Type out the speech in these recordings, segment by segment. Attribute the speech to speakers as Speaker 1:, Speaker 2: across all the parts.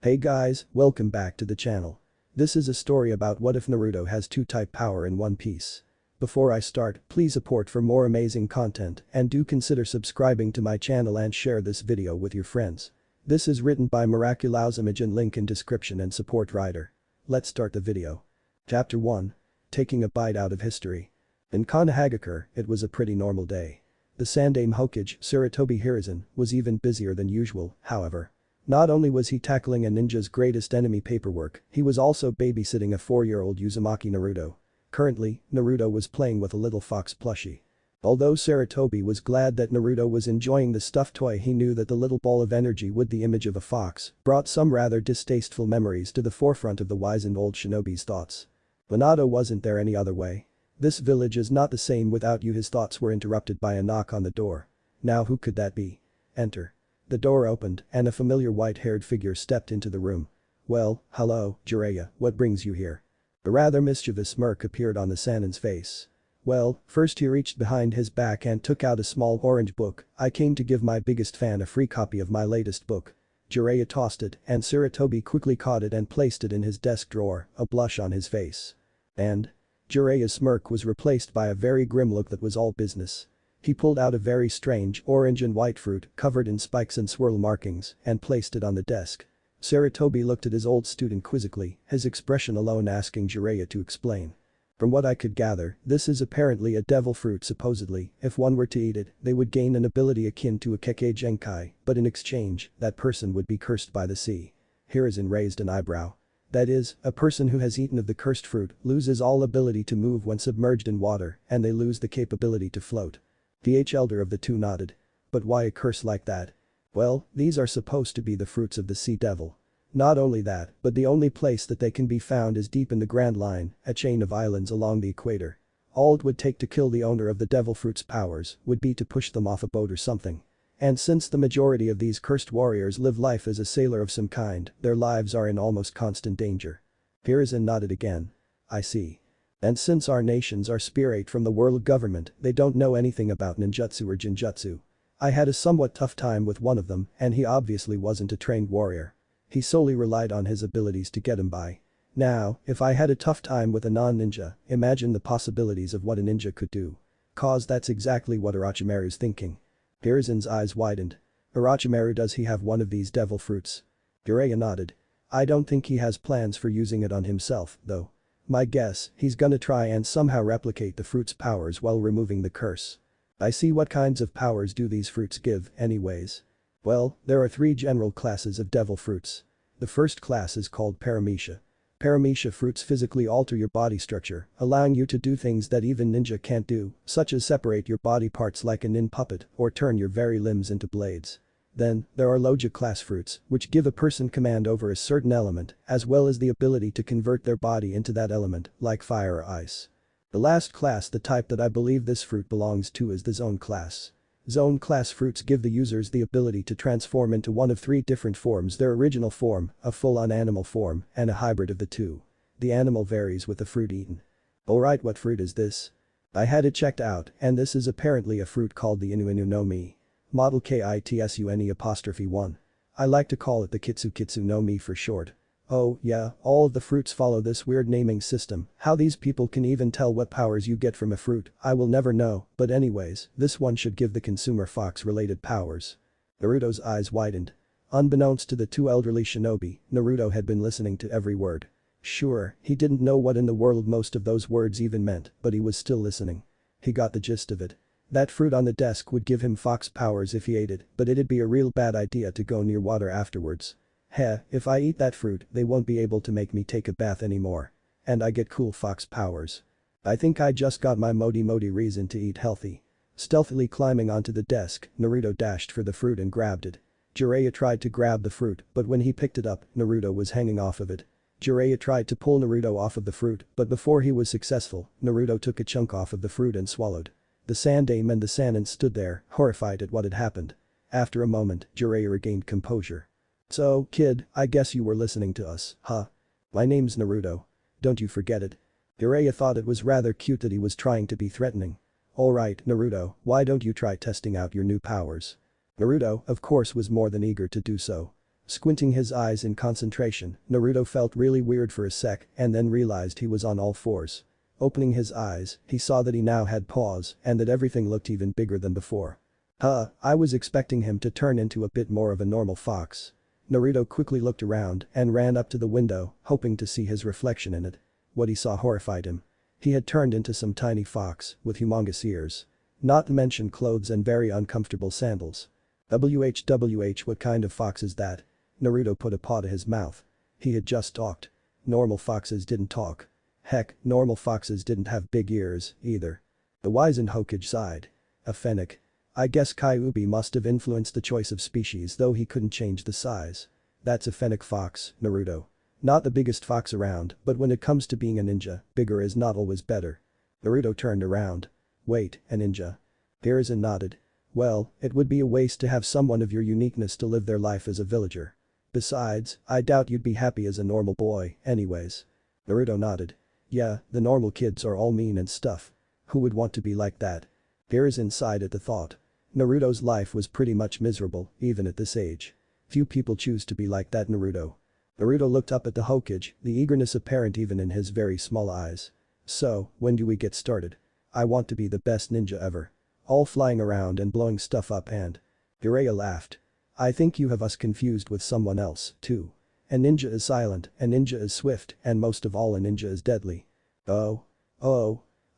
Speaker 1: Hey guys, welcome back to the channel. This is a story about what if Naruto has two-type power in one piece. Before I start, please support for more amazing content and do consider subscribing to my channel and share this video with your friends. This is written by MiraculousMage and link in description and support writer. Let's start the video. Chapter 1. Taking a bite out of history. In Konohagakure, it was a pretty normal day. The Sandaime Hokage, Sarutobi Hiruzen, was even busier than usual, however. Not only was he tackling a ninja's greatest enemy paperwork, he was also babysitting a 4-year-old Uzumaki Naruto. Currently, Naruto was playing with a little fox plushie. Although Sarutobi was glad that Naruto was enjoying the stuffed toy, he knew that the little ball of energy with the image of a fox brought some rather distasteful memories to the forefront of the wizened old shinobi's thoughts. Minato wasn't there any other way. This village is not the same without you. His thoughts were interrupted by a knock on the door. Now who could that be? Enter. The door opened and a familiar white-haired figure stepped into the room. Well, hello, Jiraiya, what brings you here? A rather mischievous smirk appeared on the Sanin's face. Well, first he reached behind his back and took out a small orange book. I came to give my biggest fan a free copy of my latest book. Jiraiya tossed it and Sarutobi quickly caught it and placed it in his desk drawer, a blush on his face. And? Jiraiya's smirk was replaced by a very grim look that was all business. He pulled out a very strange orange and white fruit covered in spikes and swirl markings and placed it on the desk. Sarutobi looked at his old student quizzically, his expression alone asking Jiraiya to explain. From what I could gather, this is apparently a devil fruit. Supposedly, if one were to eat it, they would gain an ability akin to a Kekkei Genkai, but in exchange, that person would be cursed by the sea. Hiruzen raised an eyebrow. That is, a person who has eaten of the cursed fruit loses all ability to move when submerged in water and they lose the capability to float. The elder of the two nodded. But why a curse like that? Well, these are supposed to be the fruits of the sea devil. Not only that, but the only place that they can be found is deep in the Grand Line, a chain of islands along the equator. All it would take to kill the owner of the devil fruit's powers would be to push them off a boat or something. And since the majority of these cursed warriors live life as a sailor of some kind, their lives are in almost constant danger. Hiruzen nodded again. I see. And since our nations are separate from the world government, they don't know anything about ninjutsu or jinjutsu. I had a somewhat tough time with one of them and he obviously wasn't a trained warrior. He solely relied on his abilities to get him by. Now, if I had a tough time with a non-ninja, imagine the possibilities of what a ninja could do. Cause that's exactly what Orochimaru's thinking. Hiruzen's eyes widened. Orochimaru, does he have one of these devil fruits? Jiraiya nodded. I don't think he has plans for using it on himself, though. My guess, he's gonna try and somehow replicate the fruit's powers while removing the curse. I see. What kinds of powers do these fruits give, anyways? Well, there are 3 general classes of devil fruits. The first class is called Paramecia. Paramecia fruits physically alter your body structure, allowing you to do things that even ninja can't do, such as separate your body parts like a nin puppet or turn your very limbs into blades. Then, there are Logia class fruits, which give a person command over a certain element, as well as the ability to convert their body into that element, like fire or ice. The last class, the type that I believe this fruit belongs to, is the Zone class. Zone class fruits give the users the ability to transform into one of 3 different forms: their original form, a full-on animal form, and a hybrid of the two. The animal varies with the fruit eaten. Alright, what fruit is this? I had it checked out, and this is apparently a fruit called the Inu no Mi. Model KITSUNE'1. I like to call it the Kitsu no Mi for short. Oh, yeah, all of the fruits follow this weird naming system. How these people can even tell what powers you get from a fruit, I will never know, but anyways, this one should give the consumer fox-related powers. Naruto's eyes widened. Unbeknownst to the 2 elderly shinobi, Naruto had been listening to every word. Sure, he didn't know what in the world most of those words even meant, but he was still listening. He got the gist of it. That fruit on the desk would give him fox powers if he ate it, but it'd be a real bad idea to go near water afterwards. Heh, if I eat that fruit, they won't be able to make me take a bath anymore. And I get cool fox powers. I think I just got my modi reason to eat healthy. Stealthily climbing onto the desk, Naruto dashed for the fruit and grabbed it. Jiraiya tried to grab the fruit, but when he picked it up, Naruto was hanging off of it. Jiraiya tried to pull Naruto off of the fruit, but before he was successful, Naruto took a chunk off of the fruit and swallowed. The Sandaime and the Sanin stood there, horrified at what had happened. After a moment, Jiraiya regained composure. So, kid, I guess you were listening to us, huh? My name's Naruto. Don't you forget it. Jiraiya thought it was rather cute that he was trying to be threatening. Alright, Naruto, why don't you try testing out your new powers? Naruto, of course, was more than eager to do so. Squinting his eyes in concentration, Naruto felt really weird for a sec and then realized he was on all fours. Opening his eyes, he saw that he now had paws and that everything looked even bigger than before. I was expecting him to turn into a bit more of a normal fox. Naruto quickly looked around and ran up to the window, hoping to see his reflection in it. What he saw horrified him. He had turned into some tiny fox with humongous ears. Not to mention clothes and very uncomfortable sandals. WH, what kind of fox is that? Naruto put a paw to his mouth. He had just talked. Normal foxes didn't talk. Heck, normal foxes didn't have big ears, either. The wizened Hokage sighed. A fennec. I guess Kyuubi must have influenced the choice of species though he couldn't change the size. That's a fennec fox, Naruto. Not the biggest fox around, but when it comes to being a ninja, bigger is not always better. Naruto turned around. Wait, a ninja? Hiruzen nodded. Well, it would be a waste to have someone of your uniqueness to live their life as a villager. Besides, I doubt you'd be happy as a normal boy, anyways. Naruto nodded. Yeah, the normal kids are all mean and stuff. Who would want to be like that? Hiruzen sighed at the thought. Naruto's life was pretty much miserable, even at this age. Few people choose to be like that. Naruto looked up at the Hokage, the eagerness apparent even in his very small eyes. So, when do we get started? I want to be the best ninja ever. All flying around and blowing stuff up and… Jiraiya laughed. I think you have us confused with someone else, too. A ninja is silent, a ninja is swift, and most of all a ninja is deadly. Oh.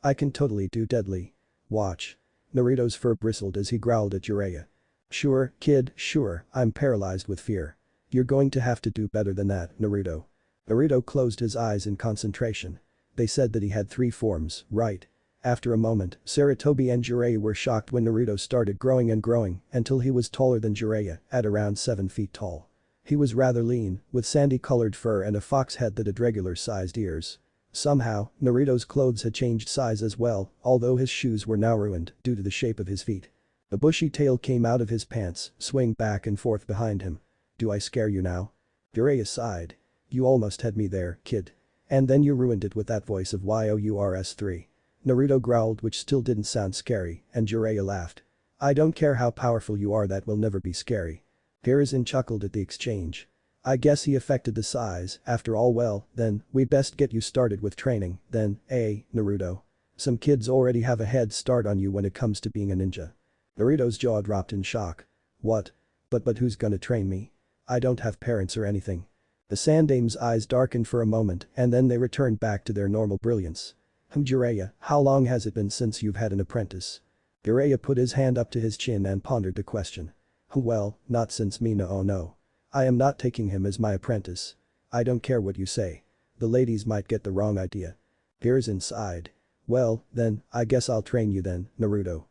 Speaker 1: I can totally do deadly. Watch. Naruto's fur bristled as he growled at Jiraiya. Sure, kid, sure, I'm paralyzed with fear. You're going to have to do better than that, Naruto. Naruto closed his eyes in concentration. They said that he had 3 forms, right? After a moment, Sarutobi and Jiraiya were shocked when Naruto started growing and growing until he was taller than Jiraiya, at around 7 feet tall. He was rather lean, with sandy-colored fur and a fox head that had regular-sized ears. Somehow, Naruto's clothes had changed size as well, although his shoes were now ruined due to the shape of his feet. A bushy tail came out of his pants, swaying back and forth behind him. Do I scare you now? Jiraiya sighed. You almost had me there, kid. And then you ruined it with that voice of yours 3. Naruto growled, which still didn't sound scary, and Jiraiya laughed. I don't care how powerful you are, that will never be scary. Hiruzen chuckled at the exchange. I guess he affected the size, after all. Well, then, we best get you started with training, then, Naruto. Some kids already have a head start on you when it comes to being a ninja. Naruto's jaw dropped in shock. What? But who's gonna train me? I don't have parents or anything. The Sandame's eyes darkened for a moment and then they returned back to their normal brilliance. Jiraiya, how long has it been since you've had an apprentice? Jiraiya put his hand up to his chin and pondered the question. Well, not since Mina. Oh no. I am not taking him as my apprentice. I don't care what you say. The ladies might get the wrong idea. Hiruzen sighed. Well, then, I guess I'll train you then, Naruto.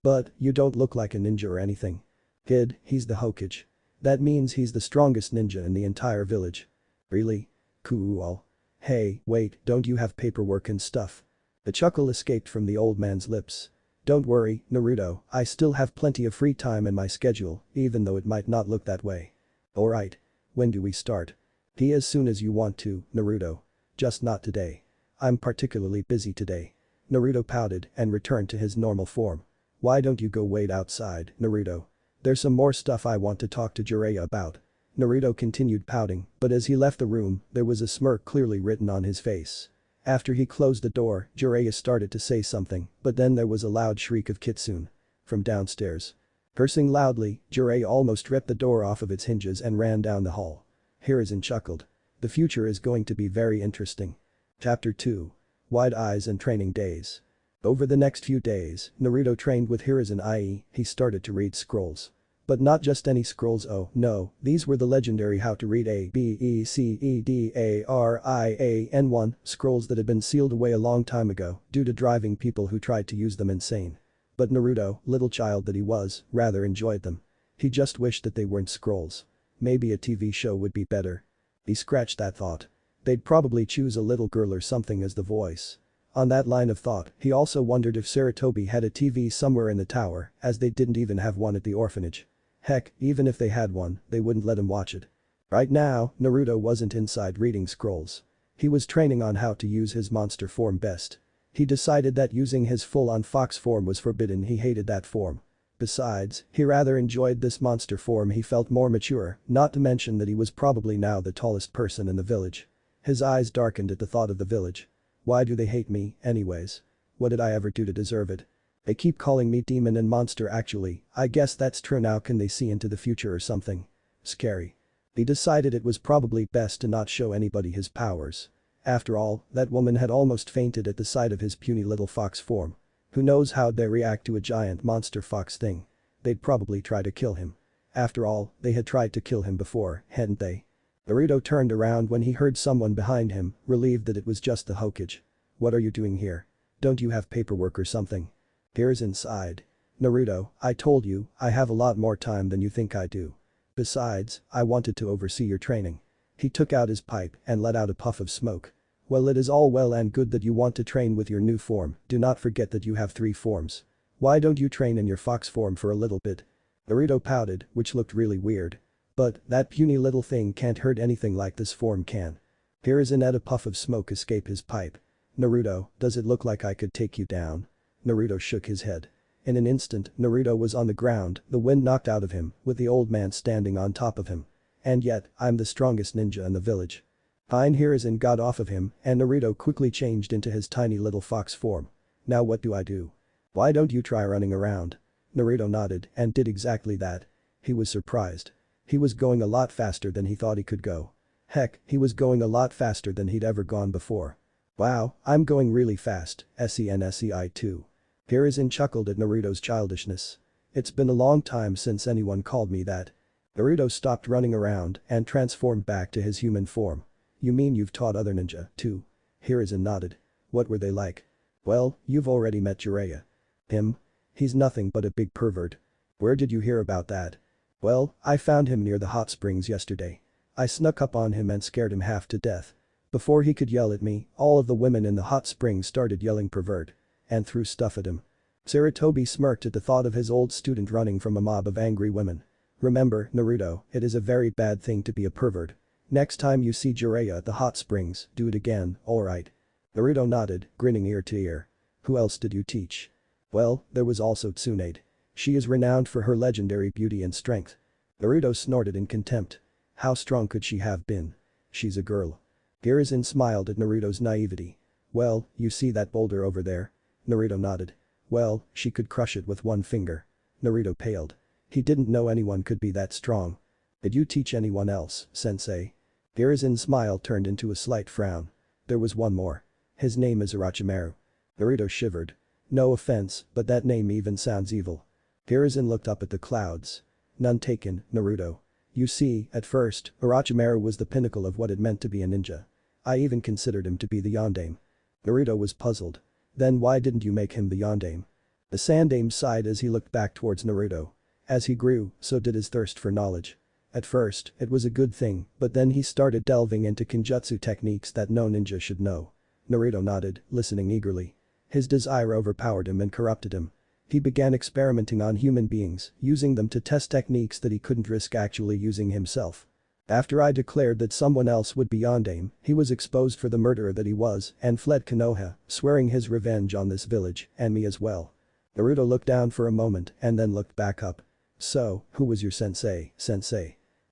Speaker 1: But, you don't look like a ninja or anything. Kid, he's the Hokage. That means he's the strongest ninja in the entire village. Really? Cool. Hey, wait, don't you have paperwork and stuff? A chuckle escaped from the old man's lips. Don't worry, Naruto, I still have plenty of free time in my schedule, even though it might not look that way. Alright. When do we start? As soon as you want to, Naruto. Just not today. I'm particularly busy today. Naruto pouted and returned to his normal form. Why don't you go wait outside, Naruto? There's some more stuff I want to talk to Jiraiya about. Naruto continued pouting, but as he left the room, there was a smirk clearly written on his face. After he closed the door, Jiraiya started to say something, but then there was a loud shriek of Kitsune. From downstairs. Cursing loudly, Jiraiya almost ripped the door off of its hinges and ran down the hall. Hiruzen chuckled. The future is going to be very interesting. Chapter 2. Wide Eyes and Training Days. Over the next few days, Naruto trained with Hiruzen, i.e., he started to read scrolls. But not just any scrolls. Oh, no, these were the legendary how to read A, B, E, C, E, D, A, R, I, A, N1 scrolls that had been sealed away a long time ago due to driving people who tried to use them insane. But Naruto, little child that he was, rather enjoyed them. He just wished that they weren't scrolls. Maybe a TV show would be better. He scratched that thought. They'd probably choose a little girl or something as the voice. On that line of thought, he also wondered if Sarutobi had a TV somewhere in the tower, as they didn't even have one at the orphanage. Heck, even if they had one, they wouldn't let him watch it. Right now, Naruto wasn't inside reading scrolls. He was training on how to use his monster form best. He decided that using his full-on fox form was forbidden. He hated that form. Besides, he rather enjoyed this monster form. He felt more mature, not to mention that he was probably now the tallest person in the village. His eyes darkened at the thought of the village. Why do they hate me, anyways? What did I ever do to deserve it? They keep calling me demon and monster. Actually, I guess that's true now. Can they see into the future or something? Scary. He decided it was probably best to not show anybody his powers. After all, that woman had almost fainted at the sight of his puny little fox form. Who knows how'd they react to a giant monster fox thing? They'd probably try to kill him. After all, they had tried to kill him before, hadn't they? Naruto turned around when he heard someone behind him, relieved that it was just the Hokage. What are you doing here? Don't you have paperwork or something? Here's inside. Naruto, I told you, I have a lot more time than you think I do. Besides, I wanted to oversee your training. He took out his pipe and let out a puff of smoke. Well, it is all well and good that you want to train with your new form. Do not forget that you have 3 forms. Why don't you train in your fox form for a little bit? Naruto pouted, which looked really weird. But, that puny little thing can't hurt anything like this form can. Here is a puff of smoke escape his pipe. Naruto, does it look like I could take you down? Naruto shook his head. In an instant, Naruto was on the ground, the wind knocked out of him, with the old man standing on top of him. And yet, I'm the strongest ninja in the village. Fine. Hiruzen got off of him, and Naruto quickly changed into his tiny little fox form. Now what do I do? Why don't you try running around? Naruto nodded and did exactly that. He was surprised. He was going a lot faster than he thought he could go. Heck, he was going a lot faster than he'd ever gone before. Wow, I'm going really fast, SENSEI too. Hiruzen chuckled at Naruto's childishness. It's been a long time since anyone called me that. Naruto stopped running around and transformed back to his human form. You mean you've taught other ninja, too? Hiruzen nodded. What were they like? Well, you've already met Jiraiya. Him? He's nothing but a big pervert. Where did you hear about that? Well, I found him near the hot springs yesterday. I snuck up on him and scared him half to death. Before he could yell at me, all of the women in the hot springs started yelling pervert. And threw stuff at him. Sarutobi smirked at the thought of his old student running from a mob of angry women. Remember, Naruto, it is a very bad thing to be a pervert. Next time you see Jiraiya at the hot springs, do it again, alright? Naruto nodded, grinning ear to ear. Who else did you teach? Well, there was also Tsunade. She is renowned for her legendary beauty and strength. Naruto snorted in contempt. How strong could she have been? She's a girl. Hiruzen smiled at Naruto's naivety. Well, you see that boulder over there? Naruto nodded. Well, she could crush it with one finger. Naruto paled. He didn't know anyone could be that strong. Did you teach anyone else, sensei? Hiruzen's smile turned into a slight frown. There was one more. His name is Orochimaru. Naruto shivered. No offense, but that name even sounds evil. Hiruzen looked up at the clouds. None taken, Naruto. You see, at first, Orochimaru was the pinnacle of what it meant to be a ninja. I even considered him to be the yondaime. Naruto was puzzled. Then why didn't you make him the yondaime? The sandaime sighed as he looked back towards Naruto. As he grew, so did his thirst for knowledge. At first, it was a good thing, but then he started delving into kenjutsu techniques that no ninja should know. Naruto nodded, listening eagerly. His desire overpowered him and corrupted him. He began experimenting on human beings, using them to test techniques that he couldn't risk actually using himself. After I declared that someone else would be yondaime, he was exposed for the murderer that he was and fled Konoha, swearing his revenge on this village and me as well. Naruto looked down for a moment and then looked back up. So, who was your sensei?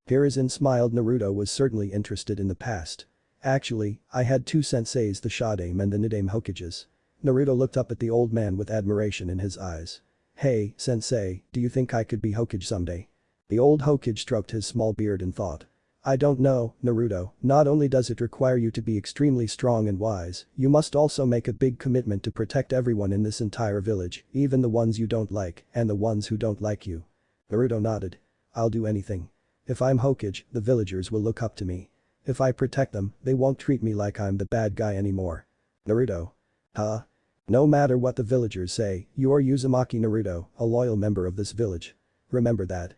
Speaker 1: Hiruzen smiled. Naruto was certainly interested in the past. Actually, I had 2 senseis, the Shodaime and the Nidaime Hokages. Naruto looked up at the old man with admiration in his eyes. Hey, sensei, do you think I could be Hokage someday? The old Hokage stroked his small beard and thought. I don't know, Naruto, not only does it require you to be extremely strong and wise, you must also make a big commitment to protect everyone in this entire village, even the ones you don't like and the ones who don't like you. Naruto nodded. I'll do anything. If I'm Hokage, the villagers will look up to me. If I protect them, they won't treat me like I'm the bad guy anymore. Naruto. Huh? No matter what the villagers say, you're Uzumaki Naruto, a loyal member of this village. Remember that.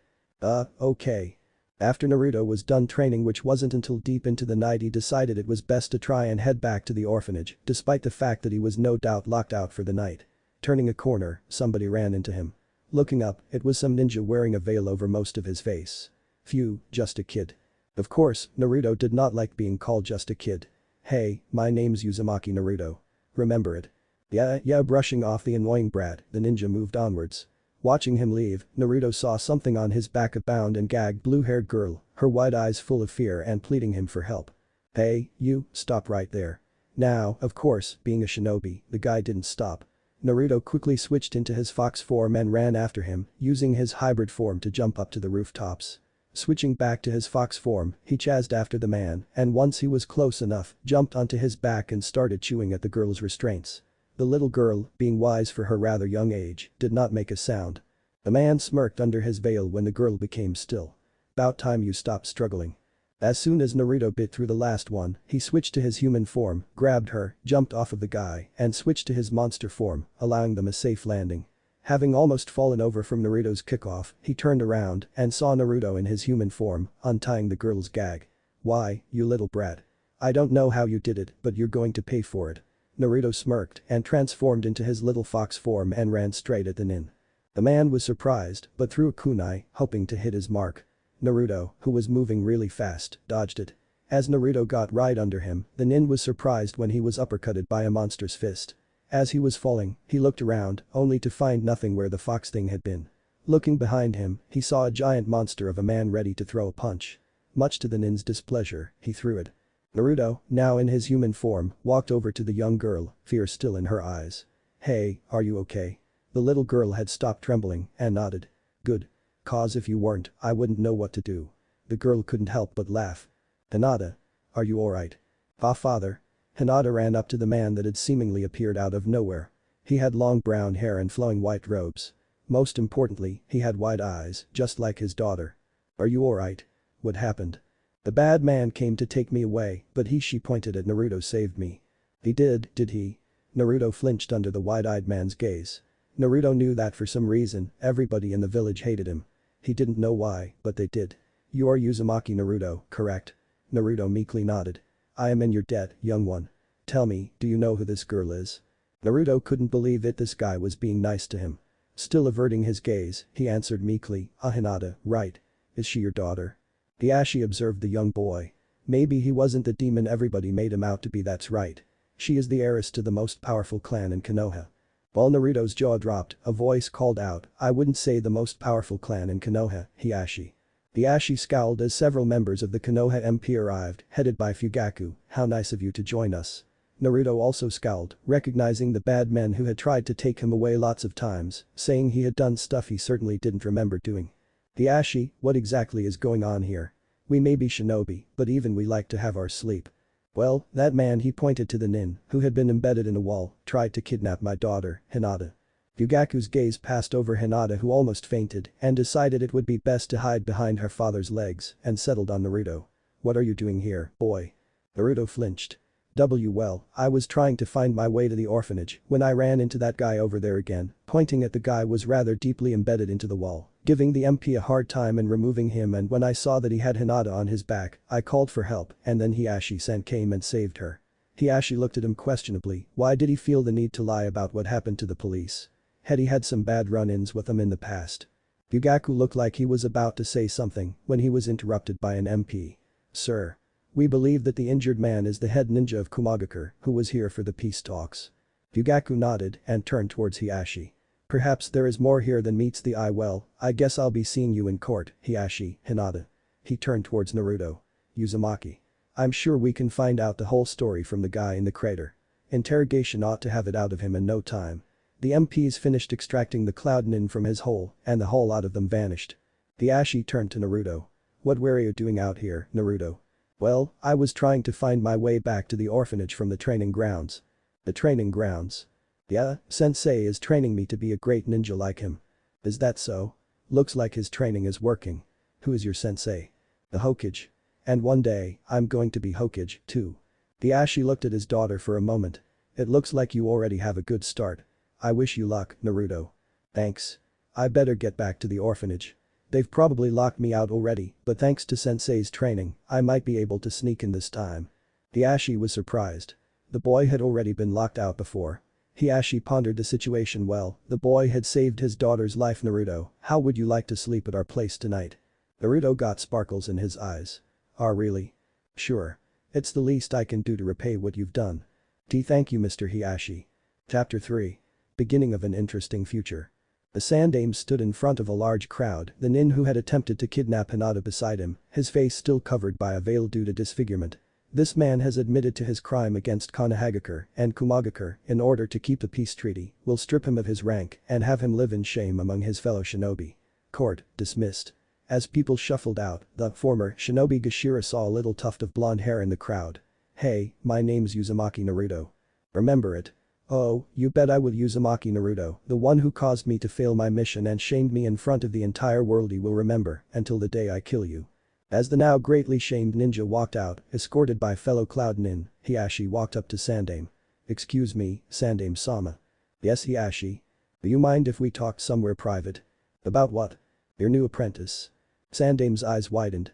Speaker 1: Okay. After Naruto was done training, which wasn't until deep into the night, he decided it was best to try and head back to the orphanage, despite the fact that he was no doubt locked out for the night. Turning a corner, somebody ran into him. Looking up, it was some ninja wearing a veil over most of his face. Phew, just a kid. Of course, Naruto did not like being called just a kid. Hey, my name's Uzumaki Naruto. Remember it? Yeah, brushing off the annoying brat, the ninja moved onwards. Watching him leave, Naruto saw something on his back, a bound and gagged blue-haired girl, her wide eyes full of fear and pleading him for help. "Hey, you, stop right there." Now, of course, being a shinobi, the guy didn't stop. Naruto quickly switched into his fox form and ran after him, using his hybrid form to jump up to the rooftops. Switching back to his fox form, he chased after the man, and once he was close enough, jumped onto his back and started chewing at the girl's restraints. The little girl, being wise for her rather young age, did not make a sound. The man smirked under his veil when the girl became still. "About time you stopped struggling." As soon as Naruto bit through the last one, he switched to his human form, grabbed her, jumped off of the guy, and switched to his monster form, allowing them a safe landing. Having almost fallen over from Naruto's kickoff, he turned around and saw Naruto in his human form, untying the girl's gag. "Why, you little brat. I don't know how you did it, but you're going to pay for it." Naruto smirked and transformed into his little fox form and ran straight at the nin. The man was surprised, but threw a kunai, hoping to hit his mark. Naruto, who was moving really fast, dodged it. As Naruto got right under him, the nin was surprised when he was uppercutted by a monster's fist. As he was falling, he looked around, only to find nothing where the fox thing had been. Looking behind him, he saw a giant monster of a man ready to throw a punch. Much to the nin's displeasure, he threw it. Naruto, now in his human form, walked over to the young girl, fear still in her eyes. "Hey, are you okay?" The little girl had stopped trembling and nodded. "Good. 'Cause if you weren't, I wouldn't know what to do." The girl couldn't help but laugh. "Hinata. Are you alright?" "Ah, father." Hinata ran up to the man that had seemingly appeared out of nowhere. He had long brown hair and flowing white robes. Most importantly, he had white eyes, just like his daughter. "Are you alright? What happened?" "The bad man came to take me away, but she pointed at Naruto, saved me." "He did he?" Naruto flinched under the wide-eyed man's gaze. Naruto knew that for some reason, everybody in the village hated him. He didn't know why, but they did. "You are Uzumaki Naruto, correct?" Naruto meekly nodded. "I am in your debt, young one. Tell me, do you know who this girl is?" Naruto couldn't believe it, this guy was being nice to him. Still averting his gaze, he answered meekly, Hinata, right. Is she your daughter?" Hiashi observed the young boy. Maybe he wasn't the demon everybody made him out to be, that's right. She is the heiress to the most powerful clan in Konoha. While Naruto's jaw dropped, a voice called out, "I wouldn't say the most powerful clan in Konoha, Hiashi." Hiashi scowled as several members of the Konoha MP arrived, headed by Fugaku. "How nice of you to join us." Naruto also scowled, recognizing the bad men who had tried to take him away lots of times, saying he had done stuff he certainly didn't remember doing. "Hiashi, what exactly is going on here? We may be shinobi, but even we like to have our sleep." "Well, that man," he pointed to the nin, who had been embedded in a wall, "tried to kidnap my daughter, Hinata." Fugaku's gaze passed over Hinata, who almost fainted and decided it would be best to hide behind her father's legs, and settled on Naruto. "What are you doing here, boy?" Naruto flinched. Well, I was trying to find my way to the orphanage when I ran into that guy over there again." Pointing at the guy was rather deeply embedded into the wall, giving the MP a hard time and removing him, and when I saw that he had Hinata on his back, I called for help and then Hiashi-san came and saved her. Hiashi looked at him questionably. Why did he feel the need to lie about what happened to the police? Had he had some bad run-ins with them in the past? Fugaku looked like he was about to say something when he was interrupted by an MP. "Sir. We believe that the injured man is the head ninja of Kumagakure, who was here for the peace talks." Fugaku nodded and turned towards Hiashi. "Perhaps there is more here than meets the eye. Well, I guess I'll be seeing you in court, Hiashi, Hinata." He turned towards Naruto. "Uzumaki. I'm sure we can find out the whole story from the guy in the crater. Interrogation ought to have it out of him in no time." The MPs finished extracting the cloud nin from his hole, and the whole lot of them vanished. Hiashi turned to Naruto. "What were you doing out here, Naruto?" "Well, I was trying to find my way back to the orphanage from the training grounds." "The training grounds?" "Yeah, sensei is training me to be a great ninja like him." "Is that so? Looks like his training is working." "Who is your sensei?" "The Hokage. And one day, I'm going to be Hokage, too." Hiashi looked at his daughter for a moment. "It looks like you already have a good start. I wish you luck, Naruto." "Thanks. I better get back to the orphanage. They've probably locked me out already, but thanks to sensei's training, I might be able to sneak in this time." Hiashi was surprised. The boy had already been locked out before. Hiashi pondered the situation well. The boy had saved his daughter's life. "Naruto, how would you like to sleep at our place tonight?" Naruto got sparkles in his eyes. "Ah, really? Sure. It's the least I can do to repay what you've done." Thank you, Mr. Hiashi. Chapter 3. Beginning of an interesting future. The Sandame stood in front of a large crowd, the nin who had attempted to kidnap Hinata beside him, his face still covered by a veil due to disfigurement. This man has admitted to his crime against Konohagakure and Kumagakure in order to keep the peace treaty, will strip him of his rank and have him live in shame among his fellow shinobi. Court, dismissed. As people shuffled out, the former shinobi Gashira saw a little tuft of blonde hair in the crowd. "Hey, my name's Uzumaki Naruto. Remember it?" "Oh, you bet I will. Uzumaki Naruto, the one who caused me to fail my mission and shamed me in front of the entire world. He will remember until the day I kill you." As the now greatly shamed ninja walked out, escorted by fellow Cloud Nin, Hiashi walked up to Sandame. "Excuse me, Sandame-sama." "Yes, Hiashi. Do you mind if we talked somewhere private?" "About what?" "Your new apprentice." Sandame's eyes widened.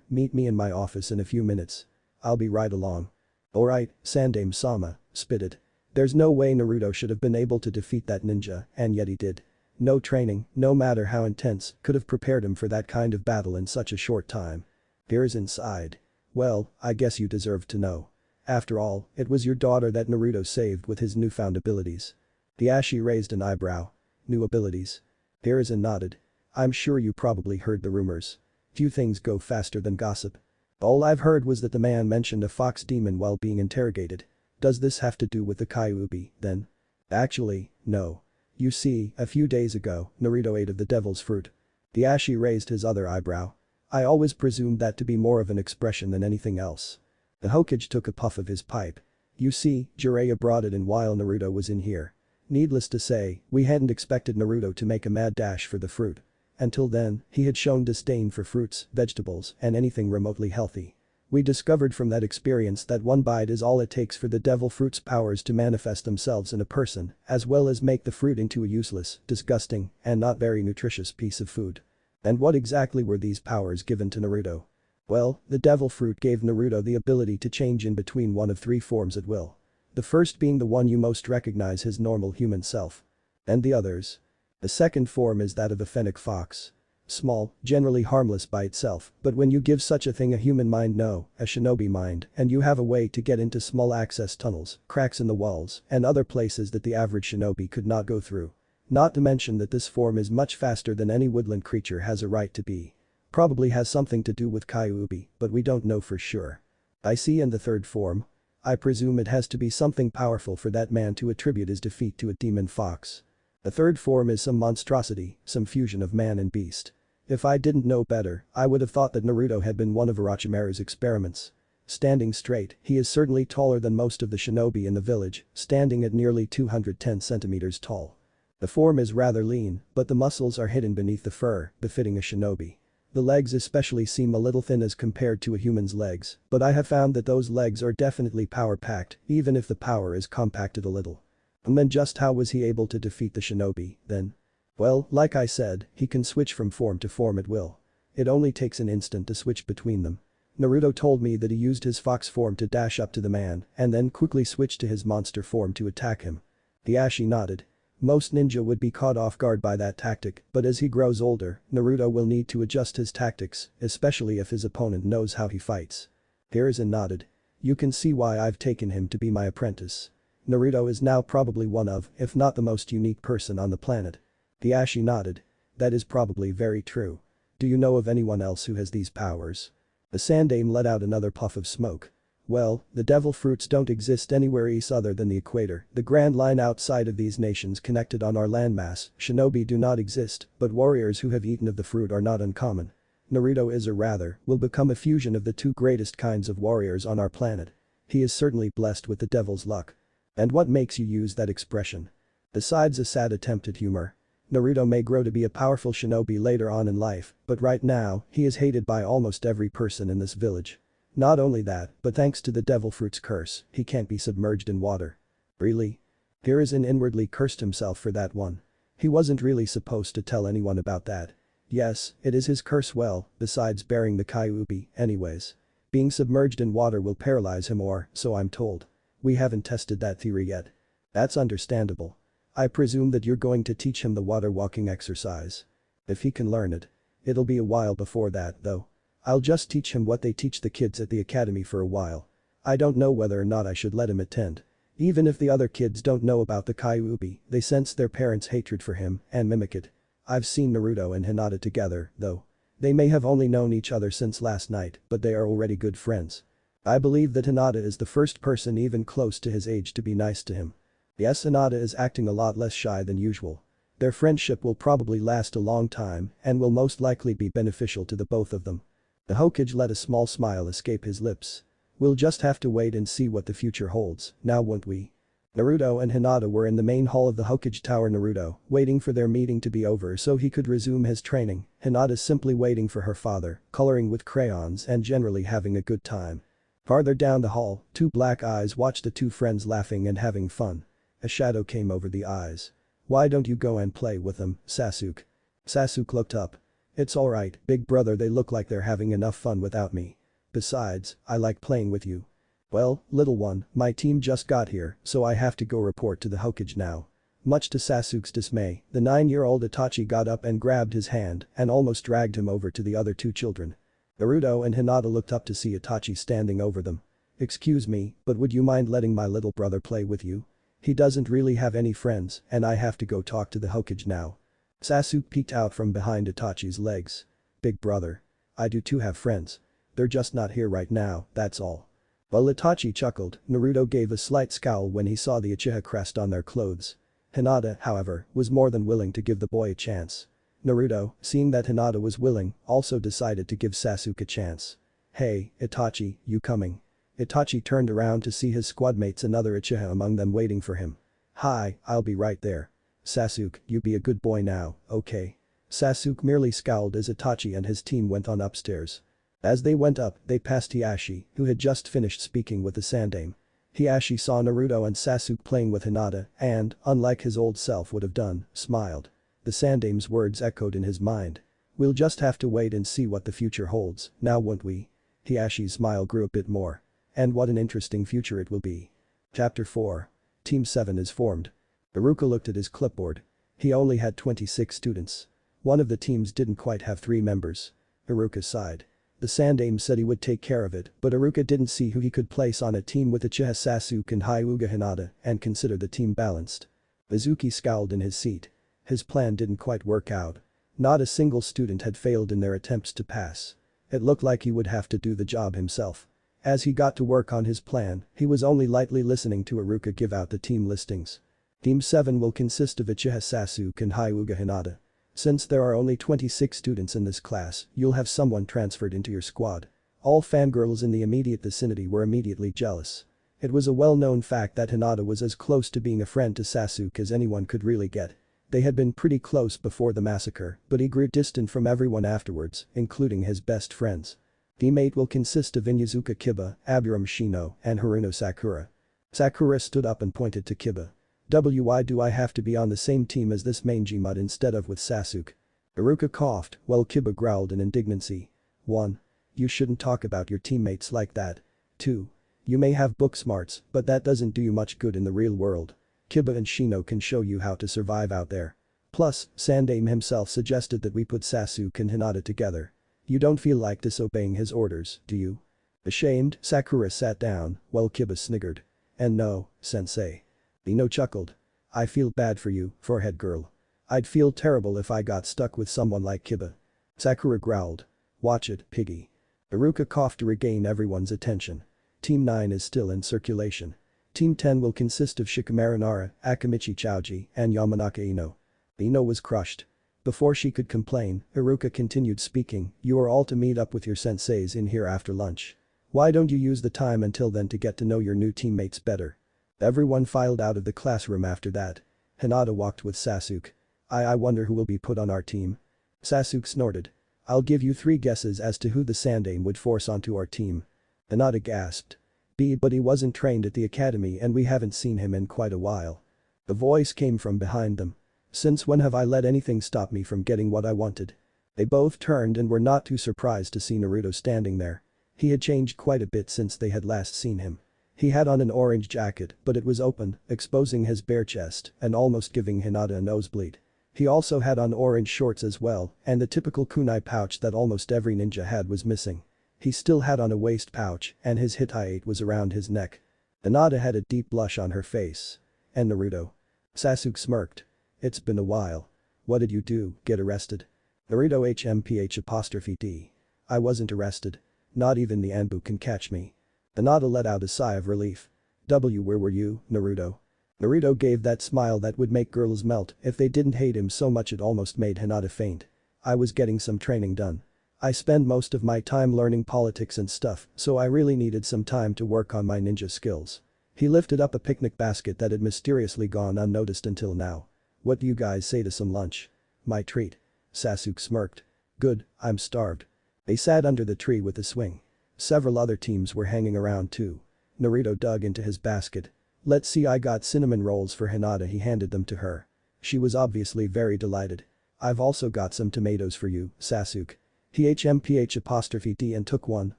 Speaker 1: Meet me in my office in a few minutes. I'll be right along." "Alright, Sandame-sama, spit it. There's no way Naruto should have been able to defeat that ninja, and yet he did. No training, no matter how intense, could have prepared him for that kind of battle in such a short time." Here's inside. "Well, I guess you deserve to know. After all, it was your daughter that Naruto saved with his newfound abilities." Hiashi raised an eyebrow. "New abilities?" Hiruzen nodded. "I'm sure you probably heard the rumors. Few things go faster than gossip. All I've heard was that the man mentioned a fox demon while being interrogated. Does this have to do with the Kyuubi, then?" "Actually, no. You see, a few days ago, Naruto ate of the devil's fruit." Hiashi raised his other eyebrow. "I always presumed that to be more of an expression than anything else." The Hokage took a puff of his pipe. "You see, Jiraiya brought it in while Naruto was in here. Needless to say, we hadn't expected Naruto to make a mad dash for the fruit. Until then, he had shown disdain for fruits, vegetables, and anything remotely healthy. We discovered from that experience that one bite is all it takes for the devil fruit's powers to manifest themselves in a person, as well as make the fruit into a useless, disgusting, and not very nutritious piece of food." "And what exactly were these powers given to Naruto?" "Well, the devil fruit gave Naruto the ability to change in between one of three forms at will. The first being the one you most recognize, his normal human self. And the others?" "The second form is that of a fennec fox. Small, generally harmless by itself, but when you give such a thing a human mind, no, a shinobi mind, and you have a way to get into small access tunnels, cracks in the walls, and other places that the average shinobi could not go through. Not to mention that this form is much faster than any woodland creature has a right to be. Probably has something to do with Kyuubi, but we don't know for sure." "I see. And the third form?" "I presume it has to be something powerful for that man to attribute his defeat to a demon fox. The third form is some monstrosity, some fusion of man and beast. If I didn't know better, I would have thought that Naruto had been one of Orochimaru's experiments. Standing straight, he is certainly taller than most of the shinobi in the village, standing at nearly 210 centimeters tall. The form is rather lean, but the muscles are hidden beneath the fur, befitting a shinobi. The legs especially seem a little thin as compared to a human's legs, but I have found that those legs are definitely power-packed, even if the power is compacted a little." "And then just how was he able to defeat the shinobi, then?" "Well, like I said, he can switch from form to form at will. It only takes an instant to switch between them. Naruto told me that he used his fox form to dash up to the man and then quickly switched to his monster form to attack him." Hiashi nodded. "Most ninja would be caught off guard by that tactic, but as he grows older, Naruto will need to adjust his tactics, especially if his opponent knows how he fights." Hiruzen nodded. "You can see why I've taken him to be my apprentice. Naruto is now probably one of, if not the most unique person on the planet." Hiashi nodded. "That is probably very true. Do you know of anyone else who has these powers?" The Sandame let out another puff of smoke. "Well, the devil fruits don't exist anywhere else other than the equator, the grand line outside of these nations connected on our landmass. Shinobi do not exist, but warriors who have eaten of the fruit are not uncommon. Naruto is, or rather, will become a fusion of the two greatest kinds of warriors on our planet. He is certainly blessed with the devil's luck." "And what makes you use that expression?" "Besides a sad attempt at humor. Naruto may grow to be a powerful shinobi later on in life, but right now, he is hated by almost every person in this village. Not only that, but thanks to the devil fruit's curse, he can't be submerged in water." "Really?" Hiruzen inwardly cursed himself for that one. He wasn't really supposed to tell anyone about that. Yes, it is his curse. Well, besides bearing the Kyuubi, anyways. Being submerged in water will paralyze him, or, so I'm told. We haven't tested that theory yet." "That's understandable. I presume that you're going to teach him the water walking exercise. If he can learn it. It'll be a while before that, though. I'll just teach him what they teach the kids at the academy for a while. I don't know whether or not I should let him attend. Even if the other kids don't know about the Kyuubi, they sense their parents' hatred for him and mimic it. I've seen Naruto and Hinata together, though. They may have only known each other since last night, but they are already good friends. I believe that Hinata is the first person even close to his age to be nice to him. Yes, Hinata is acting a lot less shy than usual. Their friendship will probably last a long time and will most likely be beneficial to the both of them. The Hokage let a small smile escape his lips. We'll just have to wait and see what the future holds, now won't we? Naruto and Hinata were in the main hall of the Hokage Tower. Naruto, waiting for their meeting to be over so he could resume his training. Hinata simply waiting for her father, coloring with crayons and generally having a good time. Farther down the hall, two black eyes watched the two friends laughing and having fun. A shadow came over the eyes. Why don't you go and play with them, Sasuke? Sasuke looked up. It's alright, big brother, they look like they're having enough fun without me. Besides, I like playing with you. Well, little one, my team just got here, so I have to go report to the Hokage now. Much to Sasuke's dismay, the 9-year-old Itachi got up and grabbed his hand and almost dragged him over to the other two children. Naruto and Hinata looked up to see Itachi standing over them. Excuse me, but would you mind letting my little brother play with you? He doesn't really have any friends and I have to go talk to the Hokage now. Sasuke peeked out from behind Itachi's legs. Big brother. I do too have friends. They're just not here right now, that's all. While Itachi chuckled, Naruto gave a slight scowl when he saw the Uchiha crest on their clothes. Hinata, however, was more than willing to give the boy a chance. Naruto, seeing that Hinata was willing, also decided to give Sasuke a chance. Hey, Itachi, you coming? Itachi turned around to see his squadmates, another Uchiha among them waiting for him. Hi, I'll be right there. Sasuke, you be a good boy now, okay? Sasuke merely scowled as Itachi and his team went on upstairs. As they went up, they passed Hiashi, who had just finished speaking with the Sandaime. Hiashi saw Naruto and Sasuke playing with Hinata and, unlike his old self would have done, smiled. The Sandaime's words echoed in his mind. We'll just have to wait and see what the future holds, now won't we? Hiashi's smile grew a bit more. And what an interesting future it will be. Chapter 4. Team 7 is formed. Iruka looked at his clipboard. He only had 26 students. One of the teams didn't quite have 3 members. Iruka sighed. The Sandaime said he would take care of it, but Iruka didn't see who he could place on a team with Uchiha Sasuke and Hyuga Hinata and consider the team balanced. Mizuki scowled in his seat. His plan didn't quite work out. Not a single student had failed in their attempts to pass. It looked like he would have to do the job himself. As he got to work on his plan, he was only lightly listening to Iruka give out the team listings. Team 7 will consist of Uchiha Sasuke and Hyuga Hinata. Since there are only 26 students in this class, you'll have someone transferred into your squad. All fangirls in the immediate vicinity were immediately jealous. It was a well-known fact that Hinata was as close to being a friend to Sasuke as anyone could really get. They had been pretty close before the massacre, but he grew distant from everyone afterwards, including his best friends. Team 8 will consist of Inuzuka Kiba, Aburame Shino, and Haruno Sakura. Sakura stood up and pointed to Kiba. Why do I have to be on the same team as this mangy mud instead of with Sasuke? Iruka coughed, while Kiba growled in indignancy. 1. You shouldn't talk about your teammates like that. 2. You may have book smarts, but that doesn't do you much good in the real world. Kiba and Shino can show you how to survive out there. Plus, Sandaime himself suggested that we put Sasuke and Hinata together. You don't feel like disobeying his orders, do you? Ashamed, Sakura sat down, while Kiba sniggered. And no, sensei. Ino chuckled. I feel bad for you, forehead girl. I'd feel terrible if I got stuck with someone like Kiba. Sakura growled. Watch it, piggy. Iruka coughed to regain everyone's attention. Team 9 is still in circulation. Team 10 will consist of Shikamaru Nara, Akamichi Chouji, and Yamanaka Ino. Ino was crushed. Before she could complain, Iruka continued speaking, you are all to meet up with your senseis in here after lunch. Why don't you use the time until then to get to know your new teammates better? Everyone filed out of the classroom after that. Hinata walked with Sasuke. I wonder who will be put on our team. Sasuke snorted. I'll give you 3 guesses as to who the Sandaime would force onto our team. Hinata gasped. But he wasn't trained at the academy and we haven't seen him in quite a while. The voice came from behind them. Since when have I let anything stop me from getting what I wanted? They both turned and were not too surprised to see Naruto standing there. He had changed quite a bit since they had last seen him. He had on an orange jacket, but it was open, exposing his bare chest and almost giving Hinata a nosebleed. He also had on orange shorts as well, and the typical kunai pouch that almost every ninja had was missing. He still had on a waist pouch, and his hitai was around his neck. Hinata had a deep blush on her face. And Naruto? Sasuke smirked. It's been a while. What did you do, get arrested? Naruto HMPH''D. I wasn't arrested. Not even the Anbu can catch me. Hinata let out a sigh of relief. Where were you, Naruto? Naruto gave that smile that would make girls melt if they didn't hate him so much it almost made Hinata faint. I was getting some training done. I spend most of my time learning politics and stuff, so I really needed some time to work on my ninja skills. He lifted up a picnic basket that had mysteriously gone unnoticed until now. What do you guys say to some lunch? My treat. Sasuke smirked. Good, I'm starved. They sat under the tree with a swing. Several other teams were hanging around too. Naruto dug into his basket. Let's see, I got cinnamon rolls for Hinata. He handed them to her. She was obviously very delighted. I've also got some tomatoes for you, Sasuke. He HMPH''D and took one,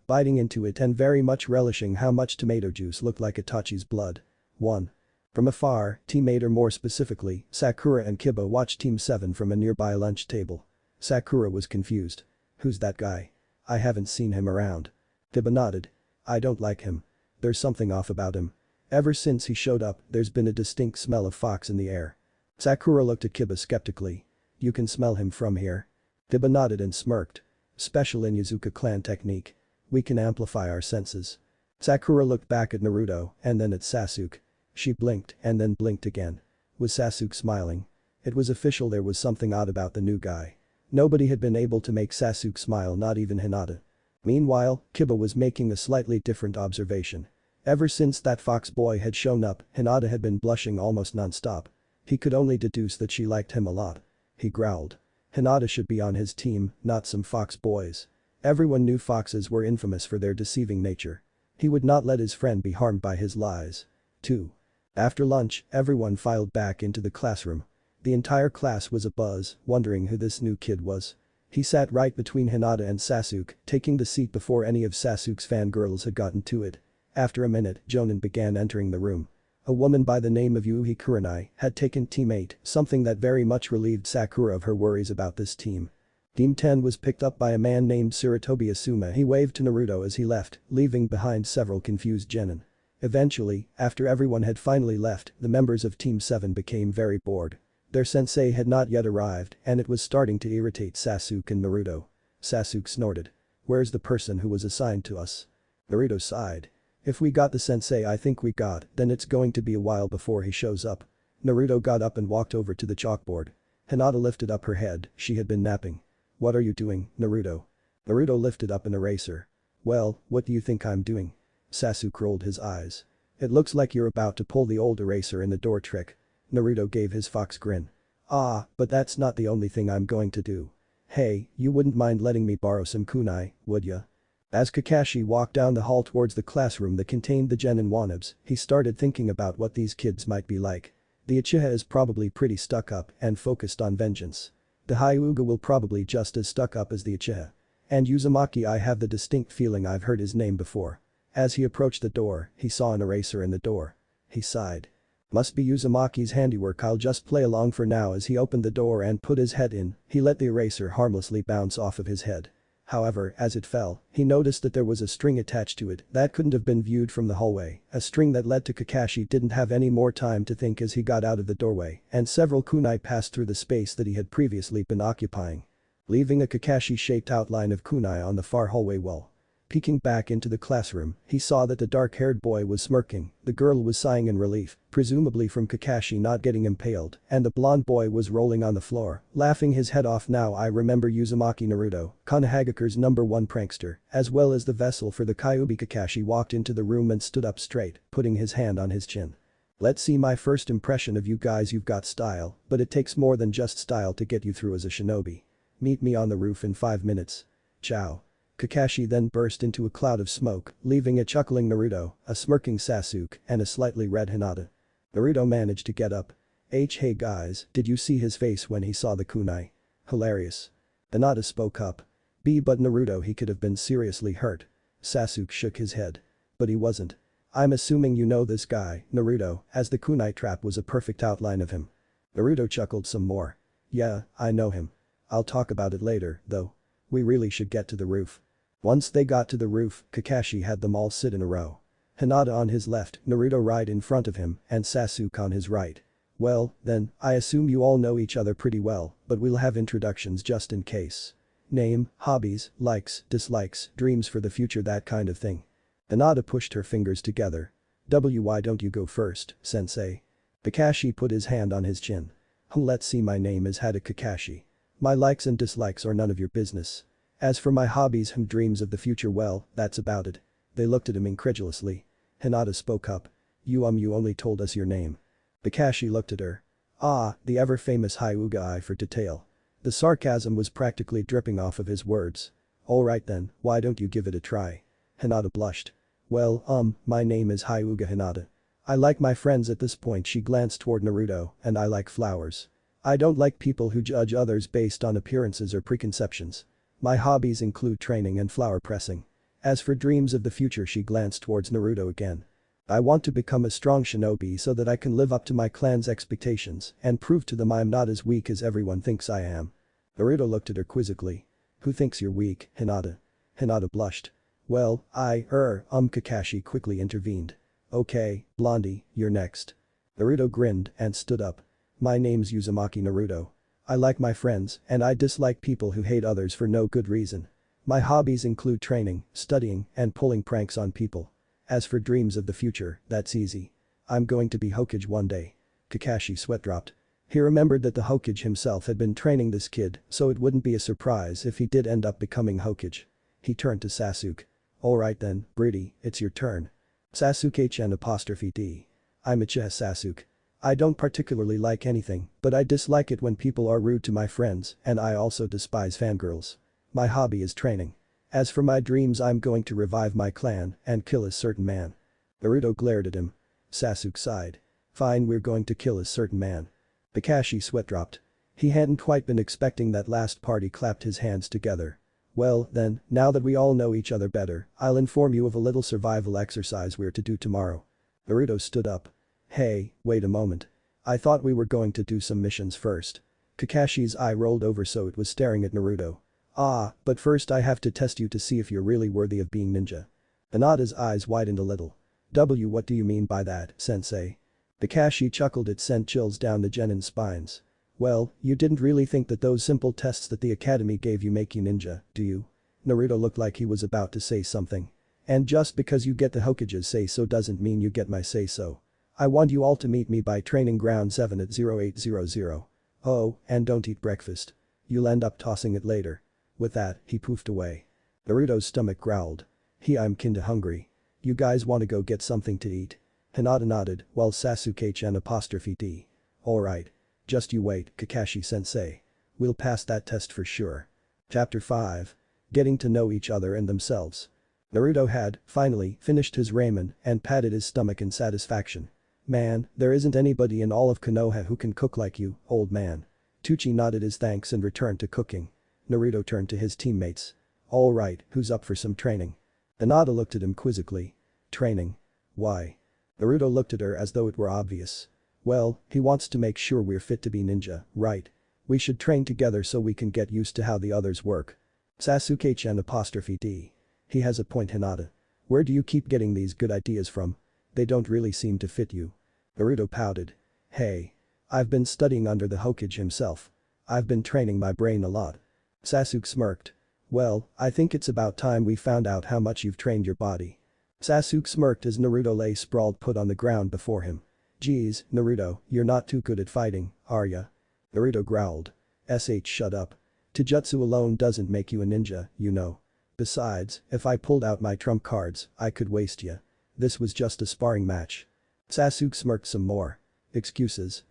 Speaker 1: biting into it and very much relishing how much tomato juice looked like Itachi's blood. 1. From afar, Team 8 or more specifically, Sakura and Kiba watched Team 7 from a nearby lunch table. Sakura was confused. Who's that guy? I haven't seen him around. Kiba nodded. I don't like him. There's something off about him. Ever since he showed up, there's been a distinct smell of fox in the air. Sakura looked at Kiba skeptically. You can smell him from here. Kiba nodded and smirked. Special Inuzuka clan technique. We can amplify our senses. Sakura looked back at Naruto and then at Sasuke. She blinked and then blinked again. Was Sasuke smiling? It was official, there was something odd about the new guy. Nobody had been able to make Sasuke smile, not even Hinata. Meanwhile, Kiba was making a slightly different observation. Ever since that fox boy had shown up, Hinata had been blushing almost non-stop. He could only deduce that she liked him a lot. He growled. Hinata should be on his team, not some fox boys. Everyone knew foxes were infamous for their deceiving nature. He would not let his friend be harmed by his lies. 2. After lunch, everyone filed back into the classroom. The entire class was abuzz, wondering who this new kid was. He sat right between Hinata and Sasuke, taking the seat before any of Sasuke's fangirls had gotten to it. After a minute, Jonin began entering the room. A woman by the name of Yuhi Kurenai had taken Team 8, something that very much relieved Sakura of her worries about this team. Team 10 was picked up by a man named Tsurutobi Asuma. He waved to Naruto as he left, leaving behind several confused genin. Eventually, after everyone had finally left, the members of Team 7 became very bored. Their sensei had not yet arrived and it was starting to irritate Sasuke and Naruto. Sasuke snorted. Where's the person who was assigned to us? Naruto sighed. If we got the sensei I think we got, then it's going to be a while before he shows up. Naruto got up and walked over to the chalkboard. Hinata lifted up her head, she had been napping. What are you doing, Naruto? Naruto lifted up an eraser. Well, what do you think I'm doing? Sasuke rolled his eyes. It looks like you're about to pull the old eraser in the door trick. Naruto gave his fox grin. Ah, but that's not the only thing I'm going to do. Hey, you wouldn't mind letting me borrow some kunai, would ya? As Kakashi walked down the hall towards the classroom that contained the genin wanabes, he started thinking about what these kids might be like. The Uchiha is probably pretty stuck up and focused on vengeance. The Hyuga will probably just as stuck up as the Uchiha. And Uzumaki, I have the distinct feeling I've heard his name before. As he approached the door, he saw an eraser in the door. He sighed. Must be Uzumaki's handiwork, I'll just play along for now. As he opened the door and put his head in, he let the eraser harmlessly bounce off of his head. However, as it fell, he noticed that there was a string attached to it that couldn't have been viewed from the hallway, a string that led to Kakashi. Didn't have any more time to think as he got out of the doorway and several kunai passed through the space that he had previously been occupying. Leaving a Kakashi-shaped outline of kunai on the far hallway wall. Peeking back into the classroom, he saw that the dark-haired boy was smirking, the girl was sighing in relief, presumably from Kakashi not getting impaled, and the blonde boy was rolling on the floor, laughing his head off. Now I remember Uzumaki Naruto, Konohagakure's #1 prankster, as well as the vessel for the Kyuubi. Kakashi walked into the room and stood up straight, putting his hand on his chin. Let's see my first impression of you guys. You've got style, but it takes more than just style to get you through as a shinobi. Meet me on the roof in 5 minutes. Ciao. Kakashi then burst into a cloud of smoke, leaving a chuckling Naruto, a smirking Sasuke, and a slightly red Hinata. Naruto managed to get up. Hey guys, did you see his face when he saw the kunai? Hilarious. Hinata spoke up. But Naruto, he could have been seriously hurt. Sasuke shook his head. But he wasn't. I'm assuming you know this guy, Naruto, as the kunai trap was a perfect outline of him. Naruto chuckled some more. Yeah, I know him. I'll talk about it later, though. We really should get to the roof. Once they got to the roof, Kakashi had them all sit in a row. Hinata on his left, Naruto right in front of him, and Sasuke on his right. Well, then, I assume you all know each other pretty well, but we'll have introductions just in case. Name, hobbies, likes, dislikes, dreams for the future, that kind of thing. Hinata pushed her fingers together. Why don't you go first, sensei? Kakashi put his hand on his chin. Let's see, my name is Hada Kakashi. My likes and dislikes are none of your business. As for my hobbies and dreams of the future, well, that's about it. They looked at him incredulously. Hinata spoke up. You only told us your name. Kakashi looked at her. Ah, the ever-famous Hyuga eye for detail. The sarcasm was practically dripping off of his words. Alright then, why don't you give it a try? Hinata blushed. Well, my name is Hyuga Hinata. I like my friends. At this point she glanced toward Naruto, and I like flowers. I don't like people who judge others based on appearances or preconceptions. My hobbies include training and flower pressing. As for dreams of the future, she glanced towards Naruto again. I want to become a strong shinobi so that I can live up to my clan's expectations and prove to them I'm not as weak as everyone thinks I am. Naruto looked at her quizzically. Who thinks you're weak, Hinata? Hinata blushed. Well, Kakashi quickly intervened. Okay, Blondie, you're next. Naruto grinned and stood up. My name's Uzumaki Naruto. I like my friends and I dislike people who hate others for no good reason. My hobbies include training, studying, and pulling pranks on people. As for dreams of the future, that's easy. I'm going to be Hokage one day. Kakashi sweat dropped. He remembered that the Hokage himself had been training this kid, so it wouldn't be a surprise if he did end up becoming Hokage. He turned to Sasuke. Alright then, Brady, it's your turn. Sasuke-chan ''D. I'm Sasuke. I don't particularly like anything, but I dislike it when people are rude to my friends, and I also despise fangirls. My hobby is training. As for my dreams, I'm going to revive my clan and kill a certain man. Naruto glared at him. Sasuke sighed. Fine, we're going to kill a certain man. Kakashi sweat dropped. He hadn't quite been expecting that last part. He clapped his hands together. Well, then, now that we all know each other better, I'll inform you of a little survival exercise we're to do tomorrow. Naruto stood up. Hey, wait a moment. I thought we were going to do some missions first. Kakashi's eye rolled over so it was staring at Naruto. Ah, but first I have to test you to see if you're really worthy of being ninja. Hinata's eyes widened a little. What do you mean by that, sensei? Kakashi chuckled. It sent chills down the genin's spines. Well, you didn't really think that those simple tests that the academy gave you make you ninja, do you? Naruto looked like he was about to say something. And just because you get the Hokage's say-so doesn't mean you get my say-so. I want you all to meet me by training ground 7 at 0800. Oh, and don't eat breakfast. You'll end up tossing it later. With that, he poofed away. Naruto's stomach growled. I'm kinda hungry. You guys wanna go get something to eat? Hinata nodded while Sasuke-chan ''D. Alright. Just you wait, Kakashi-sensei. We'll pass that test for sure. Chapter 5. Getting to know each other and themselves. Naruto had, finally, finished his ramen and patted his stomach in satisfaction. Man, there isn't anybody in all of Konoha who can cook like you, old man. Tucci nodded his thanks and returned to cooking. Naruto turned to his teammates. Alright, who's up for some training? Hinata looked at him quizzically. Training? Why? Naruto looked at her as though it were obvious. Well, he wants to make sure we're fit to be ninja, right? We should train together so we can get used to how the others work. Sasuke-chan ''D. He has a point, Hinata. Where do you keep getting these good ideas from? They don't really seem to fit you. Naruto pouted. Hey. I've been studying under the Hokage himself. I've been training my brain a lot. Sasuke smirked. Well, I think it's about time we found out how much you've trained your body. Sasuke smirked as Naruto lay sprawled put on the ground before him. Geez, Naruto, you're not too good at fighting, are ya? Naruto growled. Shut up. Taijutsu alone doesn't make you a ninja, you know. Besides, if I pulled out my trump cards, I could waste ya. This was just a sparring match. Sasuke smirked some more. Excuses.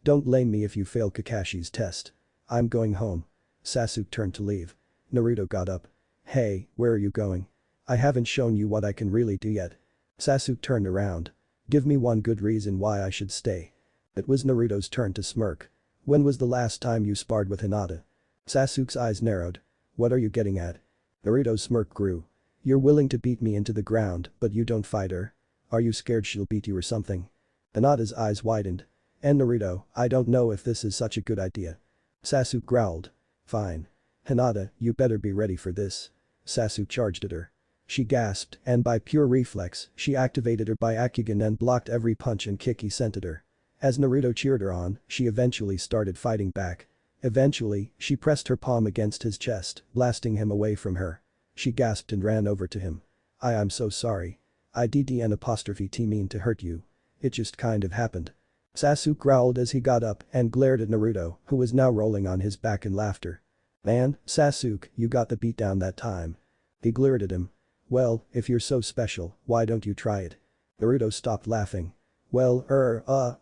Speaker 1: Don't blame me if you fail Kakashi's test. I'm going home. Sasuke turned to leave. Naruto got up. Hey, where are you going? I haven't shown you what I can really do yet. Sasuke turned around. Give me one good reason why I should stay. It was Naruto's turn to smirk. When was the last time you sparred with Hinata? Sasuke's eyes narrowed. What are you getting at? Naruto's smirk grew. You're willing to beat me into the ground, but you don't fight her? Are you scared she'll beat you or something? Hinata's eyes widened. And Naruto, I don't know if this is such a good idea. Sasuke growled. Fine. Hinata, you better be ready for this. Sasuke charged at her. She gasped, and by pure reflex, she activated her Byakugan and blocked every punch and kick he sent at her. As Naruto cheered her on, she eventually started fighting back. Eventually, she pressed her palm against his chest, blasting him away from her. She gasped and ran over to him. I'm so sorry. I didn't mean to hurt you. It just kind of happened. Sasuke growled as he got up and glared at Naruto, who was now rolling on his back in laughter. Man, Sasuke, you got the beatdown that time. He glared at him. Well, if you're so special, why don't you try it? Naruto stopped laughing. Well,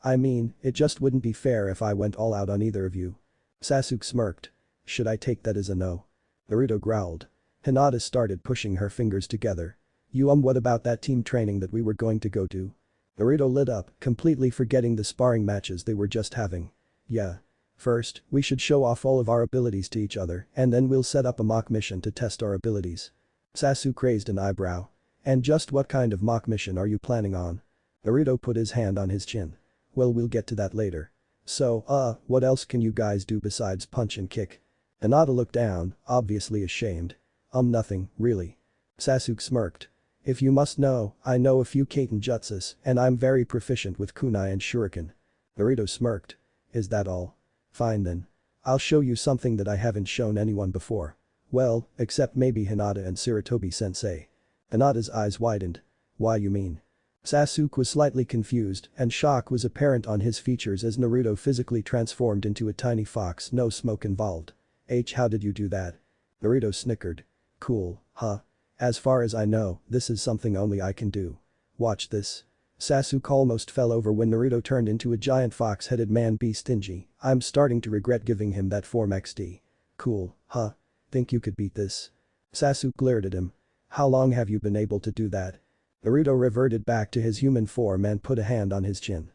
Speaker 1: I mean, it just wouldn't be fair if I went all out on either of you. Sasuke smirked. Should I take that as a no? Naruto growled. Hinata started pushing her fingers together. What about that team training that we were going to go to? Naruto lit up, completely forgetting the sparring matches they were just having. Yeah. First, we should show off all of our abilities to each other, and then we'll set up a mock mission to test our abilities. Sasuke raised an eyebrow. And just what kind of mock mission are you planning on? Naruto put his hand on his chin. Well, we'll get to that later. So, what else can you guys do besides punch and kick? Hinata looked down, obviously ashamed. Nothing, really. Sasuke smirked. If you must know, I know a few Kaiten jutsus, and I'm very proficient with kunai and shuriken. Naruto smirked. Is that all? Fine then. I'll show you something that I haven't shown anyone before. Well, except maybe Hinata and Sarutobi-sensei. Hinata's eyes widened. Why you mean? Sasuke was slightly confused, and shock was apparent on his features as Naruto physically transformed into a tiny fox, no smoke involved. How did you do that? Naruto snickered. Cool, huh? As far as I know, this is something only I can do. Watch this. Sasuke almost fell over when Naruto turned into a giant fox-headed man. Be stingy, I'm starting to regret giving him that form XD. Cool, huh? Think you could beat this? Sasuke glared at him. How long have you been able to do that? Naruto reverted back to his human form and put a hand on his chin.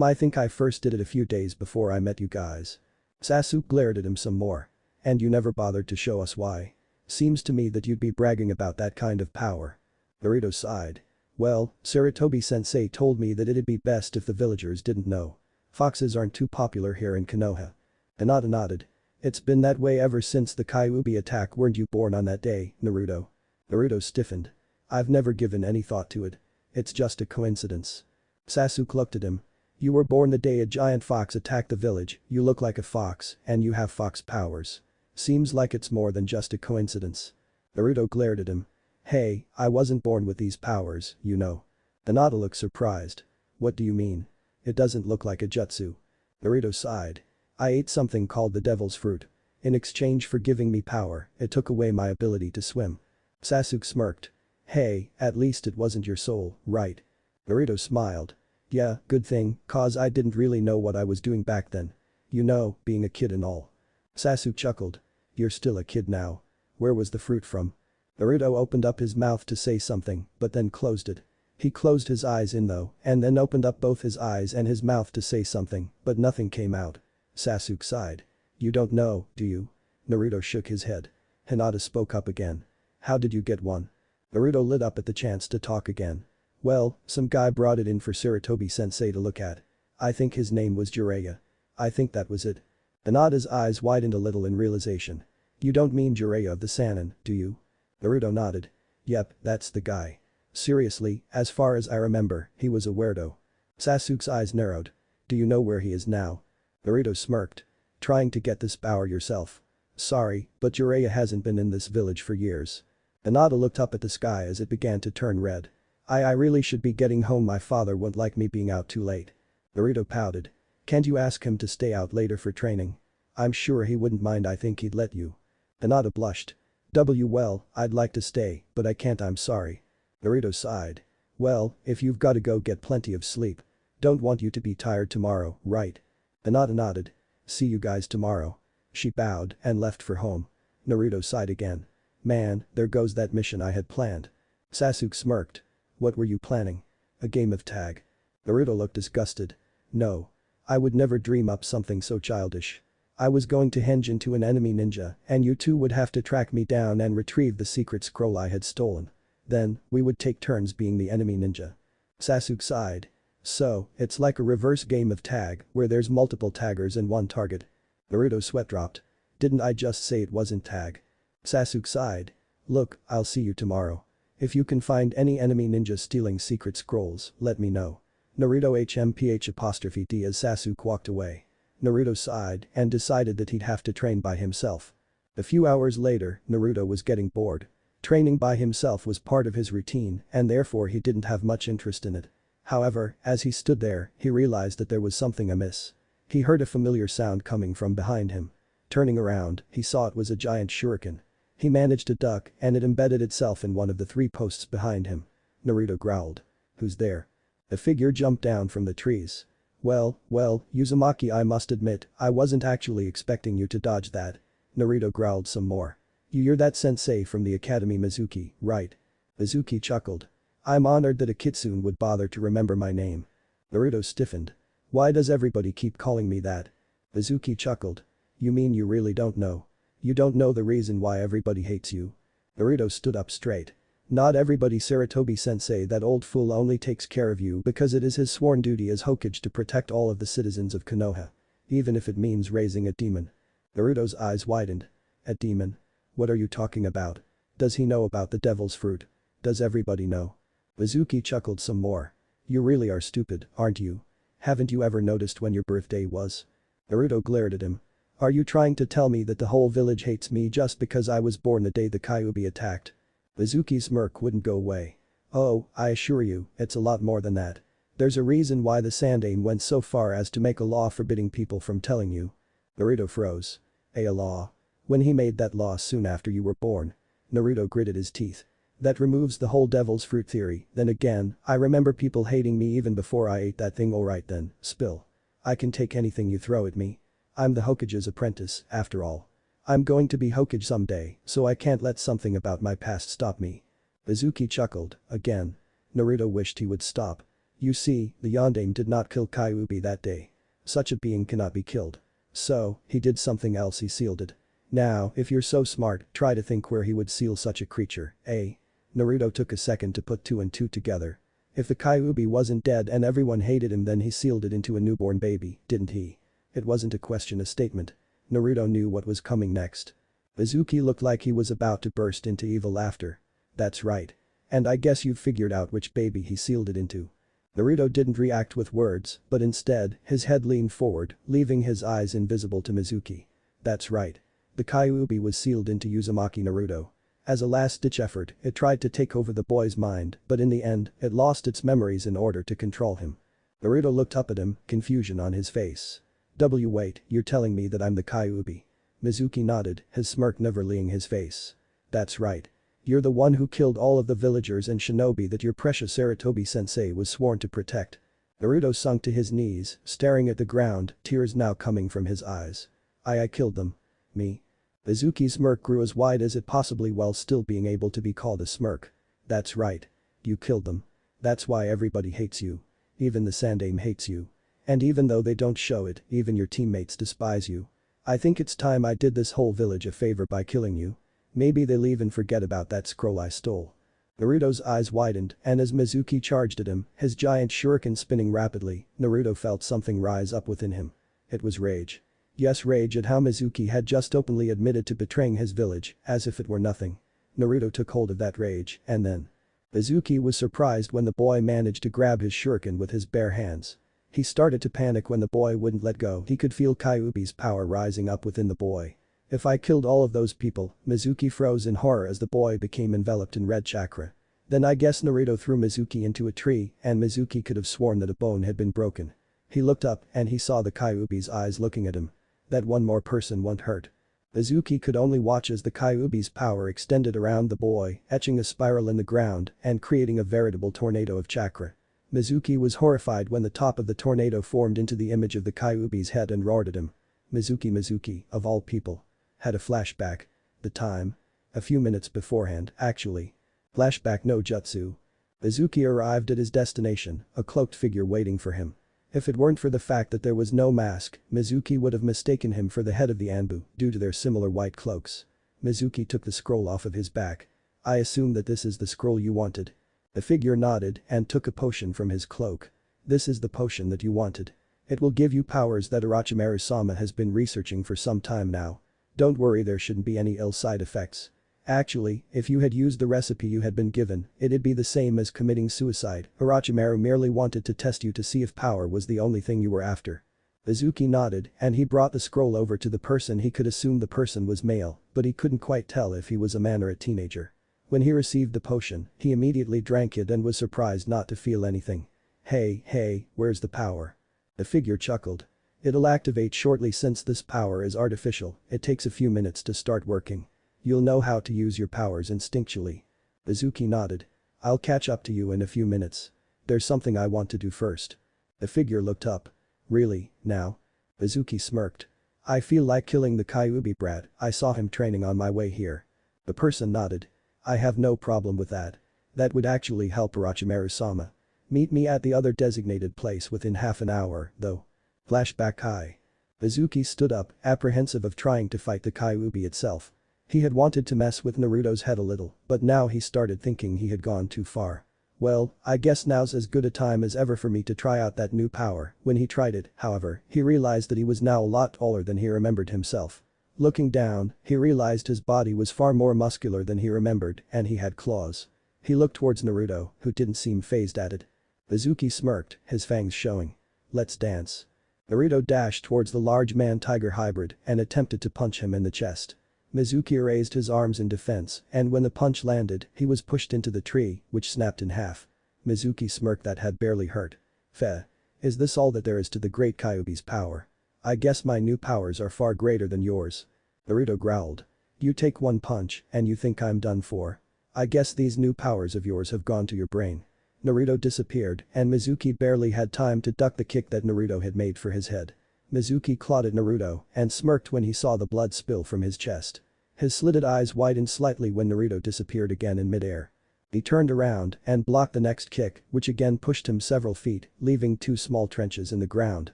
Speaker 1: I think I first did it a few days before I met you guys. Sasuke glared at him some more. And you never bothered to show us why. Seems to me that you'd be bragging about that kind of power. Naruto sighed. Well, Sarutobi-sensei told me that it'd be best if the villagers didn't know. Foxes aren't too popular here in Konoha. Hinata nodded. It's been that way ever since the Kyuubi attack. Weren't you born on that day, Naruto? Naruto stiffened. I've never given any thought to it. It's just a coincidence. Sasuke looked at him. You were born the day a giant fox attacked the village, you look like a fox, and you have fox powers. Seems like it's more than just a coincidence. Naruto glared at him. Hey, I wasn't born with these powers, you know. Hinata looked surprised. What do you mean? It doesn't look like a jutsu. Naruto sighed. I ate something called the devil's fruit. In exchange for giving me power, it took away my ability to swim. Sasuke smirked. Hey, at least it wasn't your soul, right? Naruto smiled. Yeah, good thing, cause I didn't really know what I was doing back then. You know, being a kid and all. Sasuke chuckled. You're still a kid now. Where was the fruit from? Naruto opened up his mouth to say something, but then closed it. He closed his eyes in though, and then opened up both his eyes and his mouth to say something, but nothing came out. Sasuke sighed. You don't know, do you? Naruto shook his head. Hinata spoke up again. How did you get one? Naruto lit up at the chance to talk again. Well, some guy brought it in for Sarutobi-sensei to look at. I think his name was Jiraiya. I think that was it. Hinata's eyes widened a little in realization. You don't mean Jiraiya of the Sannin, do you? Naruto nodded. Yep, that's the guy. Seriously, as far as I remember, he was a weirdo. Sasuke's eyes narrowed. Do you know where he is now? Naruto smirked. Trying to get this power yourself. Sorry, but Jiraiya hasn't been in this village for years. Hinata looked up at the sky as it began to turn red. I really should be getting home. My father won't like me being out too late. Naruto pouted. Can't you ask him to stay out later for training? I'm sure he wouldn't mind. I think he'd let you. Hinata blushed. Well, I'd like to stay, but I can't. I'm sorry. Naruto sighed. Well, if you've gotta go, get plenty of sleep. Don't want you to be tired tomorrow, right? Hinata nodded. See you guys tomorrow. She bowed and left for home. Naruto sighed again. Man, there goes that mission I had planned. Sasuke smirked. What were you planning? A game of tag. Naruto looked disgusted. No. I would never dream up something so childish. I was going to henge into an enemy ninja, and you two would have to track me down and retrieve the secret scroll I had stolen. Then, we would take turns being the enemy ninja. Sasuke sighed. So, it's like a reverse game of tag, where there's multiple taggers and one target. Naruto's sweat dropped. Didn't I just say it wasn't tag? Sasuke sighed. Look, I'll see you tomorrow. If you can find any enemy ninja stealing secret scrolls, let me know. Naruto HMPH''D as Sasuke walked away. Naruto sighed and decided that he'd have to train by himself. A few hours later, Naruto was getting bored. Training by himself was part of his routine and therefore he didn't have much interest in it. However, as he stood there, he realized that there was something amiss. He heard a familiar sound coming from behind him. Turning around, he saw it was a giant shuriken. He managed to duck and it embedded itself in one of the 3 posts behind him. Naruto growled. "Who's there?" A figure jumped down from the trees. Well, Uzumaki, I must admit, I wasn't actually expecting you to dodge that." Naruto growled some more. "You're that sensei from the academy Mizuki, right?" Mizuki chuckled. "I'm honored that a kitsune would bother to remember my name." Naruto stiffened. "Why does everybody keep calling me that?" Mizuki chuckled. "You mean you really don't know? You don't know the reason why everybody hates you?" Naruto stood up straight. "Not everybody, Sarutobi-sensei, that old fool only takes care of you because it is his sworn duty as Hokage to protect all of the citizens of Konoha. Even if it means raising a demon." Naruto's eyes widened. "A demon? What are you talking about? Does he know about the devil's fruit? Does everybody know?" Mizuki chuckled some more. "You really are stupid, aren't you? Haven't you ever noticed when your birthday was?" Naruto glared at him. "Are you trying to tell me that the whole village hates me just because I was born the day the Kyuubi attacked?" Mizuki's smirk wouldn't go away. "Oh, I assure you, it's a lot more than that. There's a reason why the Sandaime went so far as to make a law forbidding people from telling you." Naruto froze. "A law? When he made that law soon after you were born?" Naruto gritted his teeth. "That removes the whole devil's fruit theory. Then again, I remember people hating me even before I ate that thing. Alright then, spill. I can take anything you throw at me. I'm the Hokage's apprentice, after all. I'm going to be Hokage someday, so I can't let something about my past stop me." Mizuki chuckled, again. Naruto wished he would stop. "You see, the Yondaime did not kill Kyuubi that day. Such a being cannot be killed. So, he did something else, he sealed it. Now, if you're so smart, try to think where he would seal such a creature, eh?" Naruto took a second to put 2 and 2 together. "If the Kyuubi wasn't dead and everyone hated him, then he sealed it into a newborn baby, didn't he?" It wasn't a question, a statement. Naruto knew what was coming next. Mizuki looked like he was about to burst into evil laughter. "That's right. And I guess you've figured out which baby he sealed it into." Naruto didn't react with words, but instead, his head leaned forward, leaving his eyes invisible to Mizuki. "That's right. The Kyuubi was sealed into Uzumaki Naruto. As a last-ditch effort, it tried to take over the boy's mind, but in the end, it lost its memories in order to control him." Naruto looked up at him, confusion on his face. Wait, you're telling me that I'm the Kyuubi?" Mizuki nodded, his smirk never leaving his face. "That's right. You're the one who killed all of the villagers and shinobi that your precious Sarutobi-sensei was sworn to protect." Naruto sunk to his knees, staring at the ground, tears now coming from his eyes. I killed them. Me?" Mizuki's smirk grew as wide as it possibly while still being able to be called a smirk. "That's right. You killed them. That's why everybody hates you. Even the Sandaime hates you. And even though they don't show it, even your teammates despise you. I think it's time I did this whole village a favor by killing you. Maybe they'll even forget about that scroll I stole." Naruto's eyes widened and as Mizuki charged at him, his giant shuriken spinning rapidly, Naruto felt something rise up within him. It was rage. Yes, rage at how Mizuki had just openly admitted to betraying his village, as if it were nothing. Naruto took hold of that rage, and then. Mizuki was surprised when the boy managed to grab his shuriken with his bare hands. He started to panic when the boy wouldn't let go. He could feel Kyuubi's power rising up within the boy. "If I killed all of those people," Mizuki froze in horror as the boy became enveloped in red chakra. Then I guess Naruto threw Mizuki into a tree and Mizuki could have sworn that a bone had been broken. He looked up and he saw the Kyuubi's eyes looking at him. That one more person won't hurt. Mizuki could only watch as the Kyuubi's power extended around the boy, etching a spiral in the ground and creating a veritable tornado of chakra. Mizuki was horrified when the top of the tornado formed into the image of the Kyuubi's head and roared at him. Mizuki, of all people. Had a flashback. The time? A few minutes beforehand, actually. Flashback no jutsu. Mizuki arrived at his destination, a cloaked figure waiting for him. If it weren't for the fact that there was no mask, Mizuki would have mistaken him for the head of the Anbu due to their similar white cloaks. Mizuki took the scroll off of his back. "I assume that this is the scroll you wanted." The figure nodded and took a potion from his cloak. "This is the potion that you wanted. It will give you powers that Orochimaru-sama has been researching for some time now. Don't worry, there shouldn't be any ill side effects. Actually, if you had used the recipe you had been given, it'd be the same as committing suicide. Orochimaru merely wanted to test you to see if power was the only thing you were after. Izuki nodded and he brought the scroll over to the person. He could assume the person was male, but he couldn't quite tell if he was a man or a teenager. When he received the potion, he immediately drank it and was surprised not to feel anything. Hey, where's the power? The figure chuckled. It'll activate shortly since this power is artificial, it takes a few minutes to start working. You'll know how to use your powers instinctually. Izuki nodded. I'll catch up to you in a few minutes. There's something I want to do first. The figure looked up. Really, now? Izuki smirked. I feel like killing the Kyuubi brat, I saw him training on my way here. The person nodded. I have no problem with that. That would actually help Orochimaru-sama. Meet me at the other designated place within half an hour, though. Flashback high. Izuki stood up, apprehensive of trying to fight the Kyuubi itself. He had wanted to mess with Naruto's head a little, but now he started thinking he had gone too far. Well, I guess now's as good a time as ever for me to try out that new power. When he tried it, however, he realized that he was now a lot taller than he remembered himself. Looking down, he realized his body was far more muscular than he remembered and he had claws. He looked towards Naruto, who didn't seem fazed at it. Izuki smirked, his fangs showing. Let's dance. Naruto dashed towards the large man-tiger hybrid and attempted to punch him in the chest. Mizuki raised his arms in defense and when the punch landed, he was pushed into the tree, which snapped in half. Mizuki smirked that had barely hurt. Feh. Is this all that there is to the great Kyuubi's power? I guess my new powers are far greater than yours. Naruto growled. You take one punch and you think I'm done for? I guess these new powers of yours have gone to your brain. Naruto disappeared and Mizuki barely had time to duck the kick that Naruto had made for his head. Mizuki clawed at Naruto and smirked when he saw the blood spill from his chest. His slitted eyes widened slightly when Naruto disappeared again in midair. He turned around and blocked the next kick, which again pushed him several feet, leaving 2 small trenches in the ground.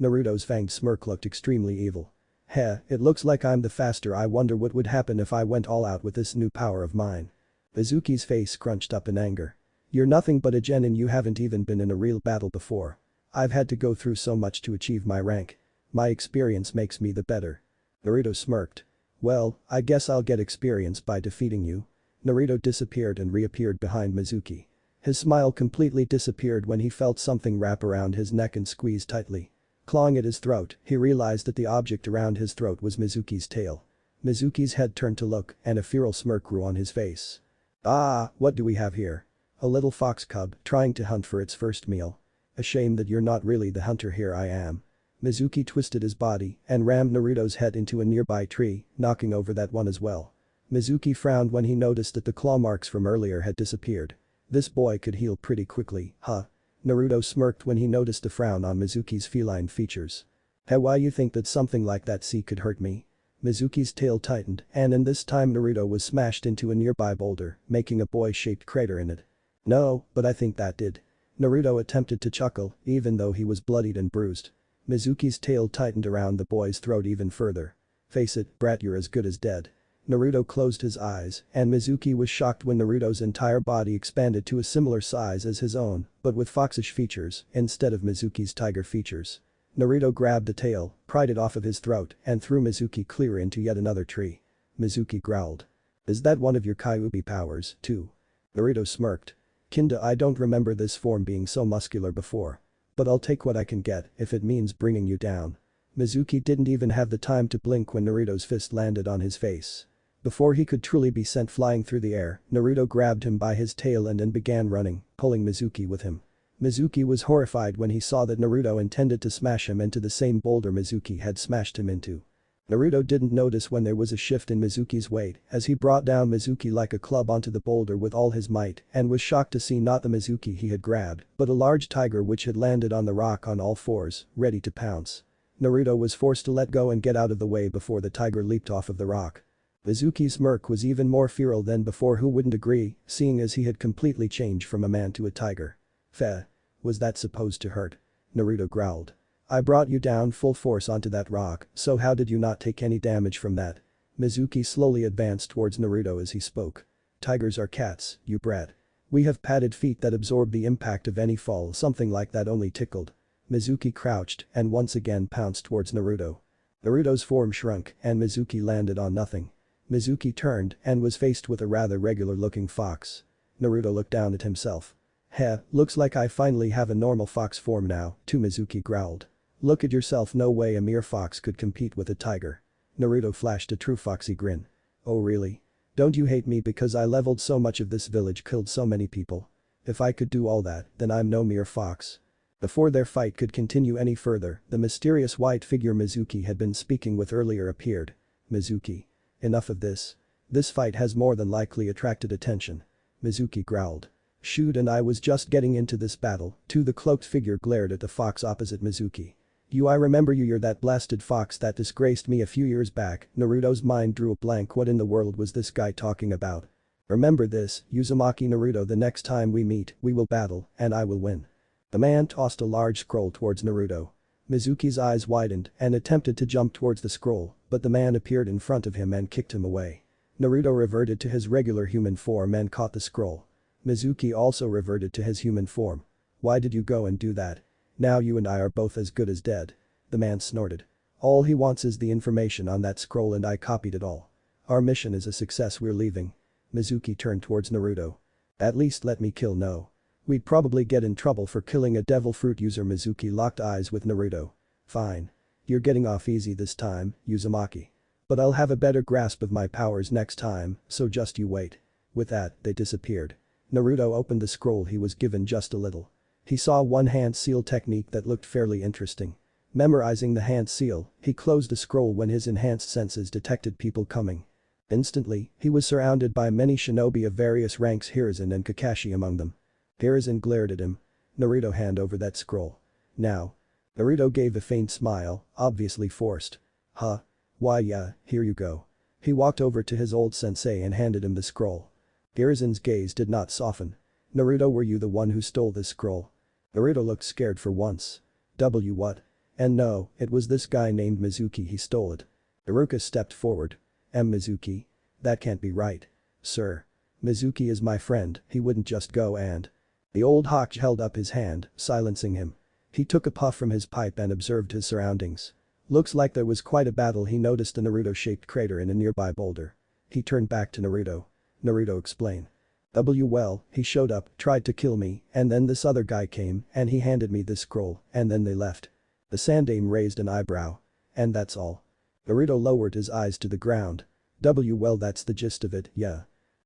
Speaker 1: Naruto's fanged smirk looked extremely evil. Heh, it looks like I'm the faster. I wonder what would happen if I went all out with this new power of mine. Izuki's face scrunched up in anger. You're nothing but a genin, you haven't even been in a real battle before. I've had to go through so much to achieve my rank. My experience makes me the better. Naruto smirked. Well, I guess I'll get experience by defeating you. Naruto disappeared and reappeared behind Mizuki. His smile completely disappeared when he felt something wrap around his neck and squeeze tightly. Clawing at his throat, he realized that the object around his throat was Mizuki's tail. Mizuki's head turned to look and a feral smirk grew on his face. Ah, what do we have here? A little fox cub trying to hunt for its first meal. A shame that you're not really the hunter. Here I am. Mizuki twisted his body and rammed Naruto's head into a nearby tree, knocking over that one as well. Mizuki frowned when he noticed that the claw marks from earlier had disappeared. This boy could heal pretty quickly, huh? Naruto smirked when he noticed the frown on Mizuki's feline features. Hey, why you think that something like that could hurt me? Mizuki's tail tightened and in this time Naruto was smashed into a nearby boulder, making a boy-shaped crater in it. No, but I think that did. Naruto attempted to chuckle, even though he was bloodied and bruised. Mizuki's tail tightened around the boy's throat even further. Face it, brat, you're as good as dead. Naruto closed his eyes and Mizuki was shocked when Naruto's entire body expanded to a similar size as his own, but with foxish features instead of Mizuki's tiger features. Naruto grabbed the tail, pried it off of his throat and threw Mizuki clear into yet another tree. Mizuki growled. Is that one of your Kyuubi powers, too? Naruto smirked. Kinda, I don't remember this form being so muscular before. But I'll take what I can get if it means bringing you down. Mizuki didn't even have the time to blink when Naruto's fist landed on his face. Before he could truly be sent flying through the air, Naruto grabbed him by his tail and then began running, pulling Mizuki with him. Mizuki was horrified when he saw that Naruto intended to smash him into the same boulder Mizuki had smashed him into. Naruto didn't notice when there was a shift in Mizuki's weight as he brought down Mizuki like a club onto the boulder with all his might and was shocked to see not the Mizuki he had grabbed, but a large tiger which had landed on the rock on all fours, ready to pounce. Naruto was forced to let go and get out of the way before the tiger leaped off of the rock. Mizuki's smirk was even more feral than before. Who wouldn't agree, seeing as he had completely changed from a man to a tiger. Feh. Was that supposed to hurt? Naruto growled. I brought you down full force onto that rock, so how did you not take any damage from that? Mizuki slowly advanced towards Naruto as he spoke. Tigers are cats, you brat. We have padded feet that absorb the impact of any fall. Something like that only tickled. Mizuki crouched and once again pounced towards Naruto. Naruto's form shrunk and Mizuki landed on nothing. Mizuki turned and was faced with a rather regular-looking fox. Naruto looked down at himself. Heh, looks like I finally have a normal fox form now, too, Mizuki growled. Look at yourself, no way a mere fox could compete with a tiger. Naruto flashed a true foxy grin. Oh really? Don't you hate me because I leveled so much of this village, killed so many people? If I could do all that, then I'm no mere fox. Before their fight could continue any further, the mysterious white figure Mizuki had been speaking with earlier appeared. Mizuki. Enough of this. This fight has more than likely attracted attention. Mizuki growled. Shoot, and I was just getting into this battle, too. The cloaked figure glared at the fox opposite Mizuki. I remember you, you're that blasted fox that disgraced me a few years back. Naruto's mind drew a blank. What in the world was this guy talking about? Remember this, Uzumaki Naruto, the next time we meet, we will battle, and I will win. The man tossed a large scroll towards Naruto. Mizuki's eyes widened and attempted to jump towards the scroll, but the man appeared in front of him and kicked him away. Naruto reverted to his regular human form and caught the scroll. Mizuki also reverted to his human form. Why did you go and do that? Now you and I are both as good as dead. The man snorted. All he wants is the information on that scroll and I copied it all. Our mission is a success, we're leaving. Mizuki turned towards Naruto. At least let me kill No. We'd probably get in trouble for killing a devil fruit user. Mizuki locked eyes with Naruto. Fine. You're getting off easy this time, Uzumaki. But I'll have a better grasp of my powers next time, so just you wait. With that, they disappeared. Naruto opened the scroll he was given just a little. He saw one hand seal technique that looked fairly interesting. Memorizing the hand seal, he closed the scroll when his enhanced senses detected people coming. Instantly, he was surrounded by many shinobi of various ranks, Hiruzen and Kakashi among them. Hiruzen glared at him. Naruto, hand over that scroll. Now. Naruto gave a faint smile, obviously forced. Huh? Why yeah, here you go. He walked over to his old sensei and handed him the scroll. Hiruzen's gaze did not soften. Naruto, were you the one who stole this scroll? Naruto looked scared for once. What? And no, it was this guy named Mizuki, he stole it. Iruka stepped forward. Mizuki? That can't be right. Sir. Mizuki is my friend, he wouldn't just go and… The old hawk held up his hand, silencing him. He took a puff from his pipe and observed his surroundings. Looks like there was quite a battle. He noticed a Naruto-shaped crater in a nearby boulder. He turned back to Naruto. Naruto, explain. Well, he showed up, tried to kill me, and then this other guy came and he handed me this scroll, and then they left. The Sandaime raised an eyebrow. And that's all. Naruto lowered his eyes to the ground. Well, that's the gist of it, yeah.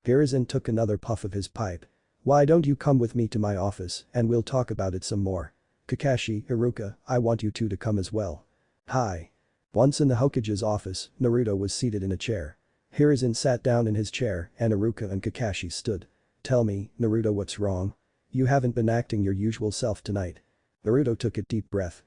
Speaker 1: Hiruzen took another puff of his pipe. Why don't you come with me to my office and we'll talk about it some more. Kakashi, Iruka, I want you two to come as well. Hi. Once in the Hokage's office, Naruto was seated in a chair. Hiruzen sat down in his chair and Iruka and Kakashi stood. Tell me, Naruto, what's wrong? You haven't been acting your usual self tonight. Naruto took a deep breath.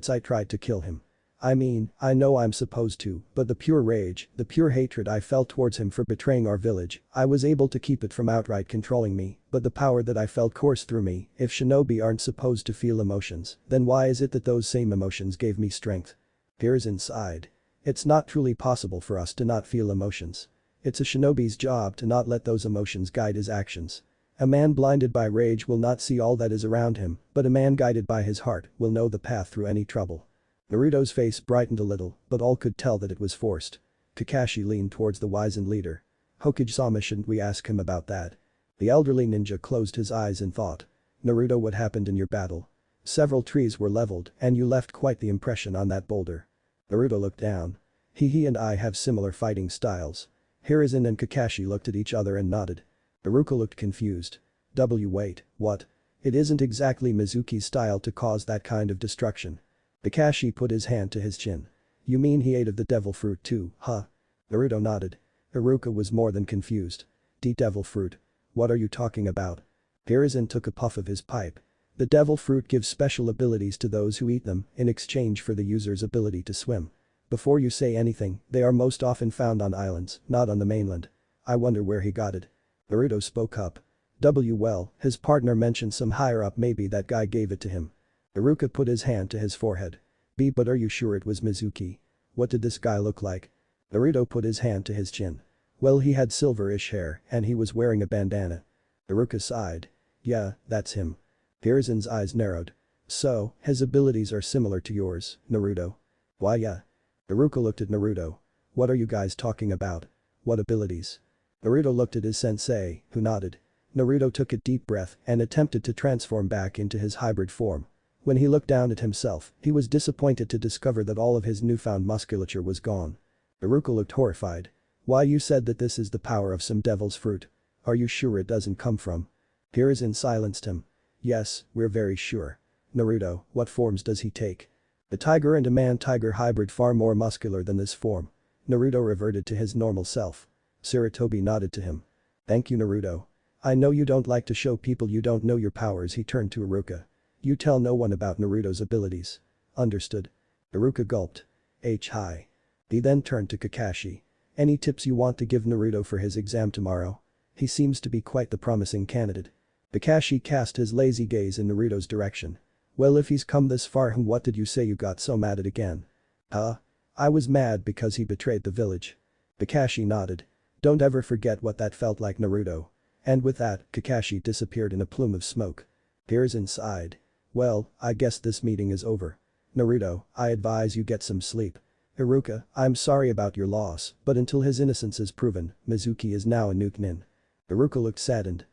Speaker 1: I tried to kill him. I mean, I know I'm supposed to, but the pure rage, the pure hatred I felt towards him for betraying our village, I was able to keep it from outright controlling me, but the power that I felt coursed through me. If shinobi aren't supposed to feel emotions, then why is it that those same emotions gave me strength? Hiruzen sighed. It's not truly possible for us to not feel emotions. It's a shinobi's job to not let those emotions guide his actions. A man blinded by rage will not see all that is around him, but a man guided by his heart will know the path through any trouble. Naruto's face brightened a little, but all could tell that it was forced. Kakashi leaned towards the wizened leader. Hokage-sama, shouldn't we ask him about that? The elderly ninja closed his eyes in thought. Naruto, what happened in your battle? Several trees were leveled and you left quite the impression on that boulder. Naruto looked down. He and I have similar fighting styles. Hiruzen and Kakashi looked at each other and nodded. Iruka looked confused. Wait, what? It isn't exactly Mizuki's style to cause that kind of destruction. Kakashi put his hand to his chin. You mean he ate of the devil fruit too, huh? Naruto nodded. Iruka was more than confused. Devil fruit? What are you talking about? Hiruzen took a puff of his pipe. The devil fruit gives special abilities to those who eat them in exchange for the user's ability to swim. Before you say anything, they are most often found on islands, not on the mainland. I wonder where he got it. Naruto spoke up. Well, his partner mentioned some higher up, maybe that guy gave it to him. Iruka put his hand to his forehead. But are you sure it was Mizuki? What did this guy look like? Naruto put his hand to his chin. Well, he had silverish hair and he was wearing a bandana. Iruka sighed. Yeah, that's him. Hiruzen's eyes narrowed. So, his abilities are similar to yours, Naruto? Why yeah. Iruka looked at Naruto. What are you guys talking about? What abilities? Naruto looked at his sensei, who nodded. Naruto took a deep breath and attempted to transform back into his hybrid form. When he looked down at himself, he was disappointed to discover that all of his newfound musculature was gone. Naruto looked horrified. Why, you said that this is the power of some devil's fruit. Are you sure it doesn't come from? Hiruzen silenced him. Yes, we're very sure. Naruto, what forms does he take? A tiger and a man-tiger hybrid, far more muscular than this form. Naruto reverted to his normal self. Sarutobi nodded to him. Thank you, Naruto. I know you don't like to show people you don't know your powers. He turned to Iruka. You tell no one about Naruto's abilities. Understood. Iruka gulped. Hi. He then turned to Kakashi. Any tips you want to give Naruto for his exam tomorrow? He seems to be quite the promising candidate. Kakashi cast his lazy gaze in Naruto's direction. Well, if he's come this far, what did you say you got so mad at again? Huh? I was mad because he betrayed the village. Kakashi nodded. Don't ever forget what that felt like, Naruto. And with that, Kakashi disappeared in a plume of smoke. Hiruzen sighed. Well, I guess this meeting is over. Naruto, I advise you get some sleep. Iruka, I'm sorry about your loss, but until his innocence is proven, Mizuki is now a nuke-nin. Iruka looked saddened.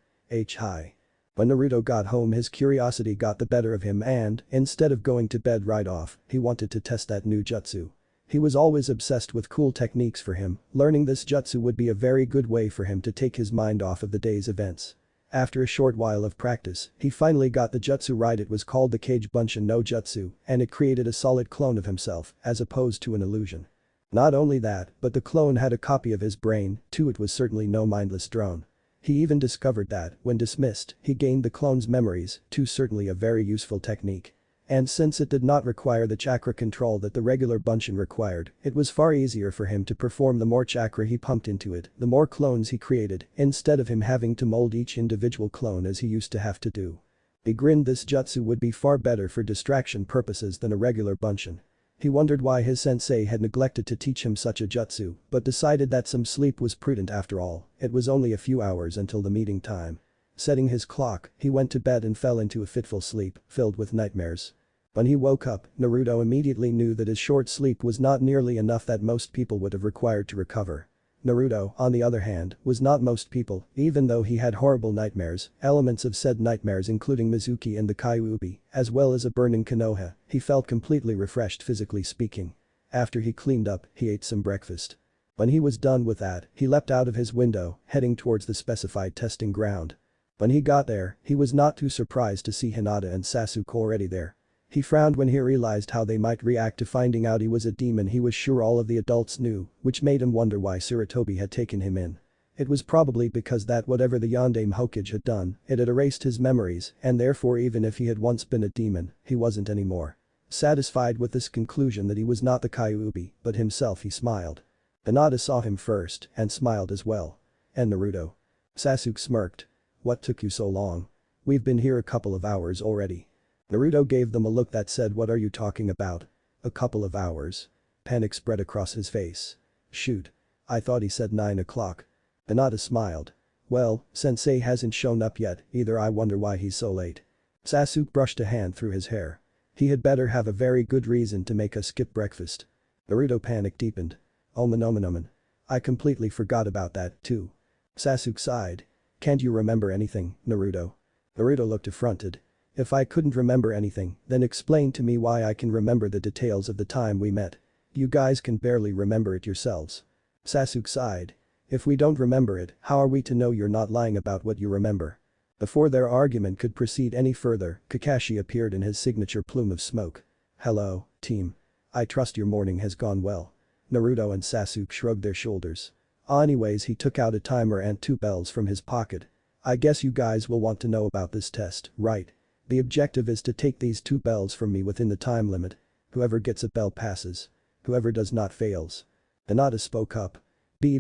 Speaker 1: Hi. When Naruto got home, his curiosity got the better of him and, instead of going to bed right off, he wanted to test that new jutsu. He was always obsessed with cool techniques for him, learning this jutsu would be a very good way for him to take his mind off of the day's events. After a short while of practice, he finally got the jutsu right. It was called the Kage Bunshin no Jutsu, and it created a solid clone of himself, as opposed to an illusion. Not only that, but the clone had a copy of his brain, too. It was certainly no mindless drone. He even discovered that, when dismissed, he gained the clone's memories, too, certainly a very useful technique. And since it did not require the chakra control that the regular Bunshin required, it was far easier for him to perform. The more chakra he pumped into it, the more clones he created, instead of him having to mold each individual clone as he used to have to do. He grinned. This jutsu would be far better for distraction purposes than a regular Bunshin. He wondered why his sensei had neglected to teach him such a jutsu, but decided that some sleep was prudent after all. It was only a few hours until the meeting time. Setting his clock, he went to bed and fell into a fitful sleep, filled with nightmares. When he woke up, Naruto immediately knew that his short sleep was not nearly enough that most people would have required to recover. Naruto, on the other hand, was not most people, even though he had horrible nightmares. Elements of said nightmares including Mizuki and the Kyuubi, as well as a burning Konoha. He felt completely refreshed physically speaking. After he cleaned up, he ate some breakfast. When he was done with that, he leapt out of his window, heading towards the specified testing ground. When he got there, he was not too surprised to see Hinata and Sasuke already there. He frowned when he realized how they might react to finding out he was a demon. He was sure all of the adults knew, which made him wonder why Sarutobi had taken him in. It was probably because that whatever the Yondaime Hokage had done, it had erased his memories, and therefore even if he had once been a demon, he wasn't anymore. Satisfied with this conclusion that he was not the Kyuubi, but himself, he smiled. Hinata saw him first, and smiled as well. And Naruto. Sasuke smirked. What took you so long? We've been here a couple of hours already. Naruto gave them a look that said, what are you talking about? A couple of hours. Panic spread across his face. Shoot. I thought he said 9 o'clock. Hinata smiled. Well, sensei hasn't shown up yet either. I wonder why he's so late. Sasuke brushed a hand through his hair. He had better have a very good reason to make us skip breakfast. Naruto panic deepened. Omen. I completely forgot about that, too. Sasuke sighed. Can't you remember anything, Naruto? Naruto looked affronted. If I couldn't remember anything, then explain to me why I can remember the details of the time we met. You guys can barely remember it yourselves. Sasuke sighed. If we don't remember it, how are we to know you're not lying about what you remember? Before their argument could proceed any further, Kakashi appeared in his signature plume of smoke. Hello, team. I trust your morning has gone well. Naruto and Sasuke shrugged their shoulders. Anyways, he took out a timer and 2 bells from his pocket. I guess you guys will want to know about this test, right? The objective is to take these 2 bells from me within the time limit. Whoever gets a bell passes. Whoever does not fails. Hinata spoke up.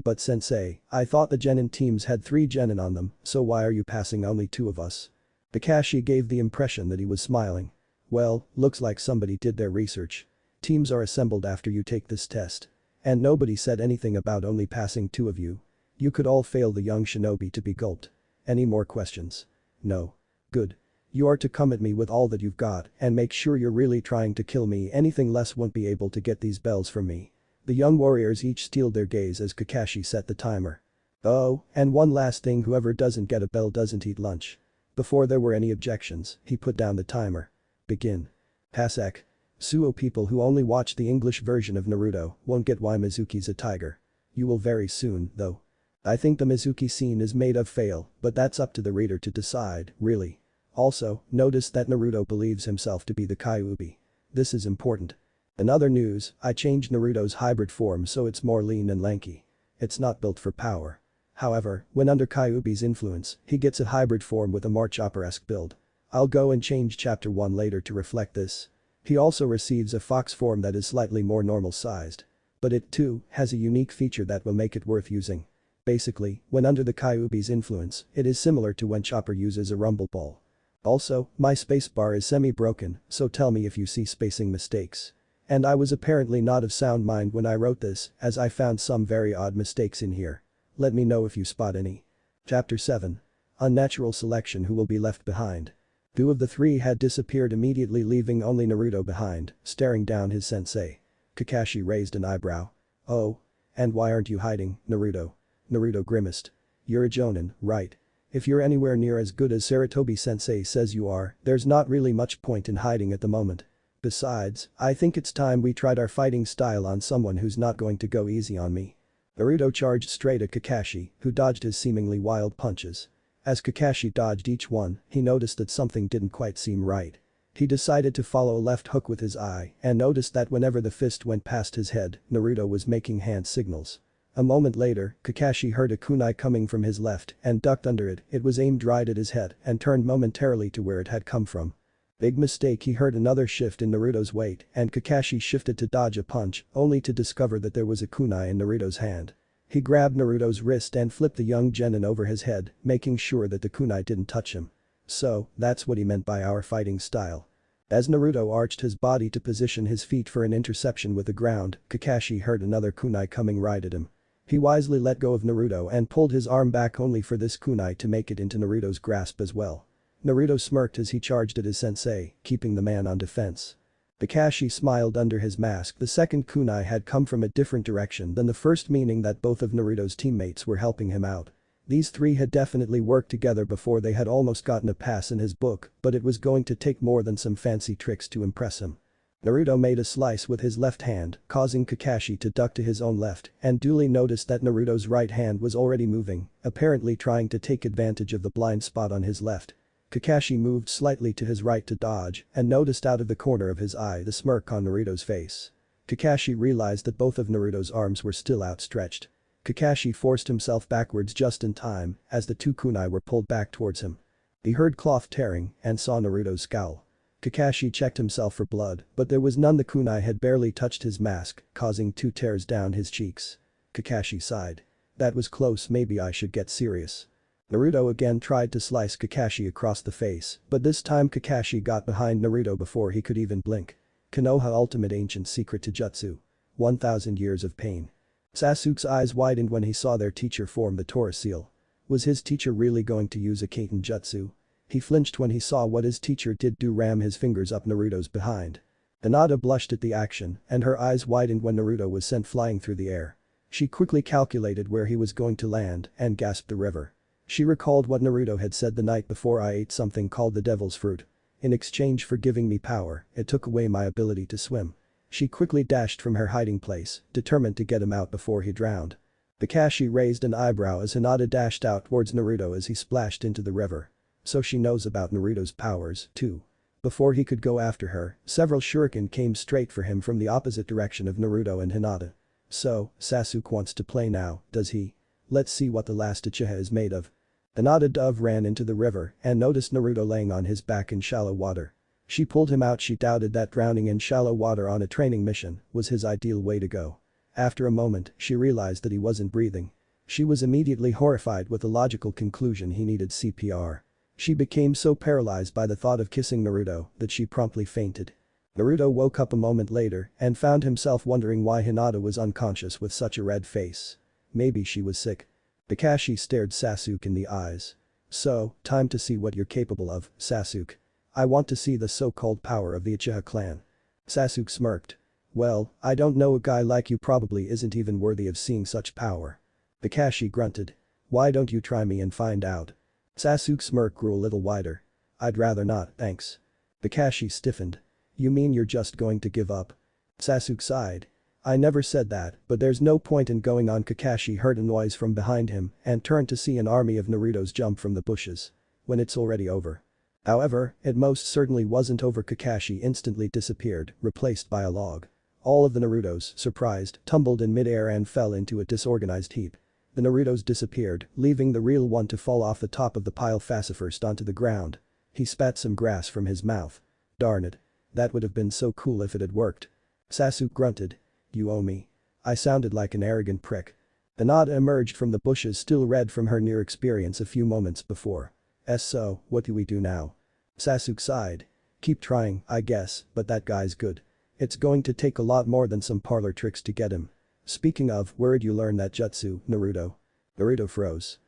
Speaker 1: But sensei, I thought the genin teams had 3 genin on them, so why are you passing only 2 of us? Kakashi gave the impression that he was smiling. Well, looks like somebody did their research. Teams are assembled after you take this test. And nobody said anything about only passing 2 of you. You could all fail. The young shinobi to be gulped. Any more questions? No. Good. You are to come at me with all that you've got and make sure you're really trying to kill me. Anything less won't be able to get these bells from me. The young warriors each steeled their gaze as Kakashi set the timer. Oh, and one last thing, whoever doesn't get a bell doesn't eat lunch. Before there were any objections, he put down the timer. Begin. Pasek. Suo people who only watch the English version of Naruto won't get why Mizuki's a tiger. You will very soon, though. I think the Mizuki scene is made of fail, but that's up to the reader to decide, really. Also, notice that Naruto believes himself to be the Kyuubi. This is important. In other news, I changed Naruto's hybrid form so it's more lean and lanky. It's not built for power. However, when under Kyuubi's influence, he gets a hybrid form with a more Chopper-esque build. I'll go and change chapter 1 later to reflect this. He also receives a fox form that is slightly more normal-sized. But it, too, has a unique feature that will make it worth using. Basically, when under the Kyuubi's influence, it is similar to when Chopper uses a rumble ball. Also, my spacebar is semi-broken, so tell me if you see spacing mistakes. And I was apparently not of sound mind when I wrote this, as I found some very odd mistakes in here. Let me know if you spot any. Chapter 7. Unnatural selection, who will be left behind. Two of the three had disappeared immediately, leaving only Naruto behind, staring down his sensei. Kakashi raised an eyebrow. Oh? And why aren't you hiding, Naruto? Naruto grimaced. You're a Jonin, right? If you're anywhere near as good as Sarutobi-sensei says you are, there's not really much point in hiding at the moment. Besides, I think it's time we tried our fighting style on someone who's not going to go easy on me. Naruto charged straight at Kakashi, who dodged his seemingly wild punches. As Kakashi dodged each one, he noticed that something didn't quite seem right. He decided to follow a left hook with his eye and noticed that whenever the fist went past his head, Naruto was making hand signals. A moment later, Kakashi heard a kunai coming from his left and ducked under it. It was aimed right at his head and turned momentarily to where it had come from. Big mistake, he heard another shift in Naruto's weight and Kakashi shifted to dodge a punch, only to discover that there was a kunai in Naruto's hand. He grabbed Naruto's wrist and flipped the young genin over his head, making sure that the kunai didn't touch him. So, that's what he meant by our fighting style. As Naruto arched his body to position his feet for an interception with the ground, Kakashi heard another kunai coming right at him. He wisely let go of Naruto and pulled his arm back, only for this kunai to make it into Naruto's grasp as well. Naruto smirked as he charged at his sensei, keeping the man on defense. Kakashi smiled under his mask. The second kunai had come from a different direction than the first, meaning that both of Naruto's teammates were helping him out. These three had definitely worked together before. They had almost gotten a pass in his book, but it was going to take more than some fancy tricks to impress him. Naruto made a slice with his left hand, causing Kakashi to duck to his own left, and duly noticed that Naruto's right hand was already moving, apparently trying to take advantage of the blind spot on his left. Kakashi moved slightly to his right to dodge and noticed out of the corner of his eye the smirk on Naruto's face. Kakashi realized that both of Naruto's arms were still outstretched. Kakashi forced himself backwards just in time as the two kunai were pulled back towards him. He heard cloth tearing and saw Naruto's scowl. Kakashi checked himself for blood, but there was none. The kunai had barely touched his mask, causing 2 tears down his cheeks. Kakashi sighed. That was close, maybe I should get serious. Naruto again tried to slice Kakashi across the face, but this time Kakashi got behind Naruto before he could even blink. Konoha ultimate ancient secret to jutsu. 1000 years of pain. Sasuke's eyes widened when he saw their teacher form the Taurus seal. Was his teacher really going to use a Kaiten jutsu? He flinched when he saw what his teacher did do, ram his fingers up Naruto's behind. Hinata blushed at the action and her eyes widened when Naruto was sent flying through the air. She quickly calculated where he was going to land and gasped the river. She recalled what Naruto had said the night before: I ate something called the devil's fruit. In exchange for giving me power, it took away my ability to swim. She quickly dashed from her hiding place, determined to get him out before he drowned. Kakashi raised an eyebrow as Hinata dashed out towards Naruto as he splashed into the river. So she knows about Naruto's powers, too. Before he could go after her, several shuriken came straight for him from the opposite direction of Naruto and Hinata. So, Sasuke wants to play now, does he? Let's see what the last Uchiha is made of. Hinata dove ran into the river and noticed Naruto laying on his back in shallow water. She pulled him out. She doubted that drowning in shallow water on a training mission was his ideal way to go. After a moment, she realized that he wasn't breathing. She was immediately horrified with the logical conclusion he needed CPR. She became so paralyzed by the thought of kissing Naruto that she promptly fainted. Naruto woke up a moment later and found himself wondering why Hinata was unconscious with such a red face. Maybe she was sick. Kakashi stared Sasuke in the eyes. So, time to see what you're capable of, Sasuke. I want to see the so-called power of the Uchiha clan. Sasuke smirked. Well, I don't know, a guy like you probably isn't even worthy of seeing such power. Kakashi grunted. Why don't you try me and find out? Sasuke's smirk grew a little wider. I'd rather not, thanks. Kakashi stiffened. You mean you're just going to give up? Sasuke sighed. I never said that, but there's no point in going on. Kakashi heard a noise from behind him and turned to see an army of Narutos jump from the bushes. When it's already over. However, it most certainly wasn't over. Kakashi instantly disappeared, replaced by a log. All of the Narutos, surprised, tumbled in midair and fell into a disorganized heap. The Narutos disappeared, leaving the real one to fall off the top of the pile face-first onto the ground. He spat some grass from his mouth. Darn it. That would have been so cool if it had worked. Sasuke grunted. You owe me. I sounded like an arrogant prick. Hinata emerged from the bushes, still red from her near experience a few moments before. So, what do we do now? Sasuke sighed. Keep trying, I guess, but that guy's good. It's going to take a lot more than some parlor tricks to get him. Speaking of, where'd you learn that jutsu, Naruto? Naruto froze.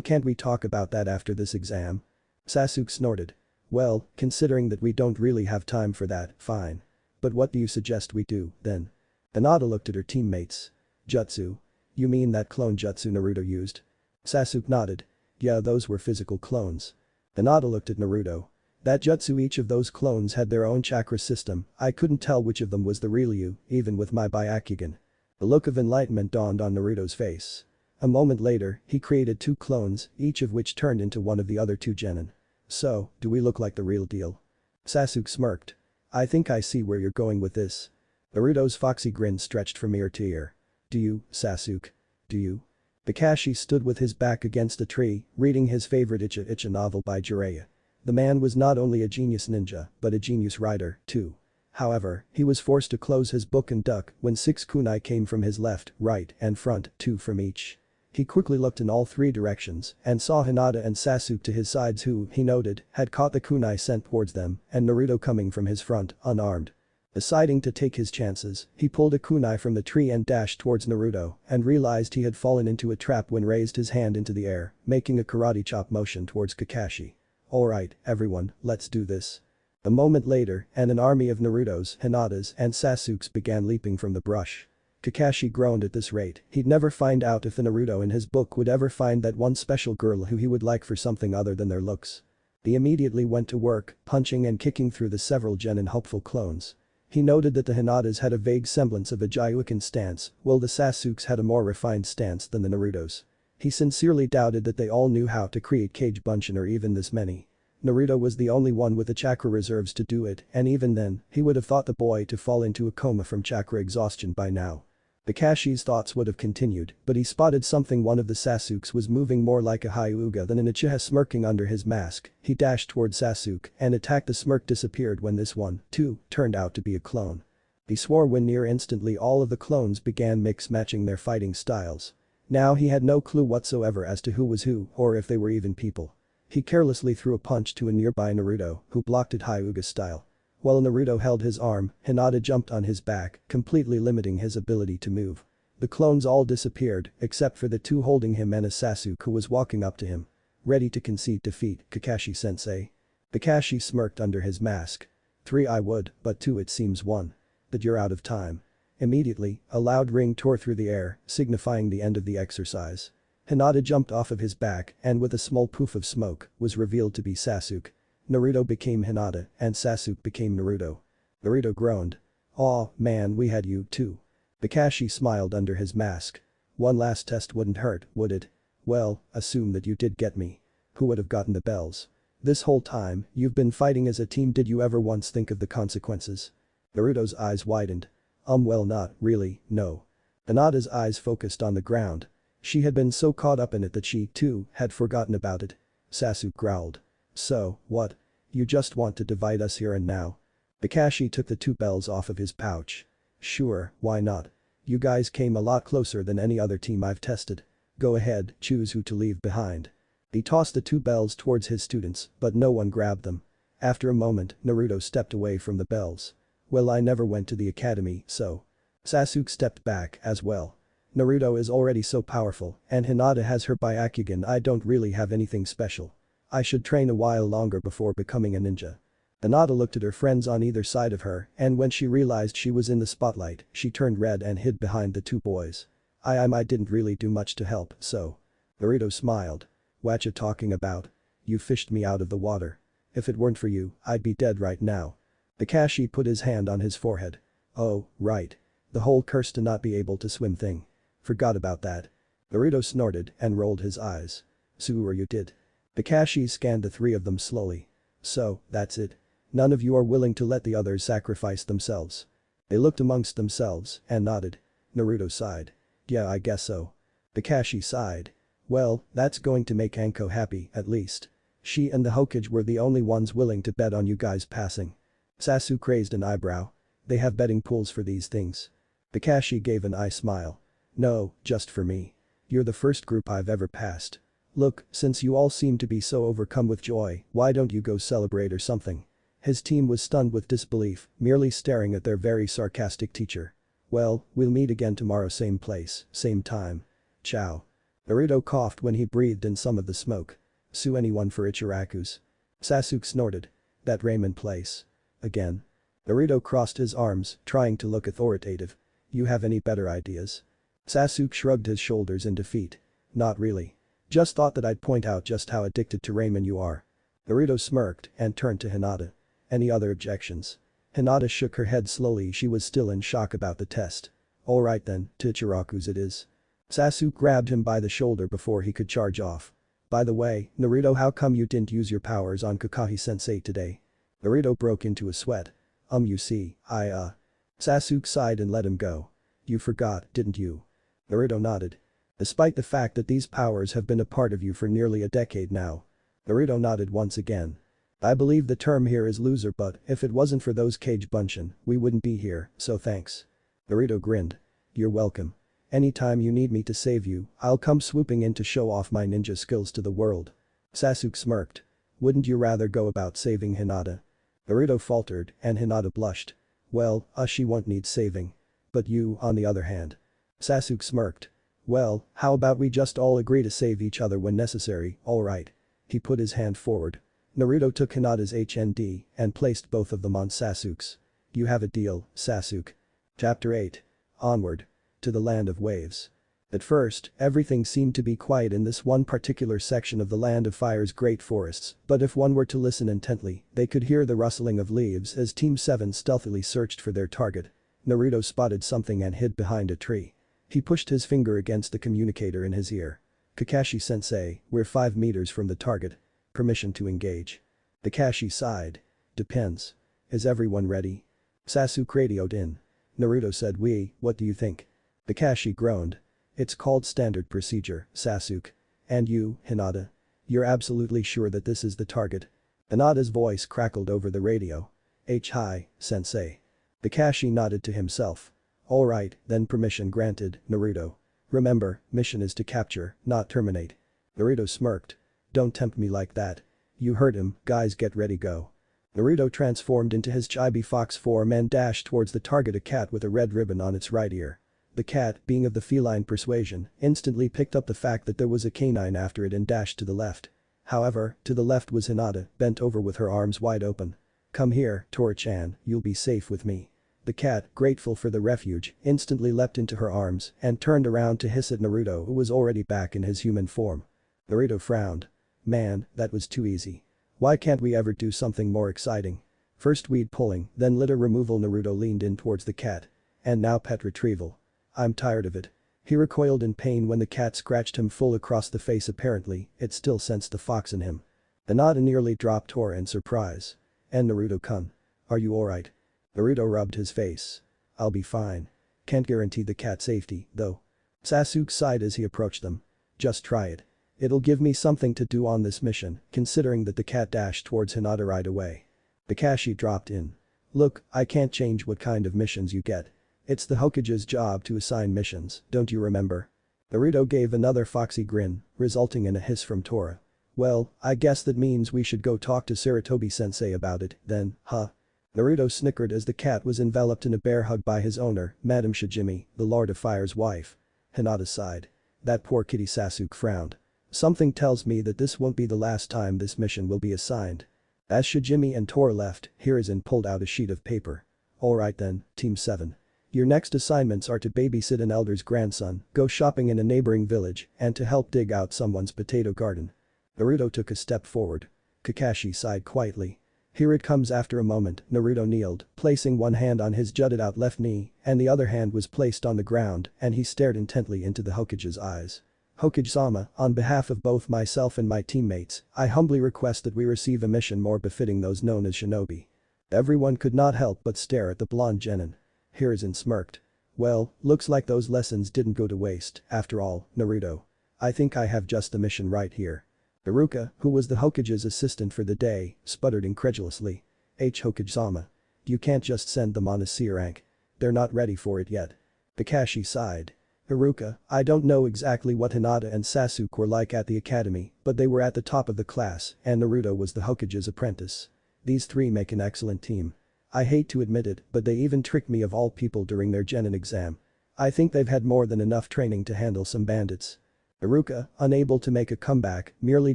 Speaker 1: Can't we talk about that after this exam? Sasuke snorted. Well, considering that we don't really have time for that, fine. But what do you suggest we do, then? Hinata looked at her teammates. Jutsu? You mean that clone jutsu Naruto used? Sasuke nodded. Yeah, those were physical clones. Hinata looked at Naruto. That jutsu, each of those clones had their own chakra system. I couldn't tell which of them was the real you, even with my Byakugan. A look of enlightenment dawned on Naruto's face. A moment later, he created 2 clones, each of which turned into one of the other 2 genin. So, do we look like the real deal? Sasuke smirked. I think I see where you're going with this. Naruto's foxy grin stretched from ear to ear. Do you, Sasuke? Do you? Kakashi stood with his back against a tree, reading his favorite Icha Icha novel by Jiraiya. The man was not only a genius ninja, but a genius writer, too. However, he was forced to close his book and duck when 6 kunai came from his left, right, and front, 2 from each. He quickly looked in all 3 directions and saw Hinata and Sasuke to his sides, who, he noted, had caught the kunai sent towards them, and Naruto coming from his front, unarmed. Deciding to take his chances, he pulled a kunai from the tree and dashed towards Naruto and realized he had fallen into a trap when raised his hand into the air, making a karate chop motion towards Kakashi. Alright, everyone, let's do this. A moment later, and an army of Narutos, Hinatas, and Sasukes began leaping from the brush. Kakashi groaned at this rate. He'd never find out if the Naruto in his book would ever find that one special girl who he would like for something other than their looks. He immediately went to work, punching and kicking through the several genin hopeful clones. He noted that the Hinatas had a vague semblance of a Gyuukin stance, while the Sasukes had a more refined stance than the Narutos. He sincerely doubted that they all knew how to create Kage Bunshin or even this many. Naruto was the only one with the chakra reserves to do it, and even then, he would have thought the boy to fall into a coma from chakra exhaustion by now. Kakashi's thoughts would have continued, but he spotted something. One of the Sasukes was moving more like a Hyuga than an Uchiha, smirking under his mask. He dashed toward Sasuke and attacked. The smirk disappeared when this one, too, turned out to be a clone. He swore when near instantly all of the clones began mix-matching their fighting styles. Now he had no clue whatsoever as to who was who or if they were even people. He carelessly threw a punch to a nearby Naruto, who blocked it Hyuga style. While Naruto held his arm, Hinata jumped on his back, completely limiting his ability to move. The clones all disappeared, except for the 2 holding him and a Sasuke who was walking up to him. Ready to concede defeat, Kakashi-sensei? Kakashi smirked under his mask. 3 I would, but 2 it seems 1. But you're out of time. Immediately, a loud ring tore through the air, signifying the end of the exercise. Hinata jumped off of his back and with a small poof of smoke, was revealed to be Sasuke. Naruto became Hinata, and Sasuke became Naruto. Naruto groaned. Aw, man, we had you too. Kakashi smiled under his mask. One last test wouldn't hurt, would it? Well, assume that you did get me. Who would have gotten the bells? This whole time, you've been fighting as a team. Did you ever once think of the consequences? Naruto's eyes widened. Well, not really, no. Hinata's eyes focused on the ground. She had been so caught up in it that she, too, had forgotten about it. Sasuke growled. So, what? You just want to divide us here and now? Kakashi took the 2 bells off of his pouch. Sure, why not? You guys came a lot closer than any other team I've tested. Go ahead, choose who to leave behind. He tossed the 2 bells towards his students, but no one grabbed them. After a moment, Naruto stepped away from the bells. Well, I never went to the academy, so. Sasuke stepped back as well. Naruto is already so powerful, and Hinata has her Byakugan. I don't really have anything special. I should train a while longer before becoming a ninja. Hinata looked at her friends on either side of her, and when she realized she was in the spotlight, she turned red and hid behind the two boys. I didn't really do much to help, so. Naruto smiled. Whatcha talking about? You fished me out of the water. If it weren't for you, I'd be dead right now. Kakashi put his hand on his forehead. Oh, right. The whole curse to not be able to swim thing. Forgot about that. Naruto snorted and rolled his eyes. So you did. Kakashi scanned the three of them slowly. So, that's it. None of you are willing to let the others sacrifice themselves. They looked amongst themselves and nodded. Naruto sighed. Yeah, I guess so. Kakashi sighed. Well, that's going to make Anko happy, at least. She and the Hokage were the only ones willing to bet on you guys passing. Sasuke raised an eyebrow. They have betting pools for these things. Kakashi gave an eye smile. No, just for me. You're the first group I've ever passed. Look, since you all seem to be so overcome with joy, why don't you go celebrate or something? His team was stunned with disbelief, merely staring at their very sarcastic teacher. Well, we'll meet again tomorrow, same place, same time. Ciao. Naruto coughed when he breathed in some of the smoke. Sue anyone for Ichiraku's. Sasuke snorted. That ramen place. Again. Naruto crossed his arms, trying to look authoritative. You have any better ideas? Sasuke shrugged his shoulders in defeat. Not really. Just thought that I'd point out just how addicted to ramen you are. Naruto smirked and turned to Hinata. Any other objections? Hinata shook her head slowly, she was still in shock about the test. Alright then, to Ichiraku's it is. Sasuke grabbed him by the shoulder before he could charge off. By the way, Naruto, how come you didn't use your powers on Kakashi-sensei today? Naruto broke into a sweat. You see, Sasuke sighed and let him go. You forgot, didn't you? Naruto nodded. Despite the fact that these powers have been a part of you for nearly a decade now. Naruto nodded once again. I believe the term here is loser, but if it wasn't for those Kage Bunshin, we wouldn't be here, so thanks. Naruto grinned. You're welcome. Anytime you need me to save you, I'll come swooping in to show off my ninja skills to the world. Sasuke smirked. Wouldn't you rather go about saving Hinata? Naruto faltered and Hinata blushed. Well, she won't need saving. But you, on the other hand. Sasuke smirked. Well, how about we just all agree to save each other when necessary, alright. He put his hand forward. Naruto took Hinata's HND and placed both of them on Sasuke's. You have a deal, Sasuke. Chapter 8. Onward. To the land of waves. At first, everything seemed to be quiet in this one particular section of the Land of Fire's great forests, but if one were to listen intently, they could hear the rustling of leaves as Team 7 stealthily searched for their target. Naruto spotted something and hid behind a tree. He pushed his finger against the communicator in his ear. Kakashi-sensei, we're 5 meters from the target. Permission to engage. Kakashi sighed. Depends. Is everyone ready? Sasuke radioed in. Naruto said what do you think? Kakashi groaned. It's called standard procedure, Sasuke. And you, Hinata? You're absolutely sure that this is the target? Hinata's voice crackled over the radio. Hi, sensei. Kakashi nodded to himself. Alright, then permission granted, Naruto. Remember, mission is to capture, not terminate. Naruto smirked. Don't tempt me like that. You heard him, guys, get ready, go. Naruto transformed into his chibi fox form and dashed towards the target, a cat with a red ribbon on its right ear. The cat, being of the feline persuasion, instantly picked up the fact that there was a canine after it and dashed to the left. However, to the left was Hinata, bent over with her arms wide open. Come here, Tora-chan, you'll be safe with me. The cat, grateful for the refuge, instantly leapt into her arms and turned around to hiss at Naruto, who was already back in his human form. Naruto frowned. Man, that was too easy. Why can't we ever do something more exciting? First weed pulling, then litter removal. Naruto leaned in towards the cat. And now pet retrieval. I'm tired of it. He recoiled in pain when the cat scratched him full across the face. Apparently, it still sensed the fox in him. Hinata nearly dropped Tora in surprise. And Naruto-kun. Are you alright? Naruto rubbed his face. I'll be fine. Can't guarantee the cat's safety, though. Sasuke sighed as he approached them. Just try it. It'll give me something to do on this mission, considering that the cat dashed towards Hinata right away. Kakashi dropped in. Look, I can't change what kind of missions you get. It's the Hokage's job to assign missions, don't you remember? Naruto gave another foxy grin, resulting in a hiss from Tora. Well, I guess that means we should go talk to Sarutobi-sensei about it, then, huh? Naruto snickered as the cat was enveloped in a bear hug by his owner, Madame Shijimi, the Lord of Fire's wife. Hinata sighed. That poor kitty. Sasuke frowned. Something tells me that this won't be the last time this mission will be assigned. As Shijimi and Tor left, Hiruzen pulled out a sheet of paper. Alright then, Team 7. Your next assignments are to babysit an elder's grandson, go shopping in a neighboring village, and to help dig out someone's potato garden. Naruto took a step forward. Kakashi sighed quietly. Here it comes. After a moment, Naruto kneeled, placing one hand on his jutted out left knee, and the other hand was placed on the ground, and he stared intently into the Hokage's eyes. Hokage-sama, on behalf of both myself and my teammates, I humbly request that we receive a mission more befitting those known as shinobi. Everyone could not help but stare at the blonde genin. Hiruzen smirked. Well, looks like those lessons didn't go to waste, after all, Naruto. I think I have just the mission right here. Iruka, who was the Hokage's assistant for the day, sputtered incredulously. Hokage-sama. You can't just send them on a C rank. They're not ready for it yet. Kakashi sighed. Iruka, I don't know exactly what Hinata and Sasuke were like at the academy, but they were at the top of the class, and Naruto was the Hokage's apprentice. These three make an excellent team. I hate to admit it, but they even tricked me of all people during their genin exam. I think they've had more than enough training to handle some bandits. Iruka, unable to make a comeback, merely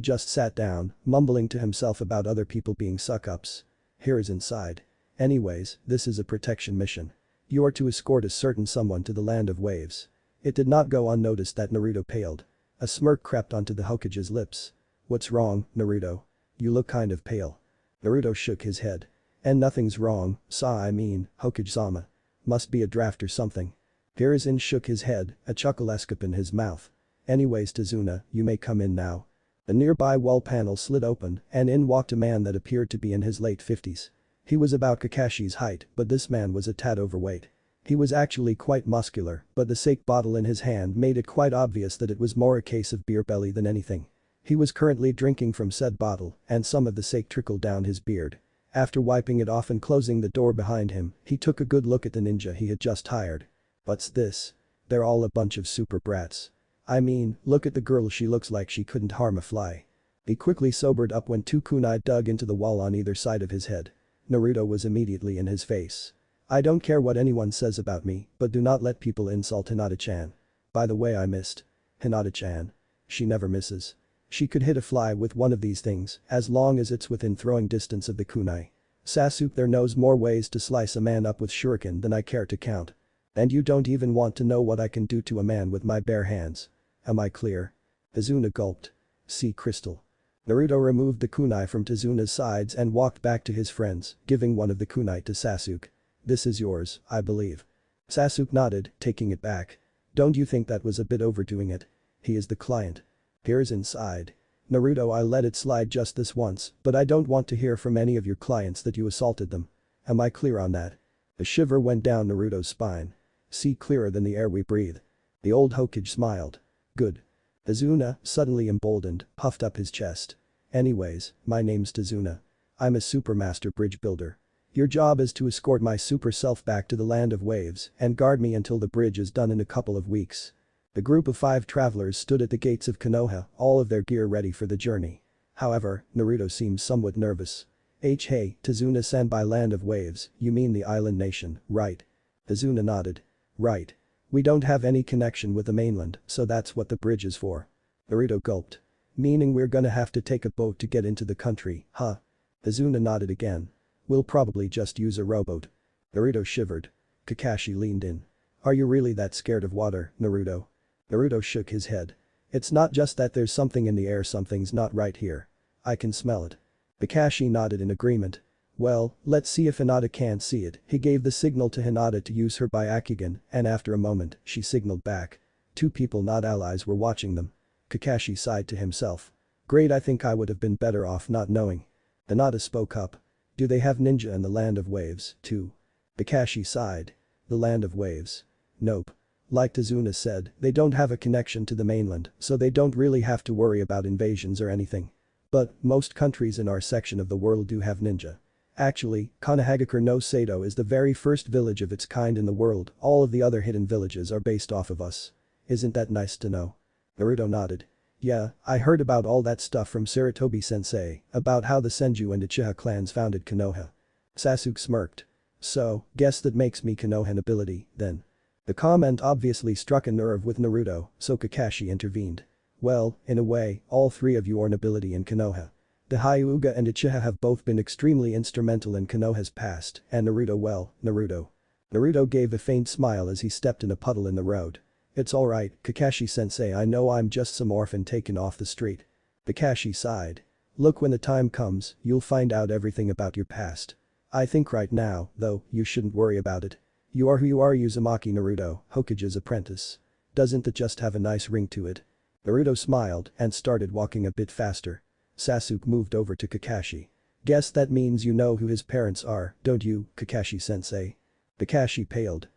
Speaker 1: just sat down, mumbling to himself about other people being suck-ups. Hiruzen sighed. Anyways, this is a protection mission. You are to escort a certain someone to the land of waves. It did not go unnoticed that Naruto paled. A smirk crept onto the Hokage's lips. What's wrong, Naruto? You look kind of pale. Naruto shook his head. And nothing's wrong, Hokage-sama. Must be a draft or something. Hiruzen shook his head, a chuckle escaped in his mouth. Anyways Tazuna, you may come in now. A nearby wall panel slid open, and in walked a man that appeared to be in his late 50s. He was about Kakashi's height, but this man was a tad overweight. He was actually quite muscular, but the sake bottle in his hand made it quite obvious that it was more a case of beer belly than anything. He was currently drinking from said bottle, and some of the sake trickled down his beard. After wiping it off and closing the door behind him, he took a good look at the ninja he had just hired. What's this? They're all a bunch of super brats. I mean, look at the girl, she looks like she couldn't harm a fly. He quickly sobered up when two kunai dug into the wall on either side of his head. Naruto was immediately in his face. I don't care what anyone says about me, but do not let people insult Hinata-chan. By the way, I missed. Hinata-chan. She never misses. She could hit a fly with one of these things, as long as it's within throwing distance of the kunai. Sasuke there knows more ways to slice a man up with shuriken than I care to count. And you don't even want to know what I can do to a man with my bare hands. Am I clear? Tazuna gulped. See crystal. Naruto removed the kunai from Tazuna's sides and walked back to his friends, giving one of the kunai to Sasuke. This is yours, I believe. Sasuke nodded, taking it back. Don't you think that was a bit overdoing it? He is the client. Hiruzen sighed. Naruto, I let it slide just this once, but I don't want to hear from any of your clients that you assaulted them. Am I clear on that? A shiver went down Naruto's spine. See clearer than the air we breathe. The old Hokage smiled. Good. Tazuna, suddenly emboldened, puffed up his chest. Anyways, my name's Tazuna. I'm a supermaster bridge builder. Your job is to escort my super self back to the land of waves and guard me until the bridge is done in a couple of weeks. The group of 5 travelers stood at the gates of Konoha, all of their gear ready for the journey. However, Naruto seemed somewhat nervous. Hey, Tazuna-san, by land of waves, you mean the island nation, right? Tazuna nodded. Right. We don't have any connection with the mainland, so that's what the bridge is for. Naruto gulped. Meaning we're gonna have to take a boat to get into the country, huh? Tazuna nodded again. We'll probably just use a rowboat. Naruto shivered. Kakashi leaned in. Are you really that scared of water, Naruto? Naruto shook his head. It's not just that there's something in the air, something's not right here. I can smell it. Kakashi nodded in agreement. Well, let's see if Hinata can't see it. He gave the signal to Hinata to use her Byakugan, and after a moment, she signaled back. 2 people not allies were watching them. Kakashi sighed to himself. Great, I think I would have been better off not knowing. Hinata spoke up. Do they have ninja in the land of waves, too? Kakashi sighed. The land of waves. Nope. Like Tazuna said, they don't have a connection to the mainland, so they don't really have to worry about invasions or anything. But, most countries in our section of the world do have ninja. Actually, Konohagakure no Sato is the very first village of its kind in the world, all of the other hidden villages are based off of us. Isn't that nice to know? Naruto nodded. Yeah, I heard about all that stuff from Sarutobi-sensei, about how the Senju and Uchiha clans founded Konoha. Sasuke smirked. So, guess that makes me Konoha nobility, then. The comment obviously struck a nerve with Naruto, so Kakashi intervened. Well, in a way, all 3 of you are nobility in Konoha. The Hyuga and Uchiha have both been extremely instrumental in Konoha's past, and Naruto well, Naruto. Naruto gave a faint smile as he stepped in a puddle in the road. It's alright, Kakashi-sensei, I know I'm just some orphan taken off the street. Kakashi sighed. Look, when the time comes, you'll find out everything about your past. I think right now, though, you shouldn't worry about it. You are who you are, Uzumaki Naruto, Hokage's apprentice. Doesn't that just have a nice ring to it? Naruto smiled and started walking a bit faster. Sasuke moved over to Kakashi. Guess that means you know who his parents are, don't you, Kakashi-sensei? Kakashi paled.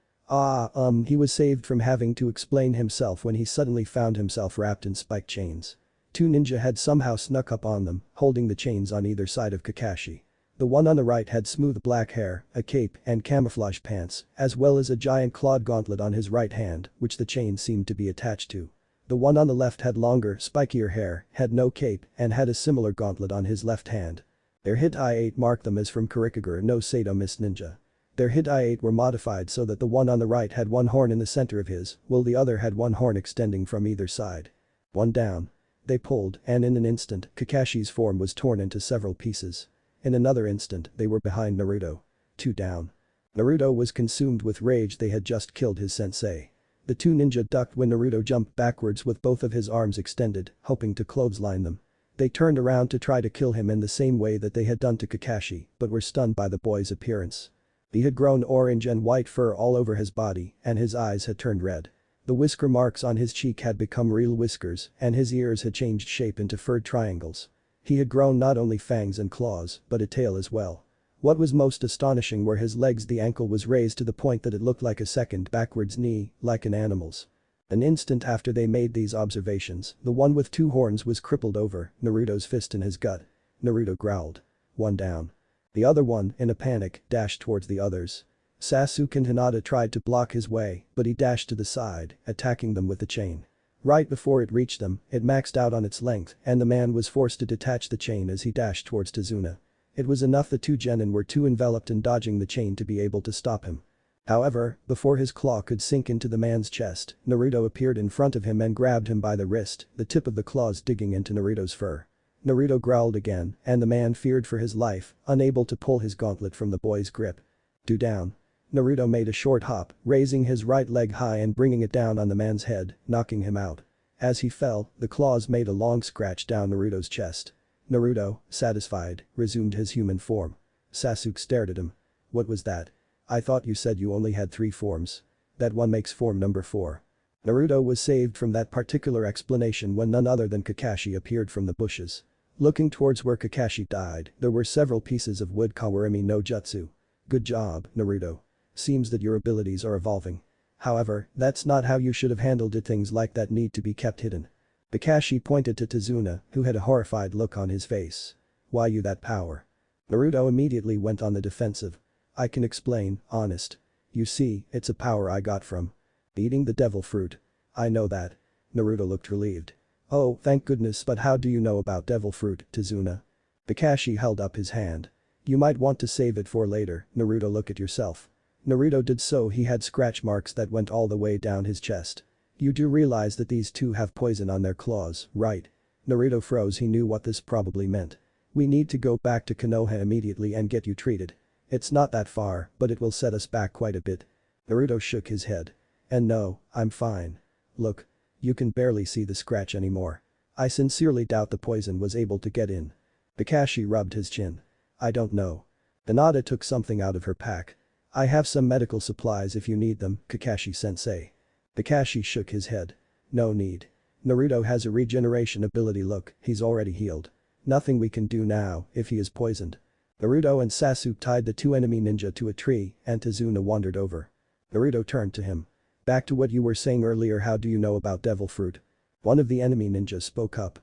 Speaker 1: He was saved from having to explain himself when he suddenly found himself wrapped in spike chains. Two ninja had somehow snuck up on them, holding the chains on either side of Kakashi. The one on the right had smooth black hair, a cape, and camouflage pants, as well as a giant clawed gauntlet on his right hand, which the chains seemed to be attached to. The one on the left had longer, spikier hair, had no cape, and had a similar gauntlet on his left hand. Their hit-I-8 marked them as from Kurikagure no Sato Mist Ninja. Their hit-I-8 were modified so that the one on the right had one horn in the center of his, while the other had one horn extending from either side. One down. They pulled, and in an instant, Kakashi's form was torn into several pieces. In another instant, they were behind Naruto. Two down. Naruto was consumed with rage. They had just killed his sensei. The two ninja ducked when Naruto jumped backwards with both of his arms extended, hoping to clothesline them. They turned around to try to kill him in the same way that they had done to Kakashi, but were stunned by the boy's appearance. He had grown orange and white fur all over his body, and his eyes had turned red. The whisker marks on his cheek had become real whiskers, and his ears had changed shape into furred triangles. He had grown not only fangs and claws, but a tail as well. What was most astonishing were his legs. The ankle was raised to the point that it looked like a second backwards knee, like an animal's. An instant after they made these observations, the one with two horns was crippled over, Naruto's fist in his gut. Naruto growled. One down. The other one, in a panic, dashed towards the others. Sasuke and Hinata tried to block his way, but he dashed to the side, attacking them with the chain. Right before it reached them, it maxed out on its length, and the man was forced to detach the chain as he dashed towards Tazuna. It was enough the two genin were too enveloped in dodging the chain to be able to stop him. However, before his claw could sink into the man's chest, Naruto appeared in front of him and grabbed him by the wrist, the tip of the claws digging into Naruto's fur. Naruto growled again, and the man feared for his life, unable to pull his gauntlet from the boy's grip. "Do down." Naruto made a short hop, raising his right leg high and bringing it down on the man's head, knocking him out. As he fell, the claws made a long scratch down Naruto's chest. Naruto, satisfied, resumed his human form. Sasuke stared at him. "What was that? I thought you said you only had 3 forms. That one makes form number 4. Naruto was saved from that particular explanation when none other than Kakashi appeared from the bushes. Looking towards where Kakashi died, there were several pieces of wood Kawarimi no Jutsu. "Good job, Naruto. Seems that your abilities are evolving. However, that's not how you should have handled it. Things like that need to be kept hidden." Kakashi pointed to Tazuna, who had a horrified look on his face. "Why you that power?" Naruto immediately went on the defensive. "I can explain, honest. You see, it's a power I got from eating the devil fruit." "I know that." Naruto looked relieved. "Oh, thank goodness, but how do you know about devil fruit, Tazuna?" Kakashi held up his hand. "You might want to save it for later, Naruto. Look at yourself." Naruto did so. He had scratch marks that went all the way down his chest. "You do realize that these two have poison on their claws, right?" Naruto froze. He knew what this probably meant. "We need to go back to Konoha immediately and get you treated. It's not that far, but it will set us back quite a bit." Naruto shook his head. "And no, I'm fine. Look. You can barely see the scratch anymore. I sincerely doubt the poison was able to get in." Kakashi rubbed his chin. "I don't know." Hinata took something out of her pack. "I have some medical supplies if you need them, Kakashi-sensei." Kakashi shook his head. "No need. Naruto has a regeneration ability. Look, he's already healed. Nothing we can do now if he is poisoned." Naruto and Sasuke tied the two enemy ninja to a tree and Tazuna wandered over. Naruto turned to him. "Back to what you were saying earlier, how do you know about devil fruit?" One of the enemy ninjas spoke up.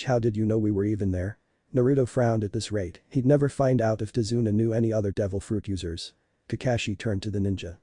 Speaker 1: How did you know we were even there?" Naruto frowned. At this rate, he'd never find out if Tazuna knew any other devil fruit users. Kakashi turned to the ninja.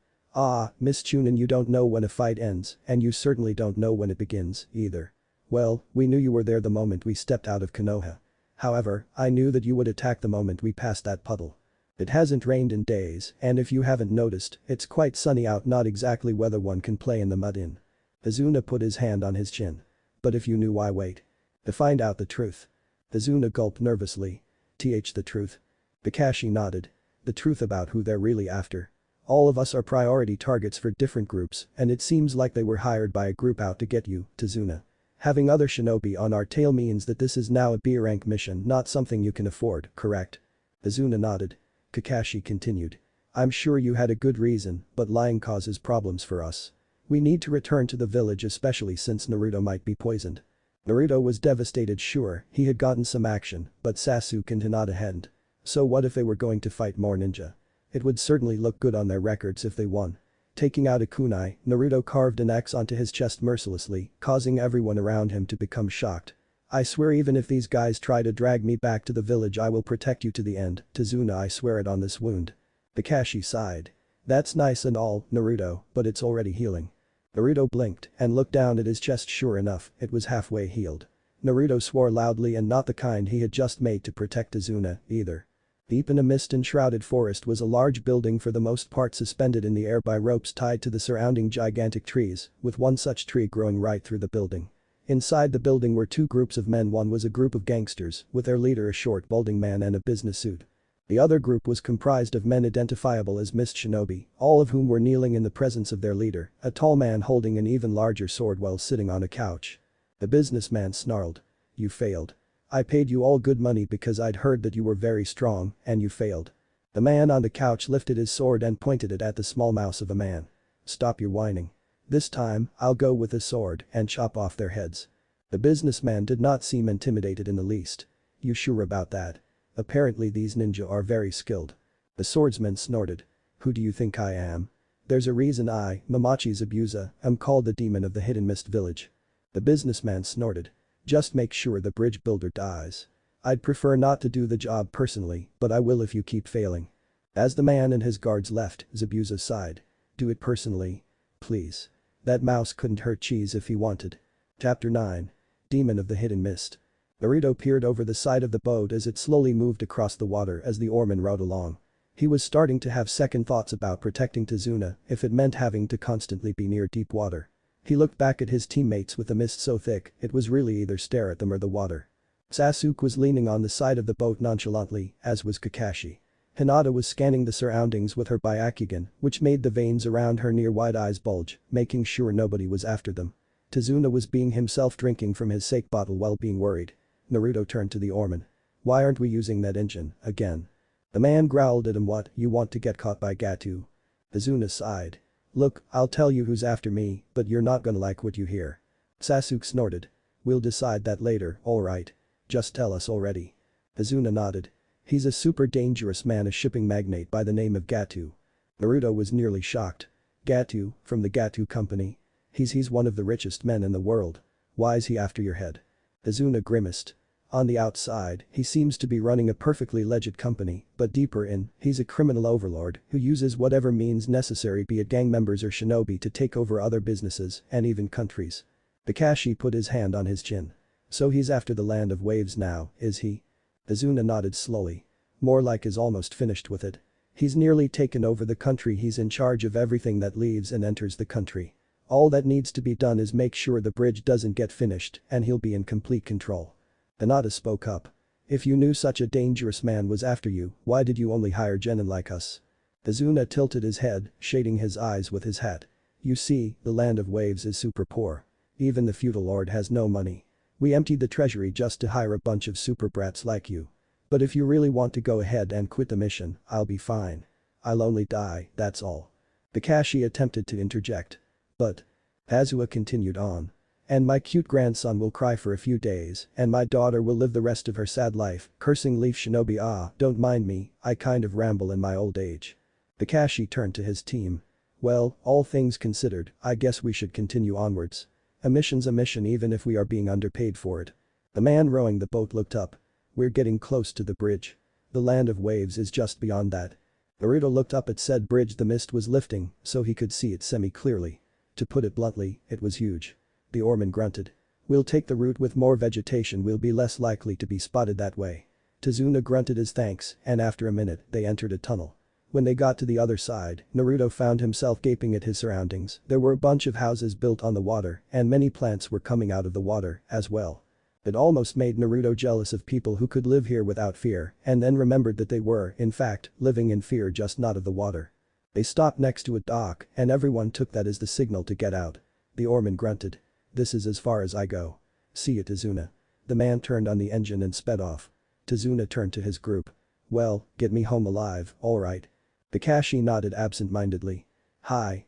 Speaker 1: Miss Chunin, you don't know when a fight ends, and you certainly don't know when it begins, either. Well, we knew you were there the moment we stepped out of Konoha. However, I knew that you would attack the moment we passed that puddle. It hasn't rained in days, and if you haven't noticed, it's quite sunny out. Not exactly weather one can play in the mud in." Tazuna put his hand on his chin. "But if you knew, why wait? To find out the truth." Izuna gulped nervously. The truth. Kakashi nodded. The truth about who they're really after. All of us are priority targets for different groups, and it seems like they were hired by a group out to get you, Izuna. Having other shinobi on our tail means that this is now a B rank mission, not something you can afford, correct? Izuna nodded. Kakashi continued. I'm sure you had a good reason, but lying causes problems for us. We need to return to the village, especially since Naruto might be poisoned. Naruto was devastated. Sure, he had gotten some action, but Sasuke and Hinata hadn't. So what if they were going to fight more ninja? It would certainly look good on their records if they won. Taking out a kunai, Naruto carved an X onto his chest mercilessly, causing everyone around him to become shocked. I swear even if these guys try to drag me back to the village, I will protect you to the end, Izuna. I swear it on this wound. Kakashi sighed. That's nice and all, Naruto, but it's already healing. Naruto blinked and looked down at his chest. Sure enough, it was halfway healed. Naruto swore loudly, and not the kind he had just made to protect Izuna, either. Deep in a mist-enshrouded forest was a large building, for the most part suspended in the air by ropes tied to the surrounding gigantic trees, with one such tree growing right through the building. Inside the building were two groups of men. One was a group of gangsters, with their leader a short balding man in a business suit. The other group was comprised of men identifiable as mist shinobi, all of whom were kneeling in the presence of their leader, a tall man holding an even larger sword while sitting on a couch. The businessman snarled. You failed. I paid you all good money because I'd heard that you were very strong, and you failed. The man on the couch lifted his sword and pointed it at the small mouse of a man. Stop your whining. This time, I'll go with the sword and chop off their heads. The businessman did not seem intimidated in the least. You sure about that? Apparently these ninja are very skilled. The swordsman snorted. Who do you think I am? There's a reason I, Mamachi Zabuza, am called the demon of the hidden mist village. The businessman snorted. Just make sure the bridge builder dies. I'd prefer not to do the job personally, but I will if you keep failing. As the man and his guards left, Zabuza sighed. Do it personally. Please. That mouse couldn't hurt cheese if he wanted. Chapter 9. Demon of the Hidden Mist. Naruto peered over the side of the boat as it slowly moved across the water as the oarman rowed along. He was starting to have second thoughts about protecting Izuna if it meant having to constantly be near deep water. He looked back at his teammates with the mist so thick it was really either stare at them or the water. Sasuke was leaning on the side of the boat nonchalantly, as was Kakashi. Hinata was scanning the surroundings with her Byakugan, which made the veins around her near-wide eyes bulge, making sure nobody was after them. Izuna was being himself, drinking from his sake bottle while being worried. Naruto turned to the oarman. Why aren't we using that engine again? The man growled at him. What, you want to get caught by Gato? Izuna sighed. Look, I'll tell you who's after me, but you're not gonna like what you hear. Sasuke snorted. We'll decide that later, alright. Just tell us already. Izuna nodded. He's a super dangerous man, a shipping magnate by the name of Gato. Naruto was nearly shocked. Gato, from the Gato company? He's one of the richest men in the world. Why's he after your head? Izuna grimaced. On the outside, he seems to be running a perfectly legit company, but deeper in, he's a criminal overlord who uses whatever means necessary, be it gang members or shinobi, to take over other businesses and even countries. Kakashi put his hand on his chin. So he's after the land of waves now, is he? Izuna nodded slowly. More like is almost finished with it. He's nearly taken over the country. He's in charge of everything that leaves and enters the country. All that needs to be done is make sure the bridge doesn't get finished, and he'll be in complete control. Hinata spoke up. If you knew such a dangerous man was after you, why did you only hire genin like us? Izuna tilted his head, shading his eyes with his hat. You see, the land of waves is super poor. Even the feudal lord has no money. We emptied the treasury just to hire a bunch of super brats like you. But if you really want to go ahead and quit the mission, I'll be fine. I'll only die, that's all. Kakashi attempted to interject. But. Azua continued on. And my cute grandson will cry for a few days, and my daughter will live the rest of her sad life, cursing Leaf Shinobi. Don't mind me, I kind of ramble in my old age. Kakashi turned to his team. Well, all things considered, I guess we should continue onwards. A mission's a mission even if we are being underpaid for it. The man rowing the boat looked up. We're getting close to the bridge. The land of waves is just beyond that. Naruto looked up at said bridge. The mist was lifting, so he could see it semi-clearly. To put it bluntly, it was huge. The oarman grunted. We'll take the route with more vegetation, we'll be less likely to be spotted that way. Izuna grunted his thanks, and after a minute, they entered a tunnel. When they got to the other side, Naruto found himself gaping at his surroundings. There were a bunch of houses built on the water, and many plants were coming out of the water, as well. It almost made Naruto jealous of people who could live here without fear and then remembered that they were, in fact, living in fear just not of the water. They stopped next to a dock and everyone took that as the signal to get out. The oarman grunted. "This is as far as I go. See you, Tazuna." The man turned on the engine and sped off. Tazuna turned to his group. "Well, get me home alive, alright." Kakashi nodded absent-mindedly. Hi.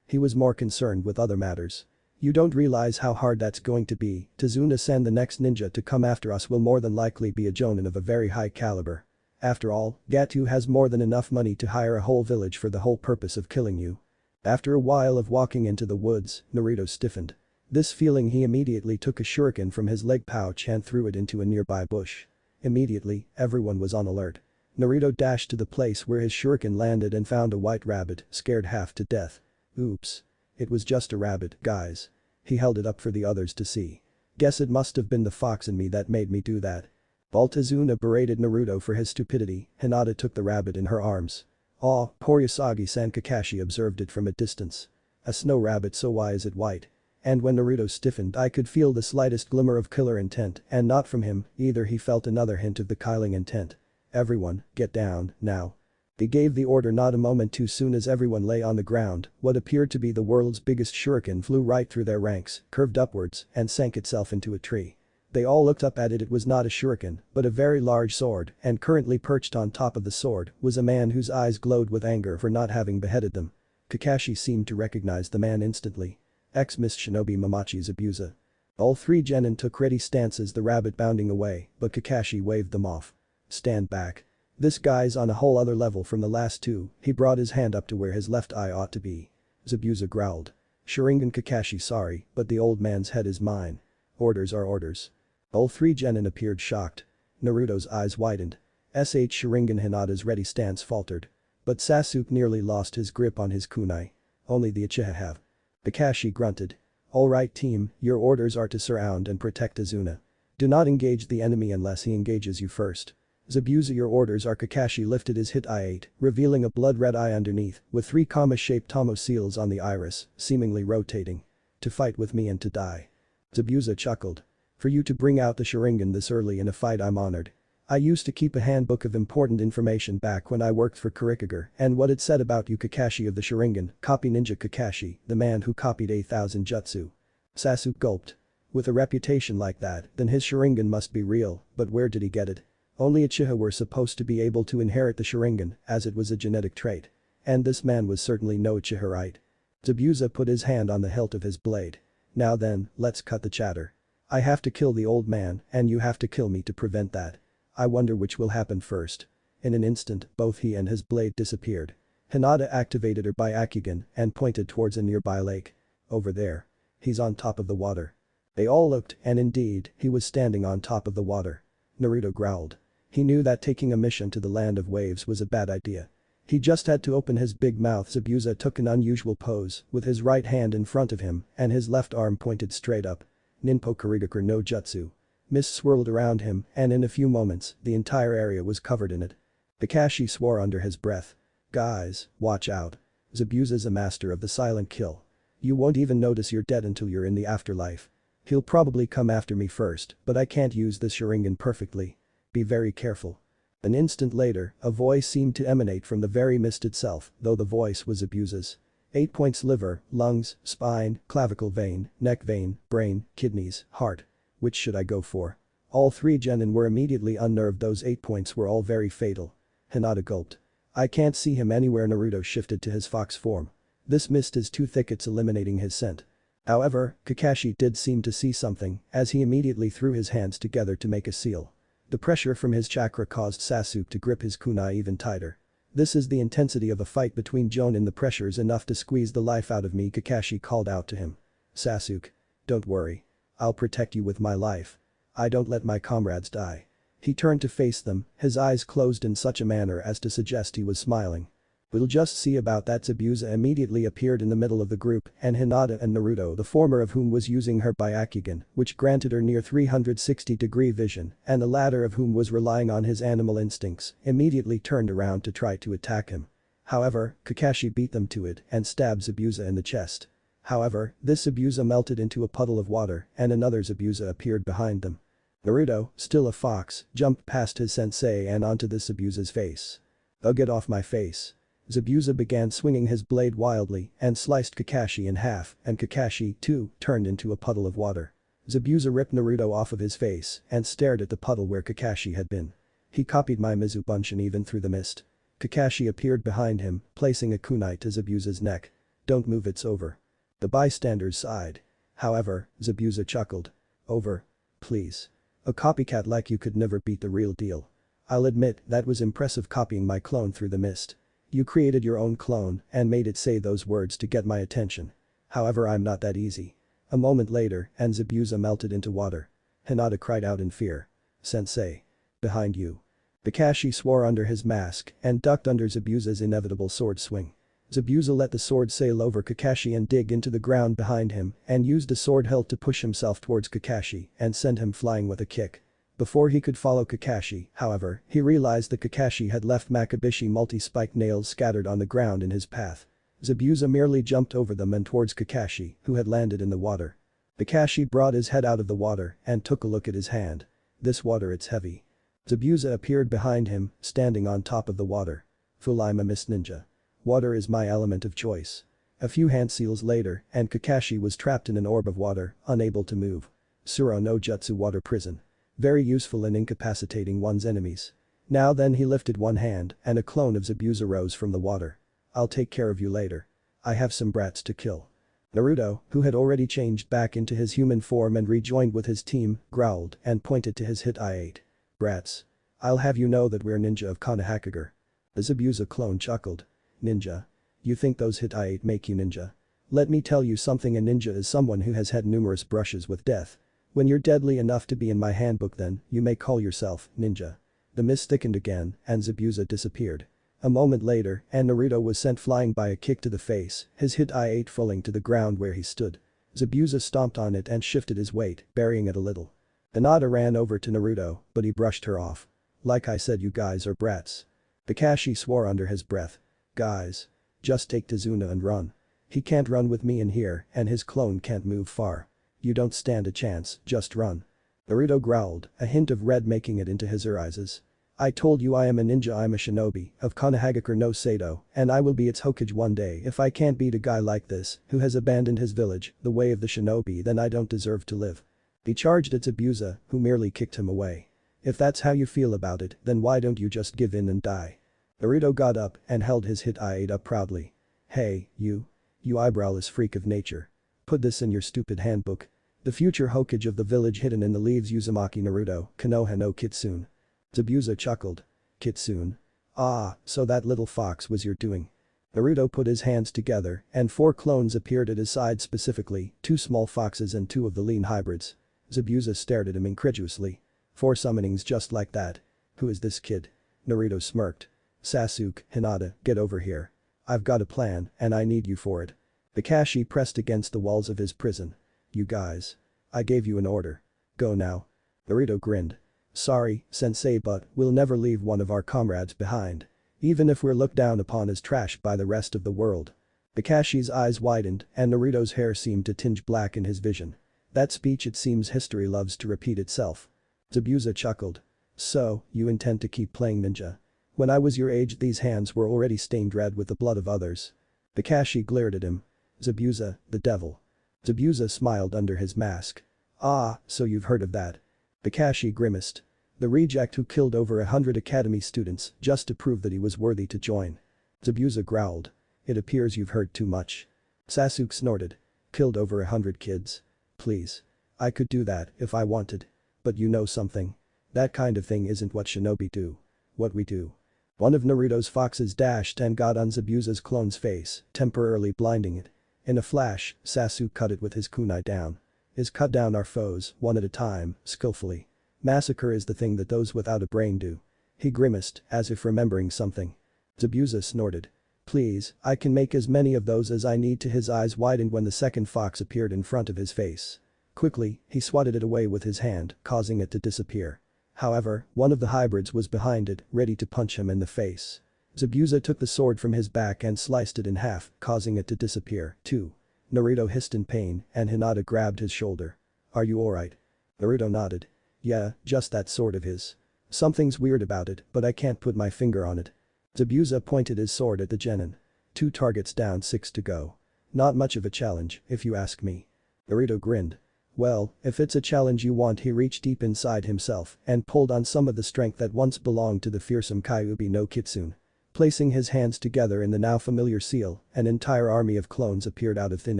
Speaker 1: He was more concerned with other matters. "You don't realize how hard that's going to be. Tazuna-san, the next ninja to come after us will more than likely be a jonin of a very high caliber. After all, Gatu has more than enough money to hire a whole village for the whole purpose of killing you." After a while of walking into the woods, Naruto stiffened. This feeling, he immediately took a shuriken from his leg pouch and threw it into a nearby bush. Immediately, everyone was on alert. Naruto dashed to the place where his shuriken landed and found a white rabbit, scared half to death. "Oops. It was just a rabbit, guys." He held it up for the others to see. "Guess it must have been the fox in me that made me do that." While Tazuna berated Naruto for his stupidity, Hinata took the rabbit in her arms. "Aw, poor Usagi-san," Kakashi observed it from a distance. "A snow rabbit, so why is it white?" And when Naruto stiffened, I could feel the slightest glimmer of killer intent, and not from him, either. He felt another hint of the killing intent. "Everyone, get down, now." He gave the order not a moment too soon. As everyone lay on the ground, what appeared to be the world's biggest shuriken flew right through their ranks, curved upwards, and sank itself into a tree. They all looked up at it. It was not a shuriken, but a very large sword, and currently perched on top of the sword was a man whose eyes glowed with anger for not having beheaded them. Kakashi seemed to recognize the man instantly. Ex-Miss Shinobi Mamachi's abuser. All three genin took ready stances, the rabbit bounding away, but Kakashi waved them off. "Stand back. This guy's on a whole other level from the last two." He brought his hand up to where his left eye ought to be. Zabuza growled. "Sharingan." Kakashi, sorry, but the old man's head is mine. Orders are orders. All three genin appeared shocked. Naruto's eyes widened. Sharingan. Hinata's ready stance faltered. But Sasuke nearly lost his grip on his kunai. "Only the Uchiha have." Kakashi grunted. "Alright team, your orders are to surround and protect Tazuna. Do not engage the enemy unless he engages you first." "Zabuza, your orders are." Kakashi lifted his hit eye 8, revealing a blood-red eye underneath, with 3 comma-shaped tomo seals on the iris, seemingly rotating. "To fight with me and to die." Zabuza chuckled. "For you to bring out the Sharingan this early in a fight, I'm honored. I used to keep a handbook of important information back when I worked for Kurikager, and what it said about you, Kakashi of the Sharingan, copy ninja Kakashi, the man who copied 8,000 jutsu." Sasuke gulped. With a reputation like that, then his Sharingan must be real, but where did he get it? Only Uchiha were supposed to be able to inherit the Sharingan, as it was a genetic trait. And this man was certainly no Uchiha, right? Zabuza put his hand on the hilt of his blade. "Now then, let's cut the chatter. I have to kill the old man, and you have to kill me to prevent that. I wonder which will happen first." In an instant, both he and his blade disappeared. Hinata activated her Byakugan and pointed towards a nearby lake. "Over there. He's on top of the water." They all looked, and indeed, he was standing on top of the water. Naruto growled. He knew that taking a mission to the land of waves was a bad idea. He just had to open his big mouth. Zabuza took an unusual pose, with his right hand in front of him and his left arm pointed straight up. Ninpo Kurigaku no Jutsu. Mist swirled around him, and in a few moments, the entire area was covered in it. Kakashi swore under his breath. "Guys, watch out. Zabuza's a master of the silent kill. You won't even notice you're dead until you're in the afterlife. He'll probably come after me first, but I can't use this Sharingan perfectly. Be very careful." An instant later, a voice seemed to emanate from the very mist itself, though the voice was Zabuza's. 8 points: liver, lungs, spine, clavicle vein, neck vein, brain, kidneys, heart. Which should I go for? All three genin were immediately unnerved. Those 8 points were all very fatal. Hinata gulped. "I can't see him anywhere." Naruto shifted to his fox form. "This mist is too thick, it's eliminating his scent." However, Kakashi did seem to see something, as he immediately threw his hands together to make a seal. The pressure from his chakra caused Sasuke to grip his kunai even tighter. "This is the intensity of a fight between jonin. The pressure's enough to squeeze the life out of me," Kakashi called out to him. "Sasuke. Don't worry. I'll protect you with my life. I don't let my comrades die." He turned to face them, his eyes closed in such a manner as to suggest he was smiling. "We'll just see about that." Zabuza immediately appeared in the middle of the group, and Hinata and Naruto, the former of whom was using her Byakugan, which granted her near 360-degree vision, and the latter of whom was relying on his animal instincts, immediately turned around to try to attack him. However, Kakashi beat them to it and stabbed Zabuza in the chest. However, this Zabuza melted into a puddle of water and another Zabuza appeared behind them. Naruto, still a fox, jumped past his sensei and onto the Zabuza's face. "Oh, get off my face." Zabuza began swinging his blade wildly and sliced Kakashi in half and Kakashi, too, turned into a puddle of water. Zabuza ripped Naruto off of his face and stared at the puddle where Kakashi had been. He copied my Mizubunshin even through the mist. Kakashi appeared behind him, placing a kunai to Zabuza's neck. "Don't move, it's over." The bystanders sighed. However, Zabuza chuckled. "Over? Please. A copycat like you could never beat the real deal. I'll admit that was impressive copying my clone through the mist. You created your own clone and made it say those words to get my attention. However, I'm not that easy." A moment later and Zabuza melted into water. Hinata cried out in fear. "Sensei. Behind you." Kakashi swore under his mask and ducked under Zabuza's inevitable sword swing. Zabuza let the sword sail over Kakashi and dig into the ground behind him and used a sword hilt to push himself towards Kakashi and send him flying with a kick. Before he could follow Kakashi, however, he realized that Kakashi had left Makibishi multi-spiked nails scattered on the ground in his path. Zabuza merely jumped over them and towards Kakashi, who had landed in the water. Kakashi brought his head out of the water and took a look at his hand. "This water, it's heavy." Zabuza appeared behind him, standing on top of the water. "Fool, I'm a mist ninja. Water is my element of choice." A few hand seals later and Kakashi was trapped in an orb of water, unable to move. Suro no Jutsu water prison. Very useful in incapacitating one's enemies. Now then he lifted one hand and a clone of Zabuza rose from the water. "I'll take care of you later. I have some brats to kill." Naruto, who had already changed back into his human form and rejoined with his team, growled and pointed to his hit I-8. "Brats. I'll have you know that we're ninja of Konohakagure." The Zabuza clone chuckled. "Ninja? You think those hit I-8 make you ninja? Let me tell you something, a ninja is someone who has had numerous brushes with death. When you're deadly enough to be in my handbook, then you may call yourself ninja." The mist thickened again and Zabuza disappeared. A moment later and Naruto was sent flying by a kick to the face, his hit I-8 falling to the ground where he stood. Zabuza stomped on it and shifted his weight, burying it a little. Hinata ran over to Naruto, but he brushed her off. "Like I said, you guys are brats." Kakashi swore under his breath. "Guys. Just take Tazuna and run. He can't run with me in here and his clone can't move far. You don't stand a chance, just run." Naruto growled, a hint of red making it into his eyes. "I told you I am a ninja, I'm a shinobi of Konohagakure no Sado and I will be its Hokage one day. If I can't beat a guy like this, who has abandoned his village, the way of the shinobi, then I don't deserve to live." He charged at Zabuza, who merely kicked him away. "If that's how you feel about it, then why don't you just give in and die?" Naruto got up and held his hit I-8 up proudly. "Hey, you. You eyebrowless freak of nature. Put this in your stupid handbook. The future Hokage of the village hidden in the leaves, Uzumaki Naruto, Konoha no Kitsune." Zabuza chuckled. "Kitsune? Ah, so that little fox was your doing." Naruto put his hands together and 4 clones appeared at his side, specifically 2 small foxes and 2 of the lean hybrids. Zabuza stared at him incredulously. 4 summonings just like that? Who is this kid? Naruto smirked. "Sasuke, Hinata, get over here. I've got a plan and I need you for it." Kakashi pressed against the walls of his prison. "You guys. I gave you an order. Go now." Naruto grinned. "Sorry, sensei, but we'll never leave one of our comrades behind. Even if we're looked down upon as trash by the rest of the world." Kakashi's eyes widened and Naruto's hair seemed to tinge black in his vision. That speech, it seems history loves to repeat itself. Zabuza chuckled. "So, you intend to keep playing ninja? When I was your age these hands were already stained red with the blood of others." Kakashi glared at him. "Zabuza, the devil." Zabuza smiled under his mask. "Ah, so you've heard of that." Kakashi grimaced. "The reject who killed over 100 academy students just to prove that he was worthy to join." Zabuza growled. "It appears you've heard too much." Sasuke snorted. "Killed over 100 kids? Please. I could do that if I wanted. But you know something? That kind of thing isn't what shinobi do. What we do." One of Naruto's foxes dashed and got on Zabuza's clone's face, temporarily blinding it. In a flash, Sasuke cut it with his kunai down. His cut down our foes, one at a time, skillfully. Massacre is the thing that those without a brain do. He grimaced, as if remembering something. Zabuza snorted. "Please, I can make as many of those as I need to." His eyes widened when the second fox appeared in front of his face. Quickly, he swatted it away with his hand, causing it to disappear. However, one of the hybrids was behind it, ready to punch him in the face. Zabuza took the sword from his back and sliced it in half, causing it to disappear, too. Naruto hissed in pain and Hinata grabbed his shoulder. "Are you alright?" Naruto nodded. "Yeah, just that sword of his. Something's weird about it, but I can't put my finger on it." Zabuza pointed his sword at the genin. 2 targets down, 6 to go. Not much of a challenge, if you ask me. Naruto grinned. Well, if it's a challenge you want. He reached deep inside himself and pulled on some of the strength that once belonged to the fearsome Kyuubi no Kitsune. Placing his hands together in the now familiar seal, an entire army of clones appeared out of thin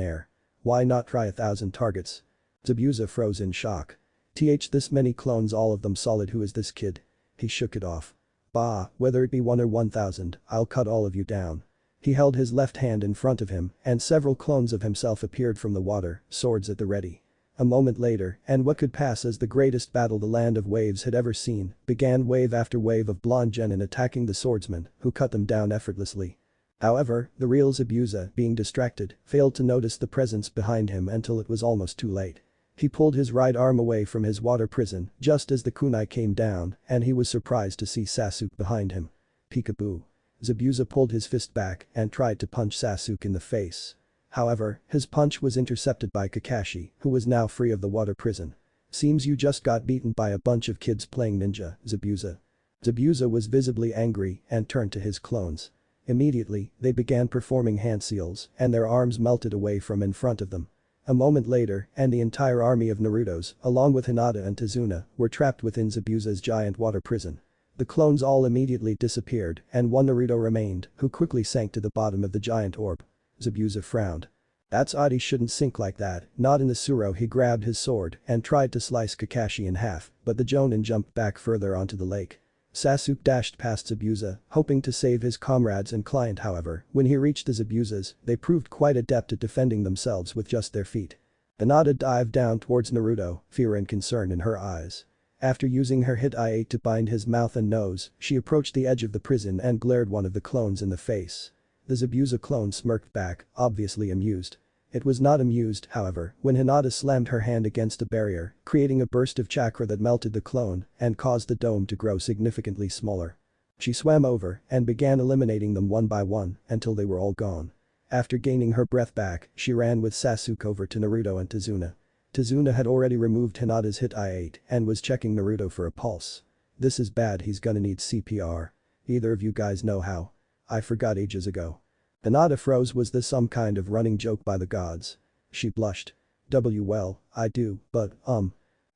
Speaker 1: air. Why not try 1,000 targets? Zabuza froze in shock. This many clones, all of them solid. Who is this kid? He shook it off. Bah, whether it be 1 or 1,000, I'll cut all of you down. He held his left hand in front of him and several clones of himself appeared from the water, swords at the ready. A moment later, and what could pass as the greatest battle the land of waves had ever seen, began. Wave after wave of blonde genin attacking the swordsman, who cut them down effortlessly. However, the real Zabuza, being distracted, failed to notice the presence behind him until it was almost too late. He pulled his right arm away from his water prison just as the kunai came down and he was surprised to see Sasuke behind him. Peekaboo. Zabuza pulled his fist back and tried to punch Sasuke in the face. However, his punch was intercepted by Kakashi, who was now free of the water prison. Seems you just got beaten by a bunch of kids playing ninja, Zabuza. Zabuza was visibly angry and turned to his clones. Immediately, they began performing hand seals and their arms melted away from in front of them. A moment later, and the entire army of Narutos, along with Hinata and Tazuna, were trapped within Zabuza's giant water prison. The clones all immediately disappeared and one Naruto remained, who quickly sank to the bottom of the giant orb. Zabuza frowned. That's odd, he shouldn't sink like that, not in the Suro. He grabbed his sword and tried to slice Kakashi in half, but the Jonin jumped back further onto the lake. Sasuke dashed past Zabuza, hoping to save his comrades and client. However, when he reached the Zabuzas, they proved quite adept at defending themselves with just their feet. Hinata dived down towards Naruto, fear and concern in her eyes. After using her hit IA to bind his mouth and nose, she approached the edge of the prison and glared one of the clones in the face. The Zabuza clone smirked back, obviously amused. It was not amused, however, when Hinata slammed her hand against a barrier, creating a burst of chakra that melted the clone and caused the dome to grow significantly smaller. She swam over and began eliminating them one by one until they were all gone. After gaining her breath back, she ran with Sasuke over to Naruto and Tazuna. Tazuna had already removed Hinata's hit IA and was checking Naruto for a pulse. This is bad, he's gonna need CPR. Either of you guys know how? I forgot ages ago. Hinata froze. Was this some kind of running joke by the gods? She blushed. Well, I do, but,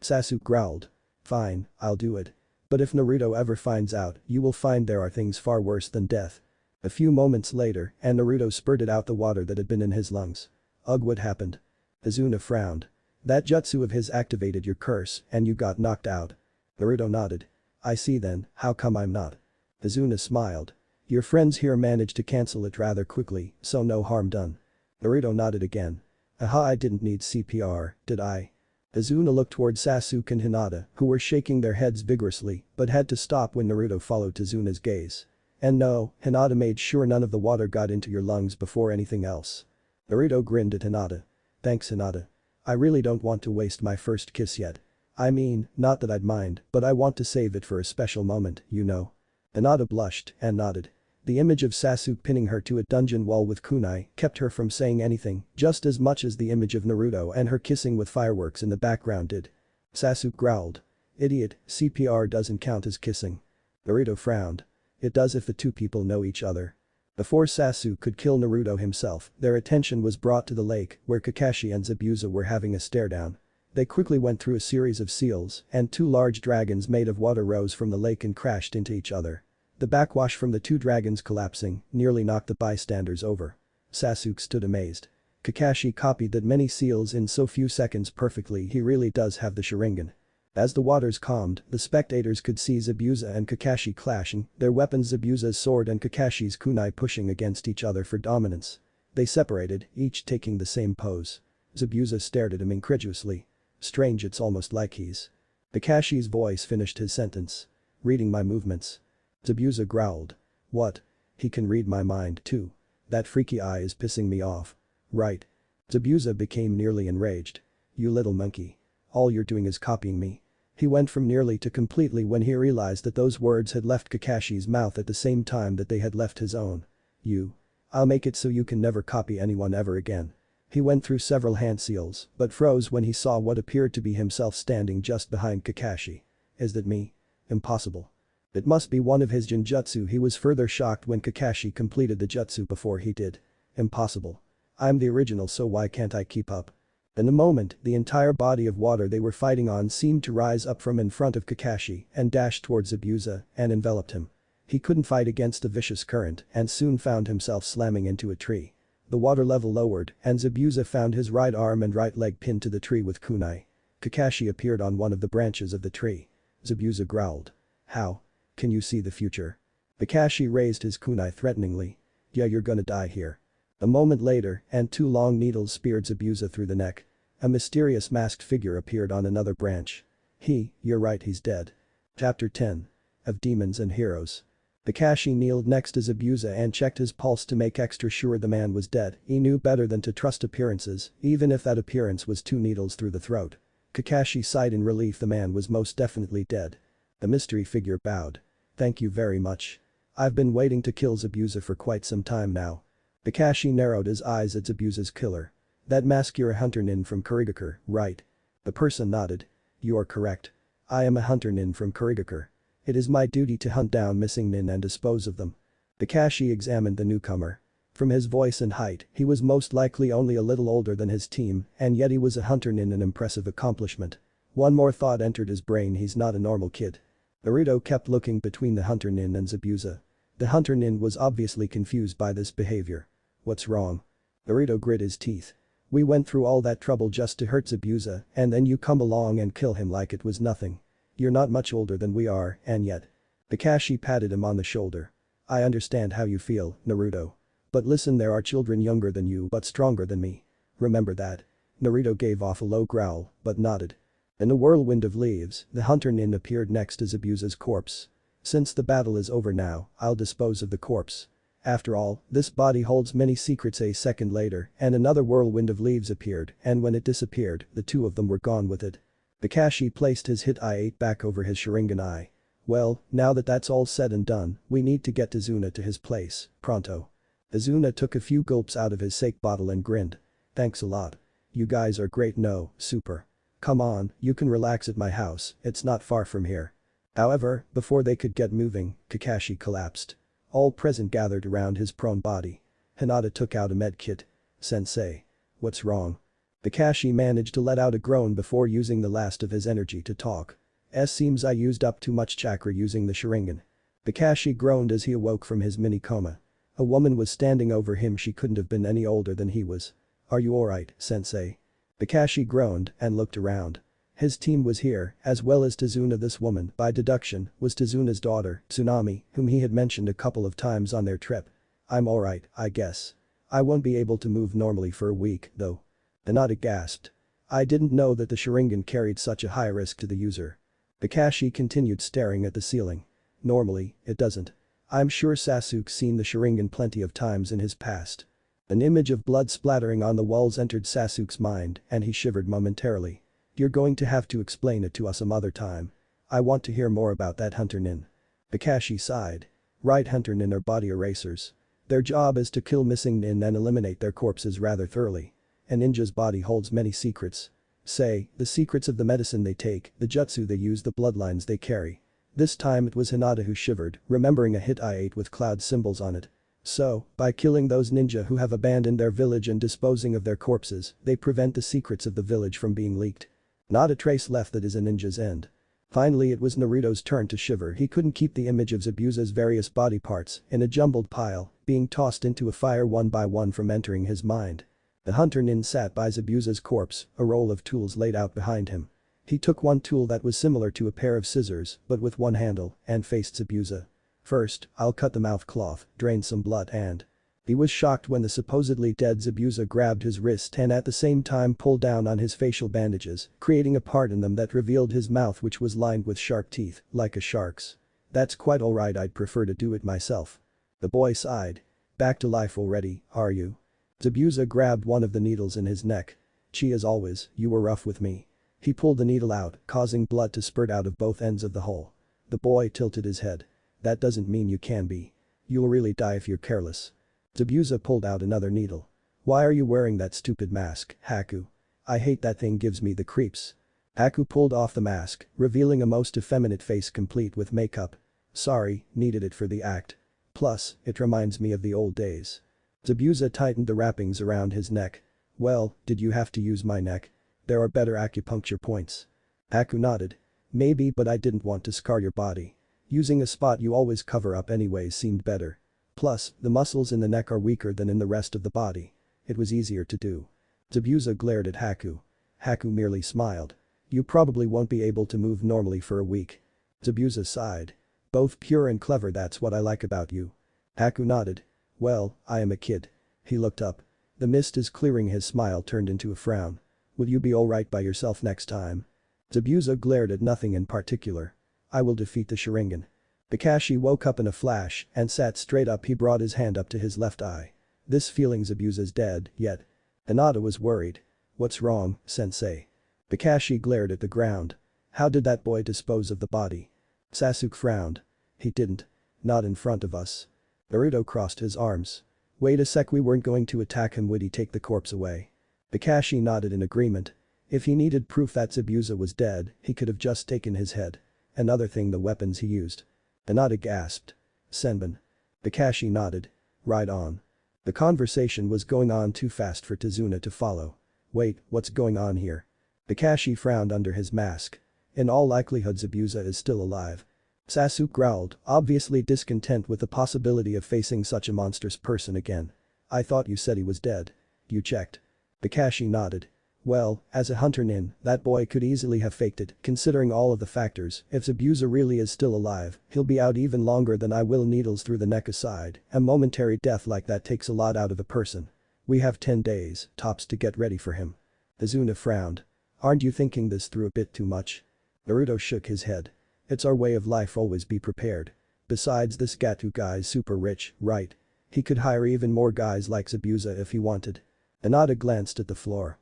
Speaker 1: Sasuke growled. Fine, I'll do it. But if Naruto ever finds out, you will find there are things far worse than death. A few moments later, and Naruto spurted out the water that had been in his lungs. Ugh, what happened? Tazuna frowned. That jutsu of his activated your curse and you got knocked out. Naruto nodded. I see then, how come I'm not? Tazuna smiled. Your friends here managed to cancel it rather quickly, so no harm done. Naruto nodded again. Aha, I didn't need CPR, did I? Tazuna looked toward Sasuke and Hinata, who were shaking their heads vigorously, but had to stop when Naruto followed Tazuna's gaze. And no, Hinata made sure none of the water got into your lungs before anything else. Naruto grinned at Hinata. Thanks, Hinata. I really don't want to waste my first kiss yet. I mean, not that I'd mind, but I want to save it for a special moment, you know. Hinata blushed and nodded. The image of Sasuke pinning her to a dungeon wall with kunai kept her from saying anything just as much as the image of Naruto and her kissing with fireworks in the background did. Sasuke growled. Idiot, CPR doesn't count as kissing. Naruto frowned. It does if the two people know each other. Before Sasuke could kill Naruto himself, their attention was brought to the lake where Kakashi and Zabuza were having a stare down. They quickly went through a series of seals and 2 large dragons made of water rose from the lake and crashed into each other. The backwash from the 2 dragons collapsing nearly knocked the bystanders over. Sasuke stood amazed. Kakashi copied that many seals in so few seconds perfectly. He really does have the Sharingan. As the waters calmed, the spectators could see Zabuza and Kakashi clashing, their weapons Zabuza's sword and Kakashi's kunai pushing against each other for dominance. They separated, each taking the same pose. Zabuza stared at him incredulously. Strange, it's almost like he's. Kakashi's voice finished his sentence. Reading my movements. Zabuza growled. What? He can read my mind too. That freaky eye is pissing me off. Right. Zabuza became nearly enraged. You little monkey. All you're doing is copying me. He went from nearly to completely when he realized that those words had left Kakashi's mouth at the same time that they had left his own. You. I'll make it so you can never copy anyone ever again. He went through several hand seals, but froze when he saw what appeared to be himself standing just behind Kakashi. Is that me? Impossible. It must be one of his genjutsu. He was further shocked when Kakashi completed the jutsu before he did. Impossible. I'm the original, so why can't I keep up? In a moment, the entire body of water they were fighting on seemed to rise up from in front of Kakashi and dashed towards Zabuza and enveloped him. He couldn't fight against the vicious current and soon found himself slamming into a tree. The water level lowered and Zabuza found his right arm and right leg pinned to the tree with kunai. Kakashi appeared on one of the branches of the tree. Zabuza growled. How? Can you see the future? Kakashi raised his kunai threateningly. Yeah, you're gonna die here. A moment later, and two long needles speared Zabuza through the neck. A mysterious masked figure appeared on another branch. You're right, he's dead. Chapter 10. Of Demons and Heroes. Kakashi kneeled next to Zabuza and checked his pulse to make extra sure the man was dead. He knew better than to trust appearances, even if that appearance was two needles through the throat. Kakashi sighed in relief. The man was most definitely dead. The mystery figure bowed. Thank you very much. I've been waiting to kill Zabuza for quite some time now. Kakashi narrowed his eyes at Zabuza's killer. That mask, you're a hunter nin from Kurigakure, right? The person nodded. You are correct. I am a hunter nin from Kurigakure. It is my duty to hunt down missing nin and dispose of them. Kakashi examined the newcomer. From his voice and height, he was most likely only a little older than his team, and yet he was a hunter nin, an impressive accomplishment. One more thought entered his brain: he's not a normal kid. Naruto kept looking between the hunter nin and Zabuza. The hunter nin was obviously confused by this behavior. What's wrong? Naruto grit his teeth. We went through all that trouble just to hurt Zabuza, and then you come along and kill him like it was nothing. You're not much older than we are, and yet. Kakashi patted him on the shoulder. I understand how you feel, Naruto. But listen, there are children younger than you but stronger than me. Remember that. Naruto gave off a low growl, but nodded. In a whirlwind of leaves, the hunter nin appeared next to Zabuza's corpse. Since the battle is over now, I'll dispose of the corpse. After all, this body holds many secrets. A second later, and another whirlwind of leaves appeared, and when it disappeared, the two of them were gone with it. Kakashi placed his hit I-8 back over his Sharingan eye. Well, now that that's all said and done, we need to get Izuna to his place, pronto. Izuna took a few gulps out of his sake bottle and grinned. Thanks a lot. You guys are great. No, super. Come on, you can relax at my house, it's not far from here. However, before they could get moving, Kakashi collapsed. All present gathered around his prone body. Hinata took out a med kit. Sensei. What's wrong? Kakashi managed to let out a groan before using the last of his energy to talk. Seems I used up too much chakra using the Sharingan. Kakashi groaned as he awoke from his mini coma. A woman was standing over him. She couldn't have been any older than he was. Are you alright, sensei? Kakashi groaned and looked around. His team was here, as well as Tazuna. This woman, by deduction, was Tazuna's daughter, Tsunami, whom he had mentioned a couple of times on their trip. I'm alright, I guess. I won't be able to move normally for a week, though. Hinata gasped. I didn't know that the Sharingan carried such a high risk to the user. Kakashi continued staring at the ceiling. Normally, it doesn't. I'm sure Sasuke's seen the Sharingan plenty of times in his past. An image of blood splattering on the walls entered Sasuke's mind and he shivered momentarily. You're going to have to explain it to us some other time. I want to hear more about that hunter nin. Kakashi sighed. Right, hunter nin are body erasers. Their job is to kill missing nin and eliminate their corpses rather thoroughly. A ninja's body holds many secrets. Say, the secrets of the medicine they take, the jutsu they use, the bloodlines they carry. This time it was Hinata who shivered, remembering a hit I-8 with cloud symbols on it. So, by killing those ninja who have abandoned their village and disposing of their corpses, they prevent the secrets of the village from being leaked. Not a trace left that is a ninja's end. Finally it was Naruto's turn to shiver. He couldn't keep the image of Zabuza's various body parts in a jumbled pile, being tossed into a fire one by one from entering his mind. The hunter nin sat by Zabuza's corpse, a roll of tools laid out behind him. He took one tool that was similar to a pair of scissors but with one handle and faced Zabuza. First, I'll cut the mouth cloth, drain some blood and… He was shocked when the supposedly dead Zabuza grabbed his wrist and at the same time pulled down on his facial bandages, creating a part in them that revealed his mouth, which was lined with sharp teeth, like a shark's. That's quite alright, I'd prefer to do it myself. The boy sighed. Back to life already, are you? Zabuza grabbed one of the needles in his neck. Chi, as always, you were rough with me. He pulled the needle out, causing blood to spurt out of both ends of the hole. The boy tilted his head. That doesn't mean you can be. You'll really die if you're careless. Zabuza pulled out another needle. Why are you wearing that stupid mask, Haku? I hate that thing, gives me the creeps. Haku pulled off the mask, revealing a most effeminate face complete with makeup. Sorry, needed it for the act. Plus, it reminds me of the old days. Zabuza tightened the wrappings around his neck. Well, did you have to use my neck? There are better acupuncture points. Haku nodded. Maybe, but I didn't want to scar your body. Using a spot you always cover up anyways seemed better. Plus, the muscles in the neck are weaker than in the rest of the body. It was easier to do. Zabuza glared at Haku. Haku merely smiled. You probably won't be able to move normally for a week. Zabuza sighed. Both pure and clever, that's what I like about you. Haku nodded. Well, I am a kid. He looked up. The mist is clearing, his smile turned into a frown. Will you be alright by yourself next time? Zabuza glared at nothing in particular. I will defeat the Sharingan. Kakashi woke up in a flash and sat straight up. He brought his hand up to his left eye. This feeling Zabuza's dead, yet. Hinata was worried. What's wrong, sensei? Kakashi glared at the ground. How did that boy dispose of the body? Sasuke frowned. He didn't. Not in front of us. Naruto crossed his arms. Wait a sec, we weren't going to attack him, would he take the corpse away? Kakashi nodded in agreement. If he needed proof that Zabuza was dead, he could have just taken his head. Another thing, the weapons he used. Hinata gasped. Senbon. Kakashi nodded. Right on. The conversation was going on too fast for Tazuna to follow. Wait, what's going on here? Kakashi frowned under his mask. In all likelihood Zabuza is still alive. Sasuke growled, obviously discontent with the possibility of facing such a monstrous person again. I thought you said he was dead. You checked. Kakashi nodded. Well, as a hunter nin, that boy could easily have faked it, considering all of the factors. If Zabuza really is still alive, he'll be out even longer than I will. Needles through the neck aside, a momentary death like that takes a lot out of a person. We have 10 days, tops, to get ready for him. Azuna frowned. Aren't you thinking this through a bit too much? Naruto shook his head. It's our way of life, always be prepared. Besides, this Gato guy's super rich, right? He could hire even more guys like Zabuza if he wanted. Hinata glanced at the floor.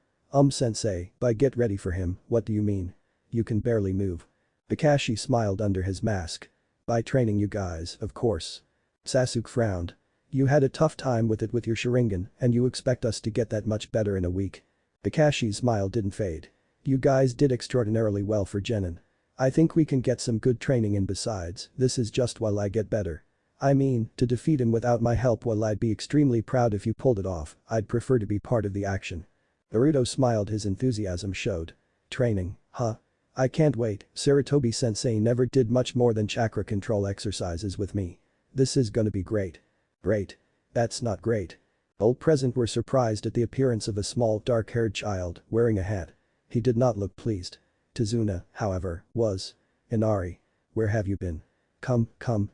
Speaker 1: Sensei, by get ready for him, what do you mean? You can barely move. Kakashi smiled under his mask. By training you guys, of course. Sasuke frowned. You had a tough time with it with your Sharingan, and you expect us to get that much better in a week? Kakashi's smile didn't fade. You guys did extraordinarily well for Genin. I think we can get some good training in. Besides, this is just while I get better. I mean, to defeat him without my help, while I'd be extremely proud if you pulled it off, I'd prefer to be part of the action. Naruto smiled, his enthusiasm showed. Training, huh? I can't wait. Sarutobi-sensei never did much more than chakra control exercises with me. This is gonna be great. Great. That's not great. All present were surprised at the appearance of a small dark-haired child wearing a hat. He did not look pleased. Tazuna, however, was. Inari. Where have you been? Come,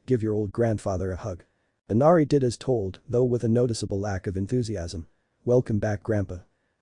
Speaker 1: give your old grandfather a hug. Inari did as told, though with a noticeable lack of enthusiasm. Welcome back, Grandpa.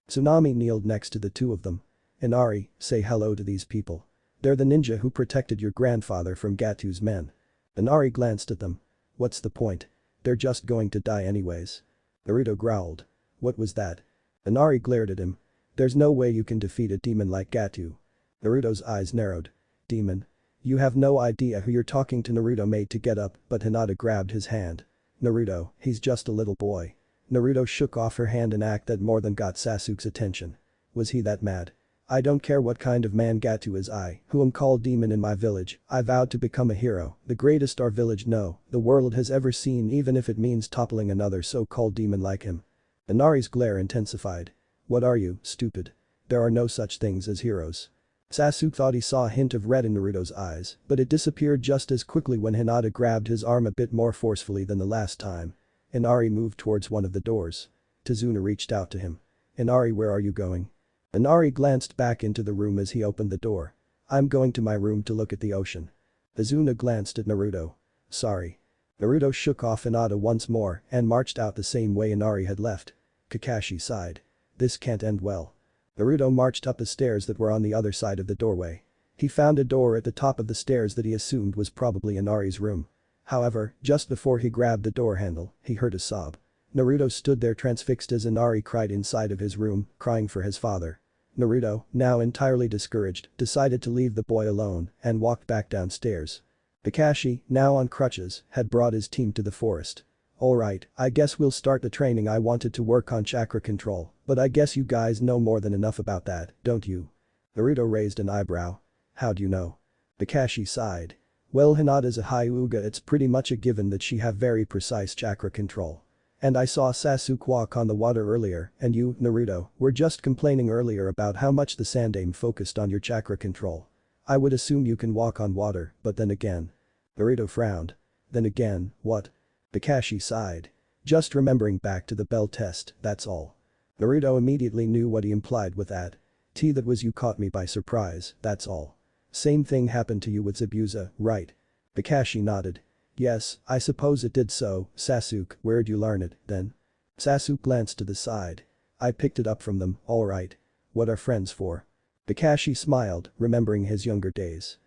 Speaker 1: Tsunami kneeled next to the two of them. Inari, say hello to these people. They're the ninja who protected your grandfather from Gatu's men. Inari glanced at them. What's the point? They're just going to die anyways. Naruto growled. What was that? Inari glared at him. There's no way you can defeat a demon like Gatu. Naruto's eyes narrowed. Demon? You have no idea who you're talking to. Naruto made to get up, but Hinata grabbed his hand. Naruto, he's just a little boy. Naruto shook off her hand, an act that more than got Sasuke's attention. Was he that mad? I don't care what kind of man Gatu is, I, who am called demon in my village, I vowed to become a hero, the greatest our village, no, the world has ever seen, even if it means toppling another so-called demon like him. Inari's glare intensified. What are you, stupid? There are no such things as heroes. Sasuke thought he saw a hint of red in Naruto's eyes, but it disappeared just as quickly when Hinata grabbed his arm a bit more forcefully than the last time. Inari moved towards one of the doors. Tazuna reached out to him. Inari, where are you going? Inari glanced back into the room as he opened the door. I'm going to my room to look at the ocean. Tazuna glanced at Naruto. Sorry. Naruto shook off Hinata once more and marched out the same way Inari had left. Kakashi sighed. This can't end well. Naruto marched up the stairs that were on the other side of the doorway. He found a door at the top of the stairs that he assumed was probably Inari's room. However, just before he grabbed the door handle, he heard a sob. Naruto stood there transfixed as Inari cried inside of his room, crying for his father. Naruto, now entirely discouraged, decided to leave the boy alone and walked back downstairs. Kakashi, now on crutches, had brought his team to the forest. Alright, I guess we'll start the training. I wanted to work on chakra control, but I guess you guys know more than enough about that, don't you? Naruto raised an eyebrow. How do you know? Kakashi sighed. Well, Hinata's a Hyuga, it's pretty much a given that she have very precise chakra control. And I saw Sasuke walk on the water earlier, and you, Naruto, were just complaining earlier about how much the Sandaime focused on your chakra control. I would assume you can walk on water, but then again. Naruto frowned. Then again, what? Kakashi sighed. Just remembering back to the bell test, that's all. Naruto immediately knew what he implied with that. That was you caught me by surprise, that's all. Same thing happened to you with Zabuza, right? Kakashi nodded. Yes, I suppose it did so. Sasuke, where'd you learn it, then? Sasuke glanced to the side. I picked it up from them, alright. What are friends for? Kakashi smiled, remembering his younger days.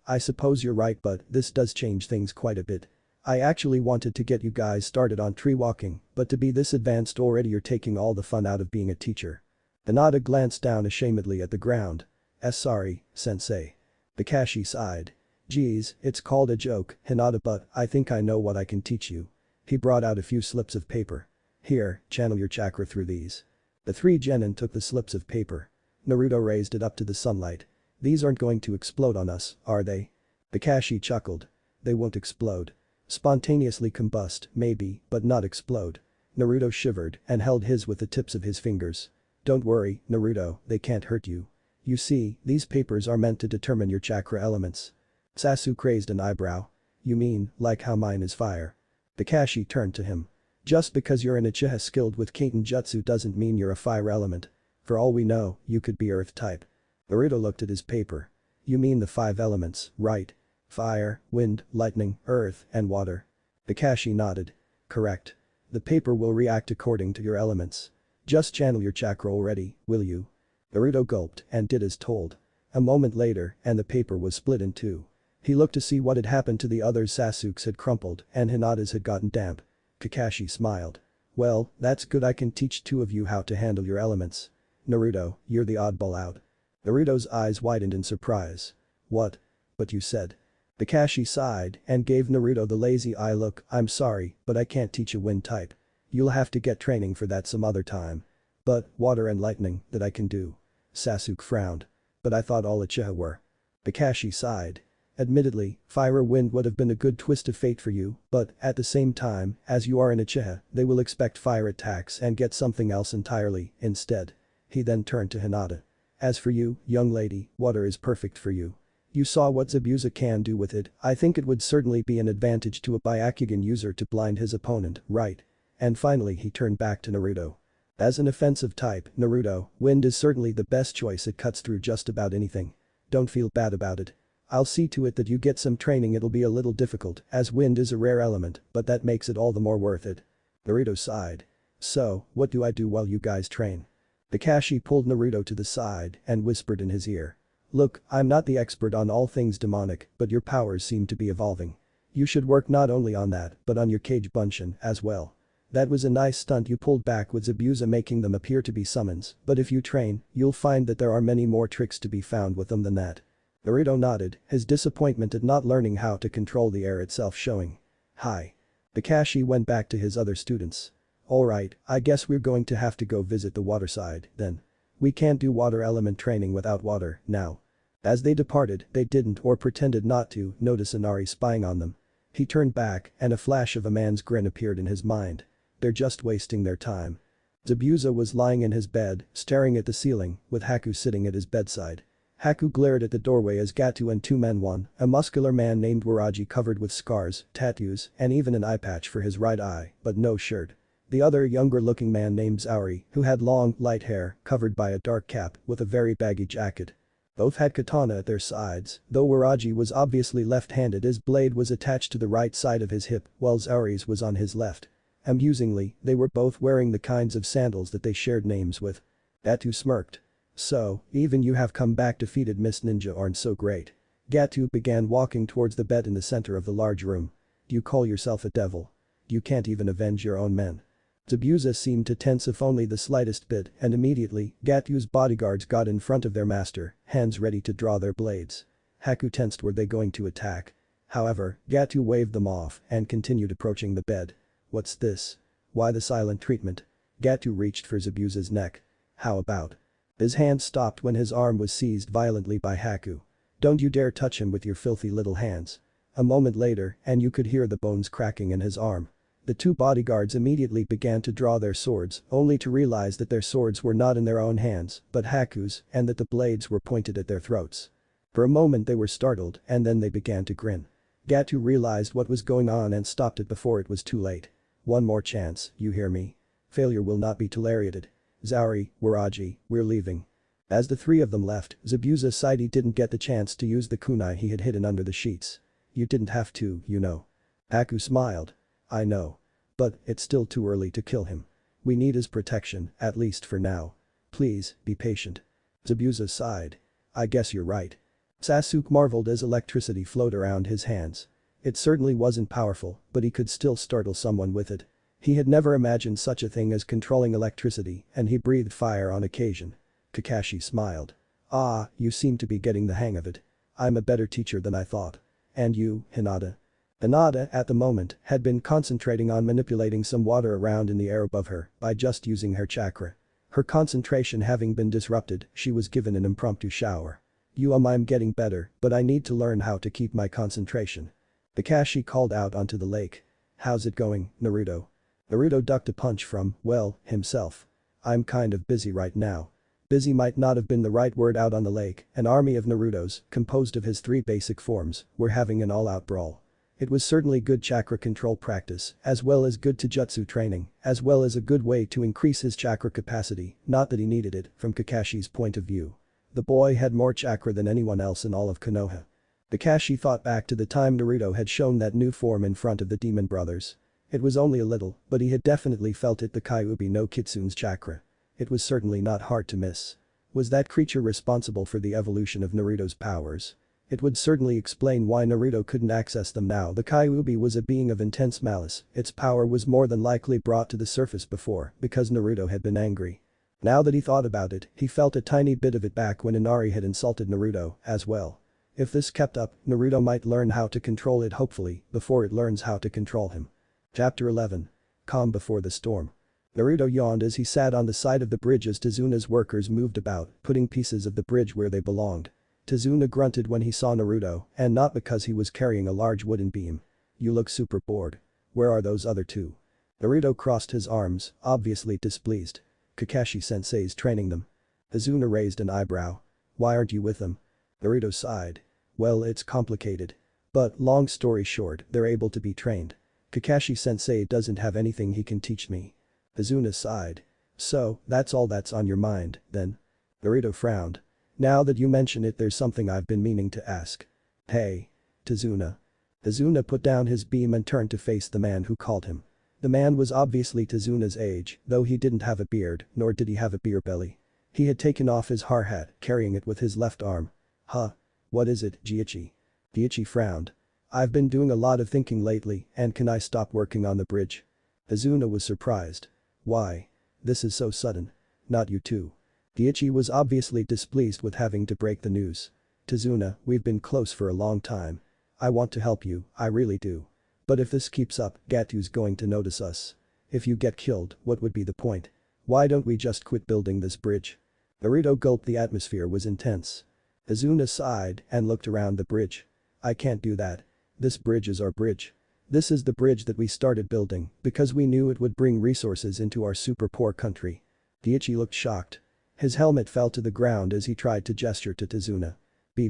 Speaker 1: I suppose you're right, but this does change things quite a bit. I actually wanted to get you guys started on tree walking, but to be this advanced already you're taking all the fun out of being a teacher. Hinata glanced down ashamedly at the ground. Sorry, sensei. Kakashi sighed. Geez, it's called a joke, Hinata, but I think I know what I can teach you. He brought out a few slips of paper. Here, channel your chakra through these. The three genin took the slips of paper. Naruto raised it up to the sunlight. These aren't going to explode on us, are they? Kakashi chuckled. They won't explode. Spontaneously combust, maybe, but not explode. Naruto shivered and held his with the tips of his fingers. Don't worry, Naruto, they can't hurt you. You see, these papers are meant to determine your chakra elements. Sasuke raised an eyebrow. You mean, like how mine is fire? Kakashi turned to him. Just because you're an Uchiha skilled with Kaiten Jutsu doesn't mean you're a fire element. For all we know, you could be earth type. Naruto looked at his paper. You mean the 5 elements, right? Fire, wind, lightning, earth, and water. Kakashi nodded. Correct. The paper will react according to your elements. Just channel your chakra already, will you? Naruto gulped and did as told. A moment later, and the paper was split in two. He looked to see what had happened to the others. Sasuke's had crumpled and Hinata's had gotten damp. Kakashi smiled. Well, that's good, I can teach 2 of you how to handle your elements. Naruto, you're the oddball out. Naruto's eyes widened in surprise. What? But you said. Kakashi sighed and gave Naruto the lazy eye look. I'm sorry, but I can't teach a wind type. You'll have to get training for that some other time. But, water and lightning, that I can do. Sasuke frowned. But I thought all Uchiha were. Kakashi sighed. Admittedly, fire or wind would have been a good twist of fate for you, but at the same time, as you are an Uchiha, they will expect fire attacks and get something else entirely, instead. He then turned to Hinata. As for you, young lady, water is perfect for you. You saw what Zabuza can do with it. I think it would certainly be an advantage to a Byakugan user to blind his opponent, right? And finally he turned back to Naruto. As an offensive type, Naruto, wind is certainly the best choice, it cuts through just about anything. Don't feel bad about it. I'll see to it that you get some training. It'll be a little difficult as wind is a rare element, but that makes it all the more worth it. Naruto sighed. So, what do I do while you guys train? Kakashi pulled Naruto to the side and whispered in his ear. Look, I'm not the expert on all things demonic, but your powers seem to be evolving. You should work not only on that, but on your Kage Bunshin as well. That was a nice stunt you pulled back with Zabuza making them appear to be summons, but if you train, you'll find that there are many more tricks to be found with them than that. Naruto nodded, his disappointment at not learning how to control the air itself showing. Hi. Kakashi went back to his other students. Alright, I guess we're going to have to go visit the water side, then. We can't do water element training without water, now. As they departed, they didn't or pretended not to notice Inari spying on them. He turned back and a flash of a man's grin appeared in his mind. They're just wasting their time. Zabuza was lying in his bed, staring at the ceiling, with Haku sitting at his bedside. Haku glared at the doorway as Gato and 2 men, one, a muscular man named Waraji covered with scars, tattoos, and even an eye patch for his right eye, but no shirt. The other younger-looking man named Zauri, who had long, light hair, covered by a dark cap, with a very baggy jacket. Both had katana at their sides, though Waraji was obviously left-handed. His blade was attached to the right side of his hip, while Zauri's was on his left. Amusingly, they were both wearing the kinds of sandals that they shared names with. Gato smirked. So, even you have come back defeated, Miss Ninja aren't so great. Gato began walking towards the bed in the center of the large room. Do you call yourself a devil? You can't even avenge your own men. Zabuza seemed to tense if only the slightest bit, and immediately, Gato's bodyguards got in front of their master, hands ready to draw their blades. Haku tensed, were they going to attack? However, Gato waved them off and continued approaching the bed. What's this? Why the silent treatment? Gatu reached for Zabuza's neck. How about? His hand stopped when his arm was seized violently by Haku. Don't you dare touch him with your filthy little hands. A moment later, and you could hear the bones cracking in his arm. The two bodyguards immediately began to draw their swords, only to realize that their swords were not in their own hands, but Haku's, and that the blades were pointed at their throats. For a moment they were startled, and then they began to grin. Gatu realized what was going on and stopped it before it was too late. One more chance, you hear me? Failure will not be tolerated. Zauri, Waraji, we're leaving. As the three of them left, Zabuza sighed he didn't get the chance to use the kunai he had hidden under the sheets. You didn't have to, you know. Haku smiled. I know. But, it's still too early to kill him. We need his protection, at least for now. Please, be patient. Zabuza sighed. I guess you're right. Sasuke marveled as electricity flowed around his hands. It certainly wasn't powerful, but he could still startle someone with it. He had never imagined such a thing as controlling electricity, and he breathed fire on occasion. Kakashi smiled. Ah, you seem to be getting the hang of it. I'm a better teacher than I thought. And you, Hinata? Hinata, at the moment, had been concentrating on manipulating some water around in the air above her by just using her chakra. Her concentration having been disrupted, she was given an impromptu shower. I'm getting better, but I need to learn how to keep my concentration. Kakashi called out onto the lake. How's it going, Naruto? Naruto ducked a punch from, well, himself. I'm kind of busy right now. Busy might not have been the right word. Out on the lake, an army of Narutos, composed of his three basic forms, were having an all-out brawl. It was certainly good chakra control practice, as well as good taijutsu training, as well as a good way to increase his chakra capacity, not that he needed it, from Kakashi's point of view. The boy had more chakra than anyone else in all of Konoha. Kakashi thought back to the time Naruto had shown that new form in front of the demon brothers. It was only a little, but he had definitely felt it, the Kyuubi no Kitsune's chakra. It was certainly not hard to miss. Was that creature responsible for the evolution of Naruto's powers? It would certainly explain why Naruto couldn't access them now. The Kyuubi was a being of intense malice, its power was more than likely brought to the surface before because Naruto had been angry. Now that he thought about it, he felt a tiny bit of it back when Inari had insulted Naruto, as well. If this kept up, Naruto might learn how to control it, hopefully, before it learns how to control him. Chapter 11. Calm before the storm. Naruto yawned as he sat on the side of the bridge as Tezuna's workers moved about, putting pieces of the bridge where they belonged. Tezuna grunted when he saw Naruto, and not because he was carrying a large wooden beam. You look super bored. Where are those other two? Naruto crossed his arms, obviously displeased. Kakashi-sensei's training them. Tezuna raised an eyebrow. Why aren't you with them? Naruto sighed. Well, it's complicated. But, long story short, they're able to be trained. Kakashi-sensei doesn't have anything he can teach me. Tezuna sighed. So, that's all that's on your mind, then? Naruto frowned. Now that you mention it, there's something I've been meaning to ask. Hey. Tezuna. Tezuna put down his beam and turned to face the man who called him. The man was obviously Tezuna's age, though he didn't have a beard, nor did he have a beer belly. He had taken off his hard hat, carrying it with his left arm. Huh. What is it, Jiichi? Jiichi frowned. I've been doing a lot of thinking lately, and can I stop working on the bridge? Tezuna was surprised. Why? This is so sudden. Not you too. Jiichi was obviously displeased with having to break the news. Tezuna, we've been close for a long time. I want to help you, I really do. But if this keeps up, Gatu's going to notice us. If you get killed, what would be the point? Why don't we just quit building this bridge? Naruto gulped. The atmosphere was intense. Tezuna sighed and looked around the bridge. I can't do that. This bridge is our bridge. This is the bridge that we started building because we knew it would bring resources into our super poor country. Jiichi looked shocked. His helmet fell to the ground as he tried to gesture to Tezuna.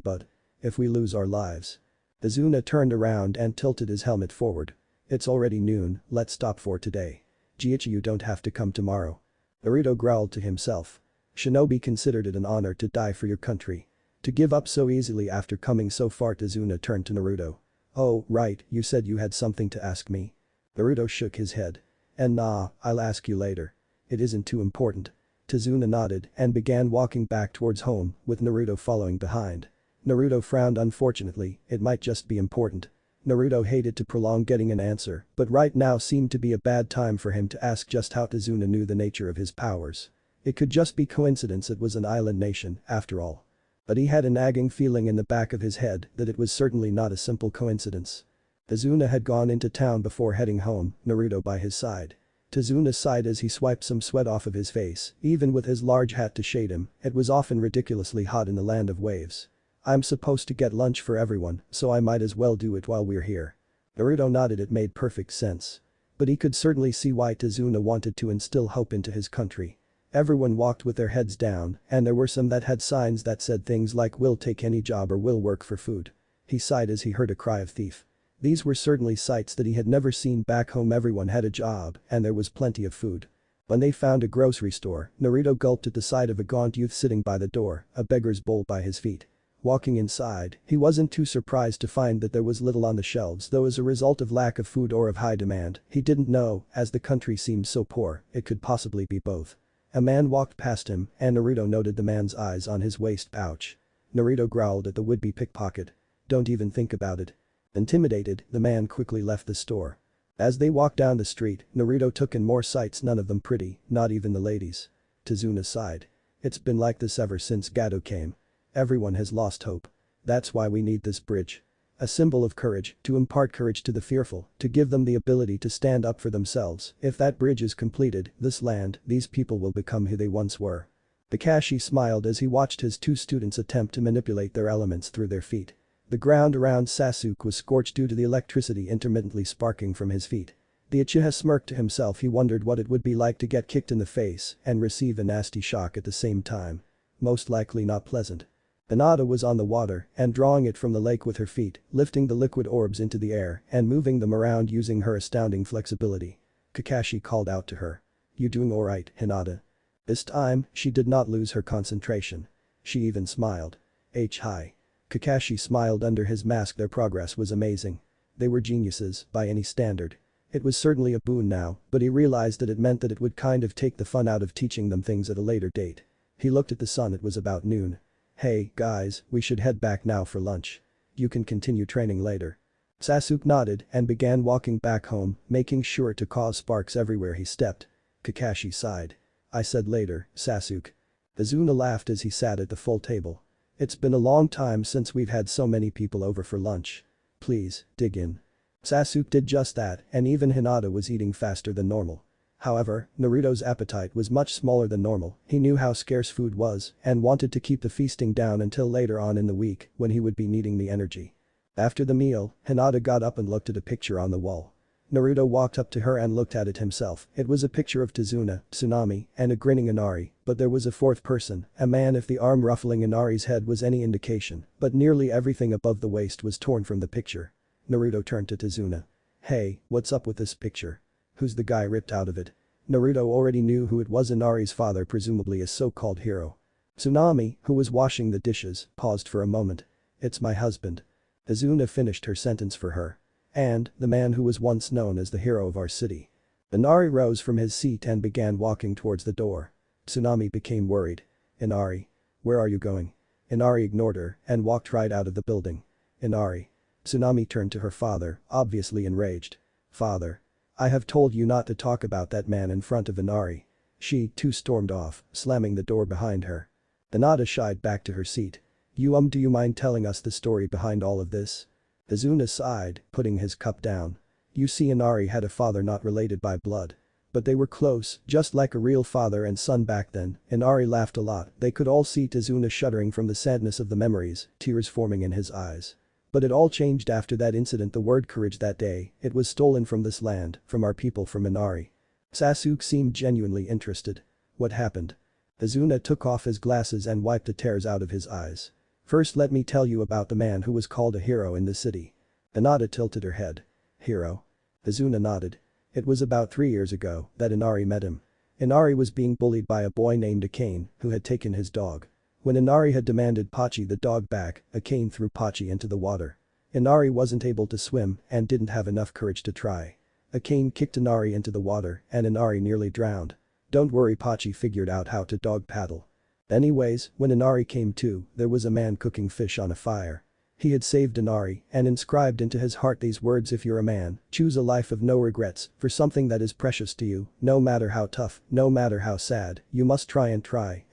Speaker 1: But if we lose our lives. Tezuna turned around and tilted his helmet forward. It's already noon, let's stop for today. Jiichi, you don't have to come tomorrow. Naruto growled to himself. Shinobi considered it an honor to die for your country. To give up so easily after coming so far. Tezuna turned to Naruto. Oh, right, you said you had something to ask me. Naruto shook his head. And nah, I'll ask you later. It isn't too important. Tezuna nodded and began walking back towards home, with Naruto following behind. Naruto frowned. Unfortunately, it might just be important. Naruto hated to prolong getting an answer, but right now seemed to be a bad time for him to ask just how Tezuna knew the nature of his powers. It could just be coincidence it was an island nation, after all. But he had a nagging feeling in the back of his head that it was certainly not a simple coincidence. Tazuna had gone into town before heading home, Naruto by his side. Tazuna sighed as he swiped some sweat off of his face, even with his large hat to shade him, it was often ridiculously hot in the land of waves. I'm supposed to get lunch for everyone, so I might as well do it while we're here. Naruto nodded, it made perfect sense. But he could certainly see why Tazuna wanted to instill hope into his country. Everyone walked with their heads down, and there were some that had signs that said things like "We'll take any job" or "We'll work for food." He sighed as he heard a cry of thief. These were certainly sights that he had never seen back home. Everyone had a job, and there was plenty of food. When they found a grocery store, Naruto gulped at the sight of a gaunt youth sitting by the door, a beggar's bowl by his feet. Walking inside, he wasn't too surprised to find that there was little on the shelves, though as a result of lack of food or of high demand, he didn't know, as the country seemed so poor, it could possibly be both. A man walked past him, and Naruto noted the man's eyes on his waist pouch. Naruto growled at the would-be pickpocket. "Don't even think about it." Intimidated, the man quickly left the store. As they walked down the street, Naruto took in more sights, none of them pretty, not even the ladies. Tazuna sighed. "It's been like this ever since Gato came. Everyone has lost hope. That's why we need this bridge. A symbol of courage, to impart courage to the fearful, to give them the ability to stand up for themselves. If that bridge is completed, this land, these people will become who they once were." Kakashi smiled as he watched his two students attempt to manipulate their elements through their feet. The ground around Sasuke was scorched due to the electricity intermittently sparking from his feet. The Uchiha smirked to himself. He wondered what it would be like to get kicked in the face and receive a nasty shock at the same time. Most likely not pleasant. Hinata was on the water and drawing it from the lake with her feet, lifting the liquid orbs into the air and moving them around using her astounding flexibility. Kakashi called out to her. "You doing alright, Hinata?" This time, she did not lose her concentration. She even smiled. Hi. Kakashi smiled under his mask. Their progress was amazing. They were geniuses, by any standard. It was certainly a boon now, but he realized that it meant that it would kind of take the fun out of teaching them things at a later date. He looked at the sun. It was about noon. "Hey, guys, we should head back now for lunch. You can continue training later." Sasuke nodded and began walking back home, making sure to cause sparks everywhere he stepped. Kakashi sighed. "I said later, Sasuke." Tazuna laughed as he sat at the full table. "It's been a long time since we've had so many people over for lunch. Please, dig in." Sasuke did just that, and even Hinata was eating faster than normal. However, Naruto's appetite was much smaller than normal. He knew how scarce food was and wanted to keep the feasting down until later on in the week when he would be needing the energy. After the meal, Hinata got up and looked at a picture on the wall. Naruto walked up to her and looked at it himself. It was a picture of Tazuna, Tsunami, and a grinning Inari, but there was a fourth person, a man. If the arm ruffling Inari's head was any indication, but nearly everything above the waist was torn from the picture. Naruto turned to Tazuna. "Hey, what's up with this picture? Who's the guy ripped out of it?" Naruto already knew who it was. Inari's father, presumably a so-called hero. Tsunami, who was washing the dishes, paused for a moment. "It's my husband." Tazuna finished her sentence for her. "And, the man who was once known as the hero of our city." Inari rose from his seat and began walking towards the door. Tsunami became worried. "Inari. Where are you going?" Inari ignored her and walked right out of the building. "Inari." Tsunami turned to her father, obviously enraged. "Father. I have told you not to talk about that man in front of Inari." She, too, stormed off, slamming the door behind her. Hinata shied back to her seat. Do you mind telling us the story behind all of this?" Tazuna sighed, putting his cup down. "You see, Inari had a father not related by blood. But they were close, just like a real father and son back then." Inari laughed a lot. They could all see Tazuna shuddering from the sadness of the memories, tears forming in his eyes. "But it all changed after that incident. The word courage that day, it was stolen from this land, from our people, from Inari." Sasuke seemed genuinely interested. "What happened?" Tazuna took off his glasses and wiped the tears out of his eyes. "First let me tell you about the man who was called a hero in the city." Hinata tilted her head. "Hero?" Tazuna nodded. "It was about 3 years ago that Inari met him. Inari was being bullied by a boy named Akane, who had taken his dog. When Inari had demanded Pachi the dog back, Akane threw Pachi into the water. Inari wasn't able to swim and didn't have enough courage to try. Akane kicked Inari into the water and Inari nearly drowned. Don't worry, Pachi figured out how to dog paddle. Anyways, when Inari came to, there was a man cooking fish on a fire. He had saved Inari and inscribed into his heart these words: if you're a man, choose a life of no regrets for something that is precious to you, no matter how tough, no matter how sad, you must try,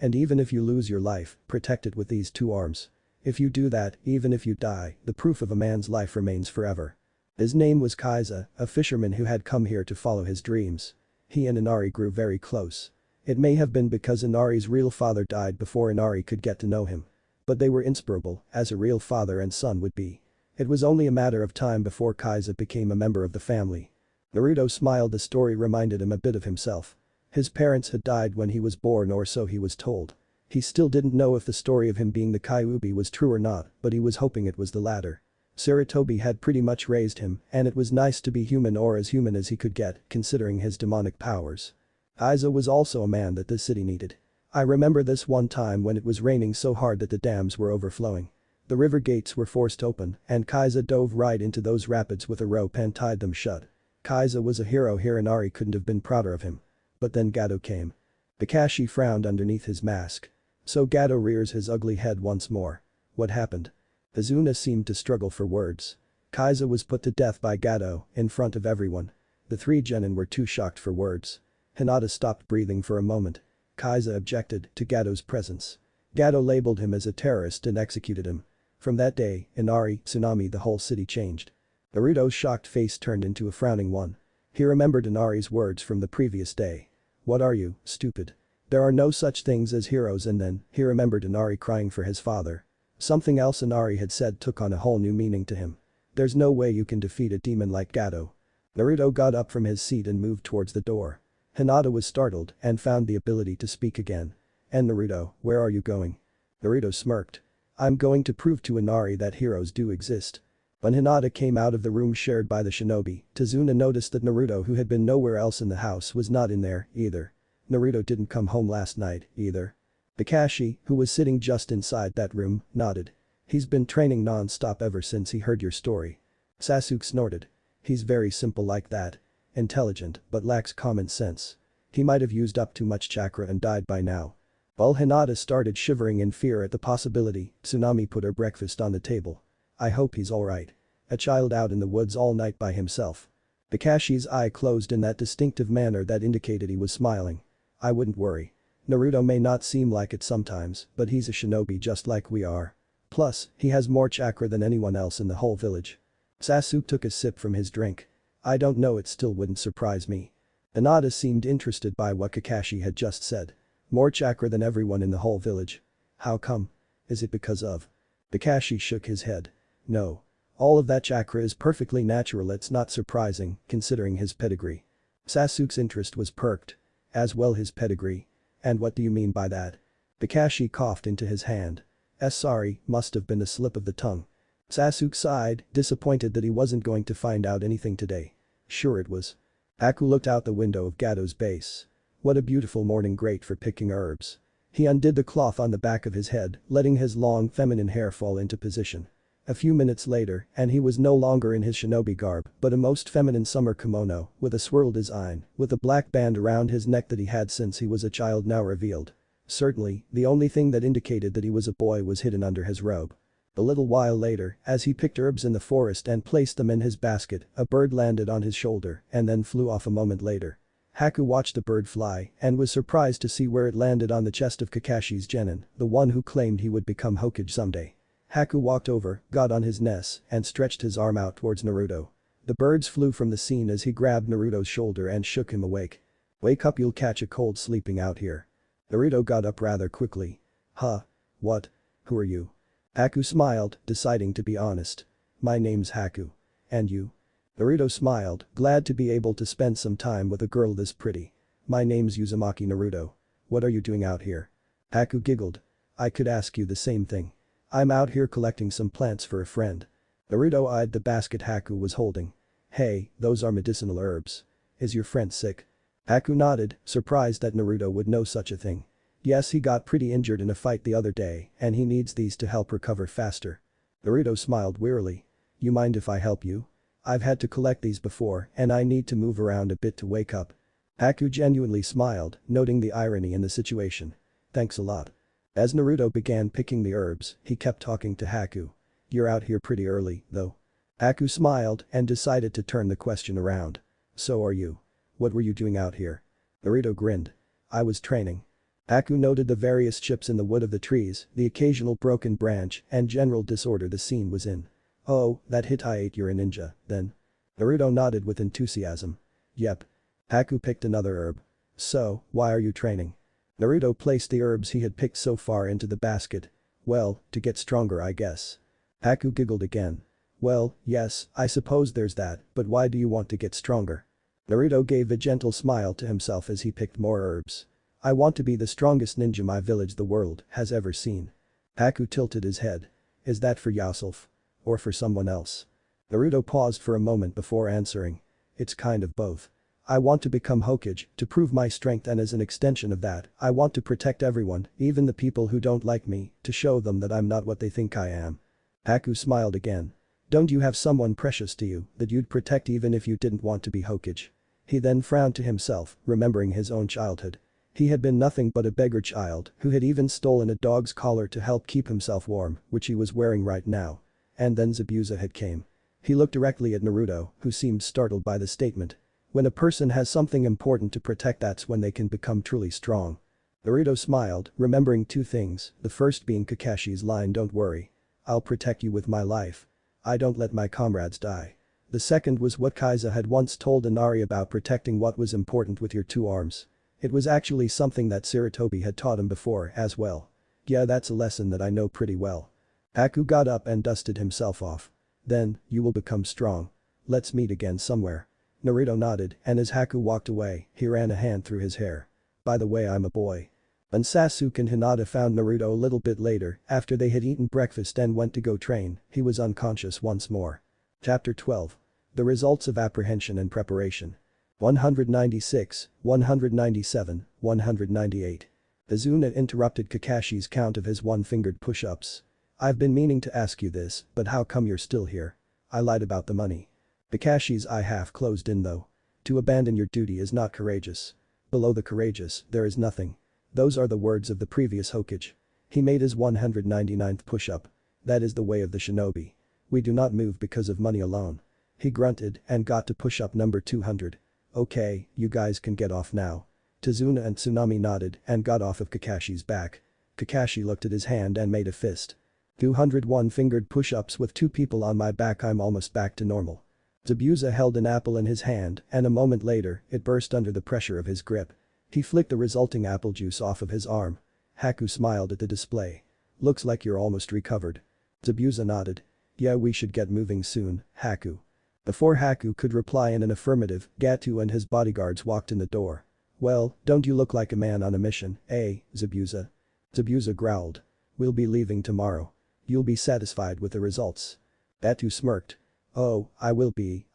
Speaker 1: and even if you lose your life, protect it with these 2 arms. If you do that, even if you die, the proof of a man's life remains forever." His name was Kaiza, a fisherman who had come here to follow his dreams. He and Inari grew very close. It may have been because Inari's real father died before Inari could get to know him. But they were inseparable, as a real father and son would be. It was only a matter of time before Kaiza became a member of the family. Naruto smiled. The story reminded him a bit of himself. His parents had died when he was born, or so he was told. He still didn't know if the story of him being the Kyuubi was true or not, but he was hoping it was the latter. Sarutobi had pretty much raised him, and it was nice to be human, or as human as he could get, considering his demonic powers. Kaiza was also a man that the city needed. I remember this one time when it was raining so hard that the dams were overflowing. The river gates were forced open, and Kaiza dove right into those rapids with a rope and tied them shut. Kaiza was a hero here. Inari couldn't have been prouder of him. But then Gato came. Kakashi frowned underneath his mask. So Gato rears his ugly head once more. What happened? Azuna seemed to struggle for words. Kaiza was put to death by Gato, in front of everyone. The three genin were too shocked for words. Hinata stopped breathing for a moment. Kaiza objected to Gato's presence. Gato labeled him as a terrorist and executed him. From that day, Inari, Tsunami, the whole city changed. Naruto's shocked face turned into a frowning one. He remembered Inari's words from the previous day. What are you, stupid? There are no such things as heroes. And then, he remembered Inari crying for his father. Something else Inari had said took on a whole new meaning to him. There's no way you can defeat a demon like Gato. Naruto got up from his seat and moved towards the door. Hinata was startled and found the ability to speak again. And Naruto, where are you going? Naruto smirked. I'm going to prove to Inari that heroes do exist. When Hinata came out of the room shared by the shinobi, Tazuna noticed that Naruto, who had been nowhere else in the house, was not in there either. Naruto didn't come home last night either. Kakashi, who was sitting just inside that room, nodded. He's been training non-stop ever since he heard your story. Sasuke snorted. He's very simple like that. Intelligent, but lacks common sense. He might have used up too much chakra and died by now. While Hinata started shivering in fear at the possibility, Tsunami put her breakfast on the table. I hope he's alright. A child out in the woods all night by himself. Kakashi's eye closed in that distinctive manner that indicated he was smiling. I wouldn't worry. Naruto may not seem like it sometimes, but he's a shinobi just like we are. Plus, he has more chakra than anyone else in the whole village. Sasuke took a sip from his drink. I don't know, it still wouldn't surprise me. Hinata seemed interested by what Kakashi had just said. More chakra than everyone in the whole village. How come? Is it because of? Kakashi shook his head. No. All of that chakra is perfectly natural. It's not surprising, considering his pedigree. Sasuke's interest was perked. As well his pedigree. And what do you mean by that? Kakashi coughed into his hand. Sorry, must have been a slip of the tongue. Sasuke sighed, disappointed that he wasn't going to find out anything today. Sure it was. Aku looked out the window of Gato's base. What a beautiful morning, great for picking herbs. He undid the cloth on the back of his head, letting his long feminine hair fall into position. A few minutes later, and he was no longer in his shinobi garb, but a most feminine summer kimono, with a swirl design, with a black band around his neck that he had since he was a child now revealed. Certainly, the only thing that indicated that he was a boy was hidden under his robe. A little while later, as he picked herbs in the forest and placed them in his basket, a bird landed on his shoulder and then flew off a moment later. Haku watched the bird fly and was surprised to see where it landed, on the chest of Kakashi's genin, the one who claimed he would become Hokage someday. Haku walked over, got on his knees, and stretched his arm out towards Naruto. The birds flew from the scene as he grabbed Naruto's shoulder and shook him awake. Wake up, you'll catch a cold sleeping out here. Naruto got up rather quickly. Huh? What? Who are you? Haku smiled, deciding to be honest. My name's Haku. And you? Naruto smiled, glad to be able to spend some time with a girl this pretty. My name's Uzumaki Naruto. What are you doing out here? Haku giggled. I could ask you the same thing. I'm out here collecting some plants for a friend. Naruto eyed the basket Haku was holding. Hey, those are medicinal herbs. Is your friend sick? Haku nodded, surprised that Naruto would know such a thing. Yes, he got pretty injured in a fight the other day and he needs these to help recover faster. Naruto smiled wearily. You mind if I help you? I've had to collect these before and I need to move around a bit to wake up. Haku genuinely smiled, noting the irony in the situation. Thanks a lot. As Naruto began picking the herbs, he kept talking to Haku. You're out here pretty early, though. Haku smiled and decided to turn the question around. So are you. What were you doing out here? Naruto grinned. I was training. Haku noted the various chips in the wood of the trees, the occasional broken branch, and general disorder the scene was in. Oh, that hit, you're a ninja, then. Naruto nodded with enthusiasm. Yep. Haku picked another herb. So, why are you training? Naruto placed the herbs he had picked so far into the basket. Well, to get stronger I guess. Haku giggled again. Well, yes, I suppose there's that, but why do you want to get stronger? Naruto gave a gentle smile to himself as he picked more herbs. I want to be the strongest ninja my village the world has ever seen. Haku tilted his head. Is that for yourself? Or for someone else? Naruto paused for a moment before answering. It's kind of both. I want to become Hokage to prove my strength, and as an extension of that, I want to protect everyone, even the people who don't like me, to show them that I'm not what they think I am. Haku smiled again. Don't you have someone precious to you that you'd protect even if you didn't want to be Hokage? He then frowned to himself, remembering his own childhood. He had been nothing but a beggar child who had even stolen a dog's collar to help keep himself warm, which he was wearing right now. And then Zabuza had came. He looked directly at Naruto, who seemed startled by the statement. When a person has something important to protect, that's when they can become truly strong. Naruto smiled, remembering two things, the first being Kakashi's line, "Don't worry. I'll protect you with my life. I don't let my comrades die." The second was what Kaiser had once told Inari about protecting what was important with your two arms. It was actually something that Sarutobi had taught him before as well. Yeah, that's a lesson that I know pretty well. Haku got up and dusted himself off. Then, you will become strong. Let's meet again somewhere. Naruto nodded, and as Haku walked away, he ran a hand through his hair. By the way, I'm a boy. When Sasuke and Hinata found Naruto a little bit later, after they had eaten breakfast and went to go train, he was unconscious once more. Chapter 12. The results of apprehension and preparation. 196, 197, 198. Izuna interrupted Kakashi's count of his one-fingered push-ups. I've been meaning to ask you this, but how come you're still here? I lied about the money. Kakashi's eye half closed in though. To abandon your duty is not courageous. Below the courageous, there is nothing. Those are the words of the previous Hokage. He made his 199th push-up. That is the way of the shinobi. We do not move because of money alone. He grunted and got to push-up number 200. Okay, you guys can get off now. Tazuna and Tsunami nodded and got off of Kakashi's back. Kakashi looked at his hand and made a fist. 201 fingered push-ups with two people on my back, I'm almost back to normal. Zabuza held an apple in his hand, and a moment later, it burst under the pressure of his grip. He flicked the resulting apple juice off of his arm. Haku smiled at the display. Looks like you're almost recovered. Zabuza nodded. Yeah, we should get moving soon, Haku. Before Haku could reply in an affirmative, Gatu and his bodyguards walked in the door. Well, don't you look like a man on a mission, eh, Zabuza? Zabuza growled. We'll be leaving tomorrow. You'll be satisfied with the results. Gatu smirked. Oh, I will be.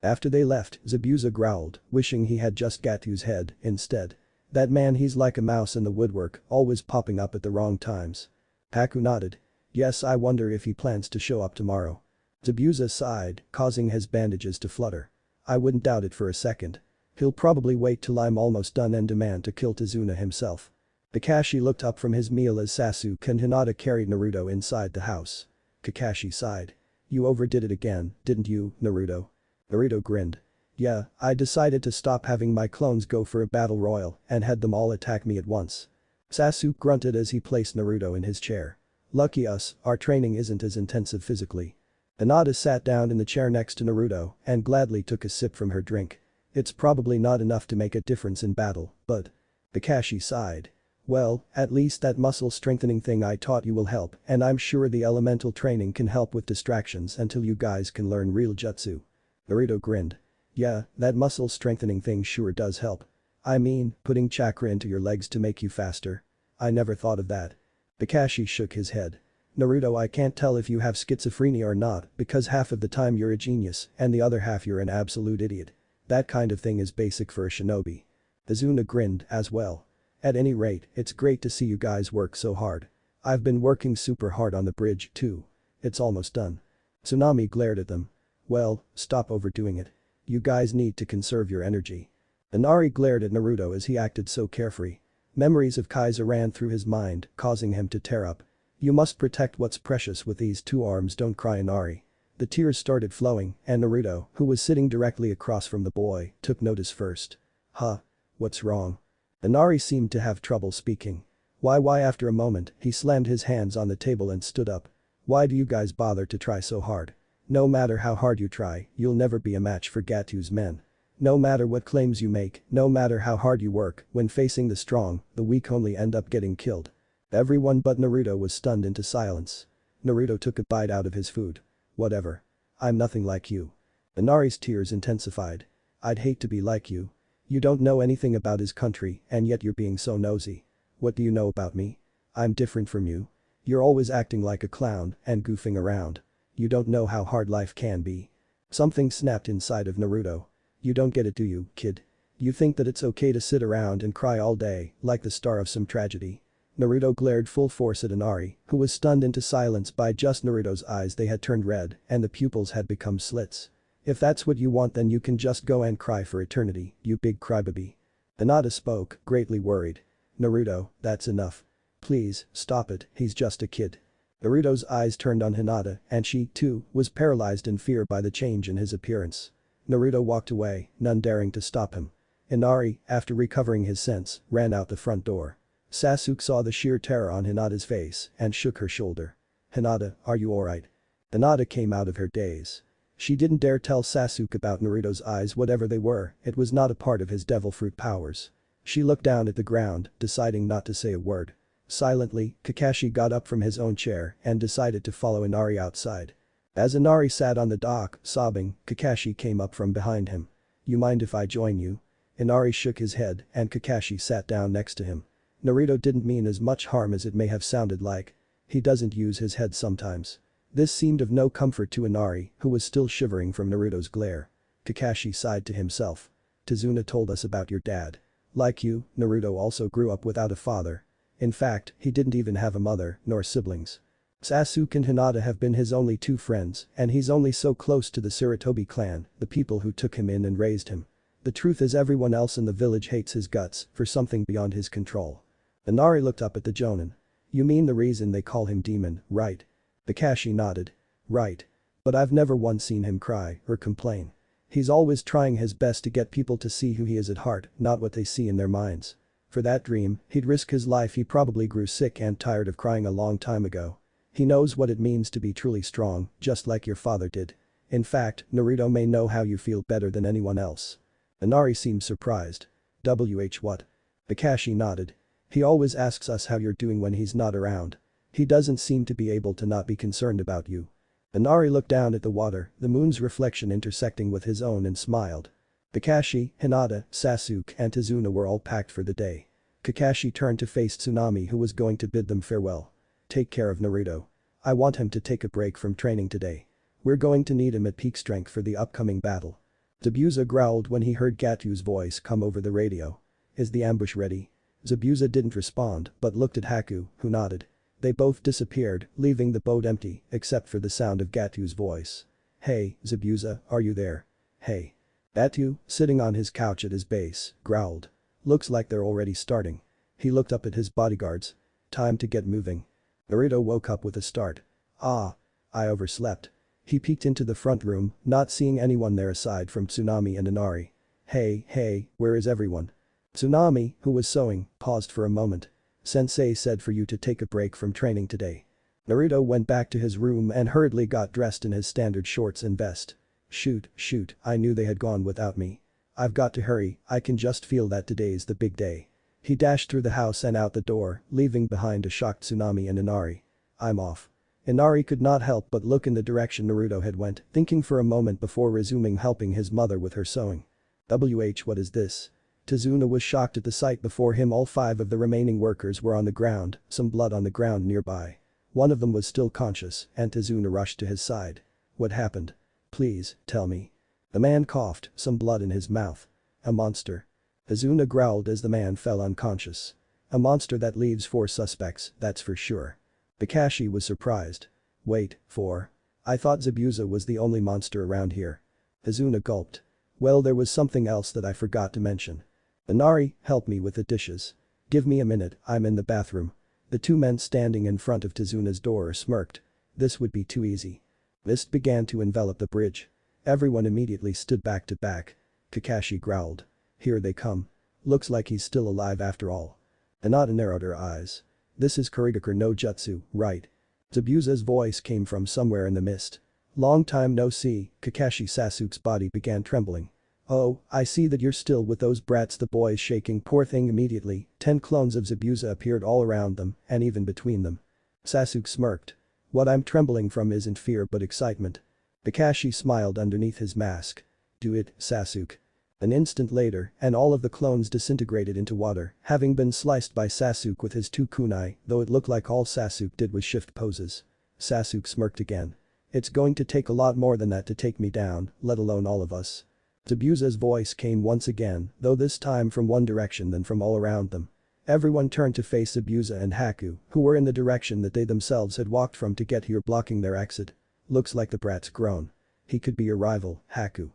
Speaker 1: After they left, Zabuza growled, wishing he had just Gatu's head instead. That man, he's like a mouse in the woodwork, always popping up at the wrong times. Haku nodded. Yes, I wonder if he plans to show up tomorrow. Zabuza sighed, causing his bandages to flutter. I wouldn't doubt it for a second. He'll probably wait till I'm almost done and demand to kill Tazuna himself. Kakashi looked up from his meal as Sasuke and Hinata carried Naruto inside the house. Kakashi sighed. You overdid it again, didn't you, Naruto? Naruto grinned. Yeah, I decided to stop having my clones go for a battle royal and had them all attack me at once. Sasuke grunted as he placed Naruto in his chair. Lucky us, our training isn't as intensive physically. Hinata sat down in the chair next to Naruto and gladly took a sip from her drink. It's probably not enough to make a difference in battle, but… Kakashi sighed. Well, at least that muscle strengthening thing I taught you will help, and I'm sure the elemental training can help with distractions until you guys can learn real jutsu. Naruto grinned. Yeah, that muscle strengthening thing sure does help. I mean, putting chakra into your legs to make you faster. I never thought of that. Kakashi shook his head. Naruto, I can't tell if you have schizophrenia or not because half of the time you're a genius and the other half you're an absolute idiot. That kind of thing is basic for a shinobi. Izuna grinned as well. At any rate, it's great to see you guys work so hard. I've been working super hard on the bridge too. It's almost done. Tsunami glared at them. Well, stop overdoing it. You guys need to conserve your energy. Inari glared at Naruto as he acted so carefree. Memories of Kaiser ran through his mind, causing him to tear up. You must protect what's precious with these two arms, don't cry, Inari. The tears started flowing, and Naruto, who was sitting directly across from the boy, took notice first. Huh? What's wrong? Inari seemed to have trouble speaking. Why after a moment, he slammed his hands on the table and stood up. Why do you guys bother to try so hard? No matter how hard you try, you'll never be a match for Gatu's men. No matter what claims you make, no matter how hard you work, when facing the strong, the weak only end up getting killed. Everyone but Naruto was stunned into silence. Naruto took a bite out of his food. Whatever. I'm nothing like you. Inari's tears intensified. I'd hate to be like you. You don't know anything about his country and yet you're being so nosy. What do you know about me? I'm different from you. You're always acting like a clown and goofing around. You don't know how hard life can be. Something snapped inside of Naruto. You don't get it, do you, kid? You think that it's okay to sit around and cry all day, like the star of some tragedy? Naruto glared full force at Inari, who was stunned into silence by just Naruto's eyes. They had turned red and the pupils had become slits. If that's what you want, then you can just go and cry for eternity, you big crybaby. Hinata spoke, greatly worried. Naruto, that's enough. Please, stop it, he's just a kid. Naruto's eyes turned on Hinata and she, too, was paralyzed in fear by the change in his appearance. Naruto walked away, none daring to stop him. Inari, after recovering his sense, ran out the front door. Sasuke saw the sheer terror on Hinata's face and shook her shoulder. Hinata, are you alright? Hinata came out of her daze. She didn't dare tell Sasuke about Naruto's eyes, whatever they were, it was not a part of his devil fruit powers. She looked down at the ground, deciding not to say a word. Silently, Kakashi got up from his own chair and decided to follow Inari outside. As Inari sat on the dock, sobbing, Kakashi came up from behind him. You mind if I join you? Inari shook his head and Kakashi sat down next to him. Naruto didn't mean as much harm as it may have sounded like. He doesn't use his head sometimes. This seemed of no comfort to Inari, who was still shivering from Naruto's glare. Kakashi sighed to himself. Tazuna told us about your dad. Like you, Naruto also grew up without a father. In fact, he didn't even have a mother, nor siblings. Sasuke and Hinata have been his only two friends, and he's only so close to the Sarutobi clan, the people who took him in and raised him. The truth is everyone else in the village hates his guts for something beyond his control. Inari looked up at the Jonin. You mean the reason they call him demon, right? Kakashi nodded. Right. But I've never once seen him cry or complain. He's always trying his best to get people to see who he is at heart, not what they see in their minds. For that dream, he'd risk his life. He probably grew sick and tired of crying a long time ago. He knows what it means to be truly strong, just like your father did. In fact, Naruto may know how you feel better than anyone else. Inari seemed surprised. What? Kakashi nodded. He always asks us how you're doing when he's not around. He doesn't seem to be able to not be concerned about you. Inari looked down at the water, the moon's reflection intersecting with his own, and smiled. Kakashi, Hinata, Sasuke and Tazuna were all packed for the day. Kakashi turned to face Tsunami, who was going to bid them farewell. Take care of Naruto. I want him to take a break from training today. We're going to need him at peak strength for the upcoming battle. Zabuza growled when he heard Gatu's voice come over the radio. Is the ambush ready? Zabuza didn't respond but looked at Haku, who nodded. They both disappeared, leaving the boat empty except for the sound of Gatu's voice. Hey, Zabuza, are you there? Hey. Gatu, sitting on his couch at his base, growled. Looks like they're already starting. He looked up at his bodyguards. Time to get moving. Naruto woke up with a start. Ah. I overslept. He peeked into the front room, not seeing anyone there aside from Tsunami and Inari. Hey, where is everyone? Tsunami, who was sewing, paused for a moment. Sensei said for you to take a break from training today. Naruto went back to his room and hurriedly got dressed in his standard shorts and vest. Shoot, I knew they had gone without me. I've got to hurry, I can just feel that today's the big day. He dashed through the house and out the door, leaving behind a shocked Tsunami and Inari. I'm off. Inari could not help but look in the direction Naruto had went, thinking for a moment before resuming helping his mother with her sewing. What is this? Tazuna was shocked at the sight before him. All 5 of the remaining workers were on the ground, some blood on the ground nearby. One of them was still conscious and Tazuna rushed to his side. What happened? Please, tell me. The man coughed, some blood in his mouth. A monster. Tazuna growled as the man fell unconscious. A monster that leaves 4 suspects, that's for sure. Kakashi was surprised. Wait, 4? I thought Zabuza was the only monster around here. Tazuna gulped. Well, there was something else that I forgot to mention. Inari, help me with the dishes. Give me a minute, I'm in the bathroom. The 2 men standing in front of Tazuna's door smirked. This would be too easy. Mist began to envelop the bridge. Everyone immediately stood back to back. Kakashi growled. Here they come. Looks like he's still alive after all. Hinata narrowed her eyes. This is Kurigakure no Jutsu, right? Zabuza's voice came from somewhere in the mist. Long time no see, Kakashi Sasuke's body began trembling. Oh, I see that you're still with those brats, the boy is shaking. Poor thing. Immediately, 10 clones of Zabuza appeared all around them and even between them. Sasuke smirked. What I'm trembling from isn't fear but excitement. Kakashi smiled underneath his mask. Do it, Sasuke. An instant later, and all of the clones disintegrated into water, having been sliced by Sasuke with his 2 kunai, though it looked like all Sasuke did was shift poses. Sasuke smirked again. It's going to take a lot more than that to take me down, let alone all of us. Zabuza's voice came once again, though this time from one direction than from all around them. Everyone turned to face Zabuza and Haku, who were in the direction that they themselves had walked from to get here, blocking their exit. Looks like the brat's grown. He could be your rival, Haku.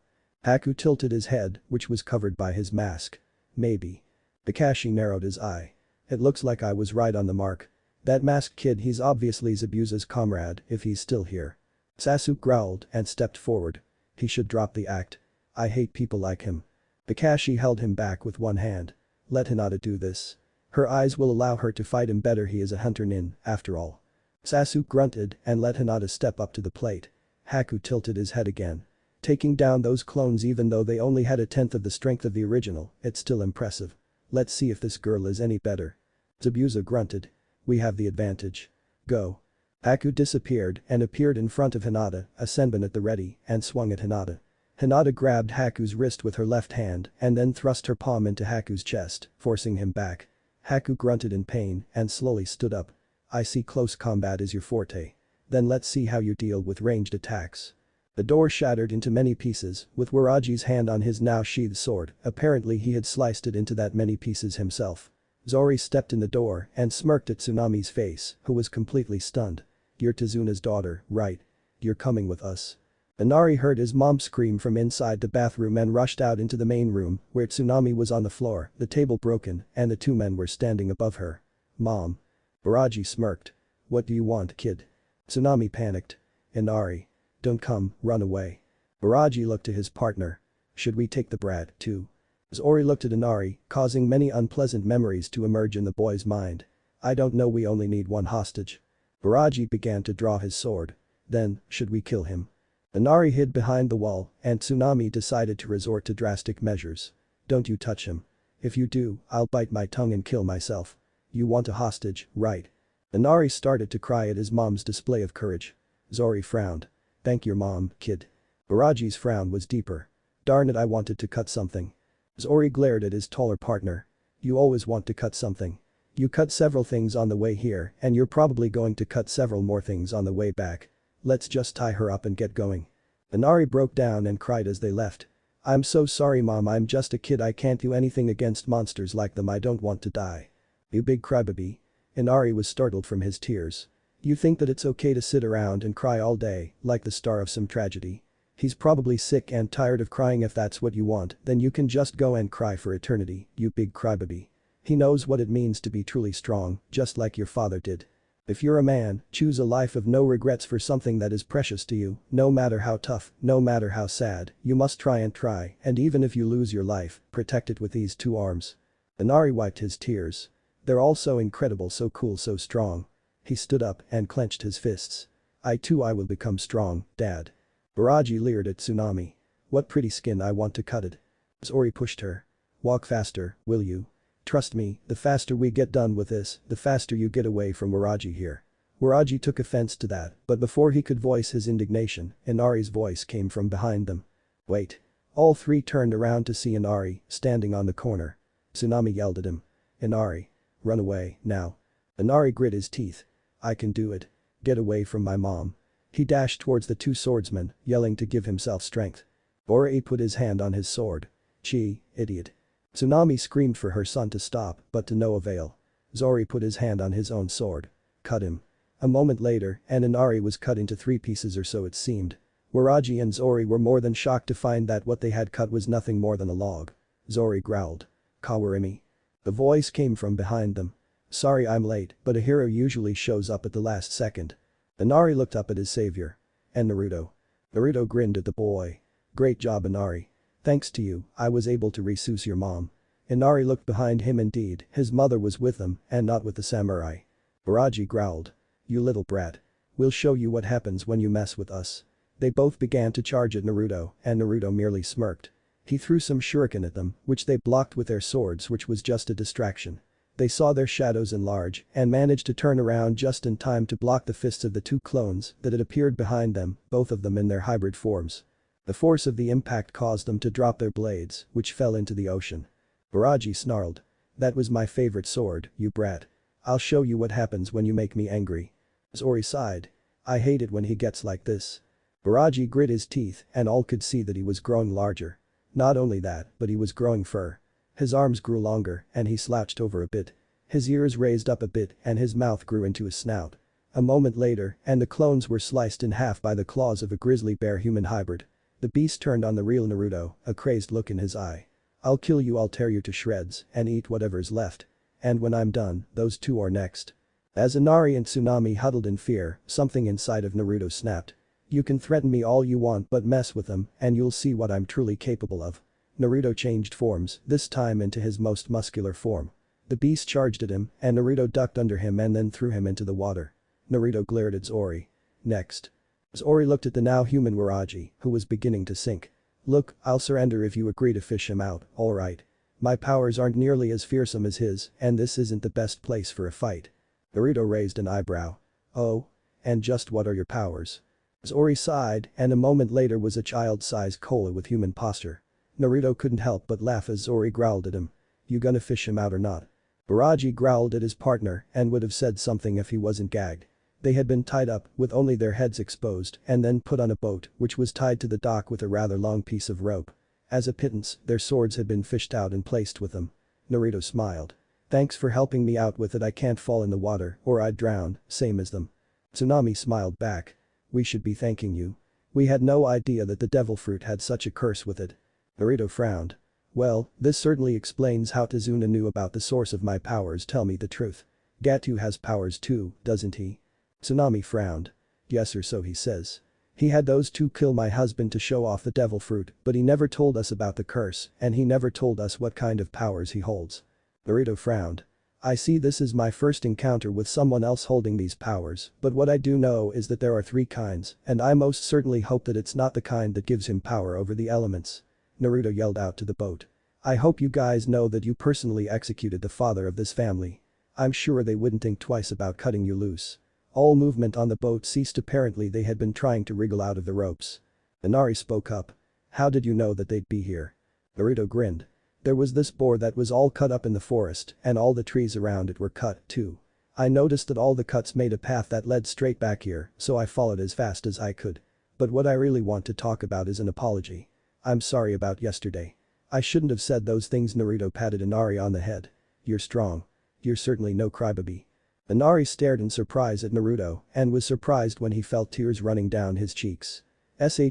Speaker 1: Haku tilted his head, which was covered by his mask. Maybe. Kakashi narrowed his eye. It looks like I was right on the mark. That masked kid, he's obviously Zabuza's comrade if he's still here. Sasuke growled and stepped forward. He should drop the act. I hate people like him. Kakashi held him back with one hand. Let Hinata do this. Her eyes will allow her to fight him better, he is a hunter nin, after all. Sasuke grunted and let Hinata step up to the plate. Haku tilted his head again. Taking down those clones even though they only had 1/10 of the strength of the original, it's still impressive. Let's see if this girl is any better. Zabuza grunted. We have the advantage. Go. Haku disappeared and appeared in front of Hinata, a senbon at the ready, and swung at Hinata. Hinata grabbed Haku's wrist with her left hand and then thrust her palm into Haku's chest, forcing him back. Haku grunted in pain and slowly stood up. I see close combat is your forte. Then let's see how you deal with ranged attacks. The door shattered into many pieces, with Waraji's hand on his now sheathed sword. Apparently he had sliced it into that many pieces himself. Zori stepped in the door and smirked at Tsunami's face, who was completely stunned. You're Tezuna's daughter, right? You're coming with us. Inari heard his mom scream from inside the bathroom and rushed out into the main room, where Tsunami was on the floor, the table broken, and the 2 men were standing above her. Mom. Waraji smirked. What do you want, kid? Tsunami panicked. Inari. Don't come, run away. Waraji looked to his partner. Should we take the brat, too? Zori looked at Inari, causing many unpleasant memories to emerge in the boy's mind. I don't know, we only need one hostage. Waraji began to draw his sword. Then, should we kill him? Inari hid behind the wall, and Tsunami decided to resort to drastic measures. Don't you touch him. If you do, I'll bite my tongue and kill myself. You want a hostage, right? Inari started to cry at his mom's display of courage. Zori frowned. Thank your mom, kid. Waraji's frown was deeper. Darn it, I wanted to cut something. Zori glared at his taller partner. You always want to cut something. You cut several things on the way here and you're probably going to cut several more things on the way back. Let's just tie her up and get going. Inari broke down and cried as they left. I'm so sorry mom, I'm just a kid, I can't do anything against monsters like them, I don't want to die. You big crybaby. Inari was startled from his tears. You think that it's okay to sit around and cry all day, like the star of some tragedy? He's probably sick and tired of crying. If that's what you want, then you can just go and cry for eternity, you big crybaby. He knows what it means to be truly strong, just like your father did. If you're a man, choose a life of no regrets for something that is precious to you, no matter how tough, no matter how sad, you must try, and even if you lose your life, protect it with these 2 arms. Inari wiped his tears. They're all so incredible, so cool, so strong. He stood up and clenched his fists. I will become strong, Dad. Waraji leered at Tsunami. What pretty skin, I want to cut it. Zori pushed her. Walk faster, will you? Trust me, the faster we get done with this, the faster you get away from Waraji here. Waraji took offense to that, but before he could voice his indignation, Inari's voice came from behind them. Wait. All 3 turned around to see Inari, standing on the corner. Tsunami yelled at him. Inari. Run away, now. Inari grit his teeth. I can do it. Get away from my mom. He dashed towards the 2 swordsmen, yelling to give himself strength. Borei put his hand on his sword. Gee, idiot. Tsunami screamed for her son to stop, but to no avail. Zori put his hand on his own sword. Cut him. A moment later, and Inari was cut into 3 pieces, or so it seemed. Waraji and Zori were more than shocked to find that what they had cut was nothing more than a log. Zori growled. Kawarimi. The voice came from behind them. Sorry I'm late, but a hero usually shows up at the last second. Inari looked up at his savior. And Naruto. Naruto grinned at the boy. Great job, Inari. Thanks to you, I was able to resuscitate your mom. Inari looked behind him. Indeed, his mother was with them and not with the samurai. Waraji growled. You little brat. We'll show you what happens when you mess with us. They both began to charge at Naruto, and Naruto merely smirked. He threw some shuriken at them, which they blocked with their swords, which was just a distraction. They saw their shadows enlarge and managed to turn around just in time to block the fists of the two clones that had appeared behind them, both of them in their hybrid forms. The force of the impact caused them to drop their blades, which fell into the ocean. Baraji snarled. "That was my favorite sword, you brat. I'll show you what happens when you make me angry." Zori sighed. "I hate it when he gets like this." Baraji grit his teeth and all could see that he was growing larger. Not only that, but he was growing fur. His arms grew longer and he slouched over a bit. His ears raised up a bit and his mouth grew into a snout. A moment later and the clones were sliced in half by the claws of a grizzly bear human hybrid. The beast turned on the real Naruto, a crazed look in his eye. "I'll kill you, I'll tear you to shreds and eat whatever's left. And when I'm done, those two are next." As Inari and Tsunami huddled in fear, something inside of Naruto snapped. "You can threaten me all you want but mess with them and you'll see what I'm truly capable of." Naruto changed forms, this time into his most muscular form. The beast charged at him and Naruto ducked under him and then threw him into the water. Naruto glared at Zori. "Next." Zori looked at the now human Waraji, who was beginning to sink. "Look, I'll surrender if you agree to fish him out, alright. My powers aren't nearly as fearsome as his and this isn't the best place for a fight." Naruto raised an eyebrow. "Oh? And just what are your powers?" Zori sighed and a moment later was a child-sized cola with human posture. Naruto couldn't help but laugh as Zori growled at him. "You gonna fish him out or not?" Baraji growled at his partner and would have said something if he wasn't gagged. They had been tied up with only their heads exposed and then put on a boat which was tied to the dock with a rather long piece of rope. As a pittance, their swords had been fished out and placed with them. Naruto smiled. "Thanks for helping me out with it, I can't fall in the water or I'd drown, same as them." Tsunami smiled back. "We should be thanking you. We had no idea that the devil fruit had such a curse with it." Naruto frowned. "Well, this certainly explains how Tazuna knew about the source of my powers, tell me the truth. Gatu has powers too, doesn't he?" Tsunami frowned. "Yes or so he says. He had those two kill my husband to show off the devil fruit, but he never told us about the curse and he never told us what kind of powers he holds." Naruto frowned. "I see this is my first encounter with someone else holding these powers, but what I do know is that there are 3 kinds and I most certainly hope that it's not the kind that gives him power over the elements." Naruto yelled out to the boat. "I hope you guys know that you personally executed the father of this family. I'm sure they wouldn't think twice about cutting you loose." All movement on the boat ceased, apparently they had been trying to wriggle out of the ropes. Inari spoke up. "How did you know that they'd be here?" Naruto grinned. "There was this boar that was all cut up in the forest and all the trees around it were cut, too. I noticed that all the cuts made a path that led straight back here, so I followed as fast as I could. But what I really want to talk about is an apology. I'm sorry about yesterday. I shouldn't have said those things." Naruto patted Inari on the head. "You're strong. You're certainly no crybaby." Inari stared in surprise at Naruto and was surprised when he felt tears running down his cheeks.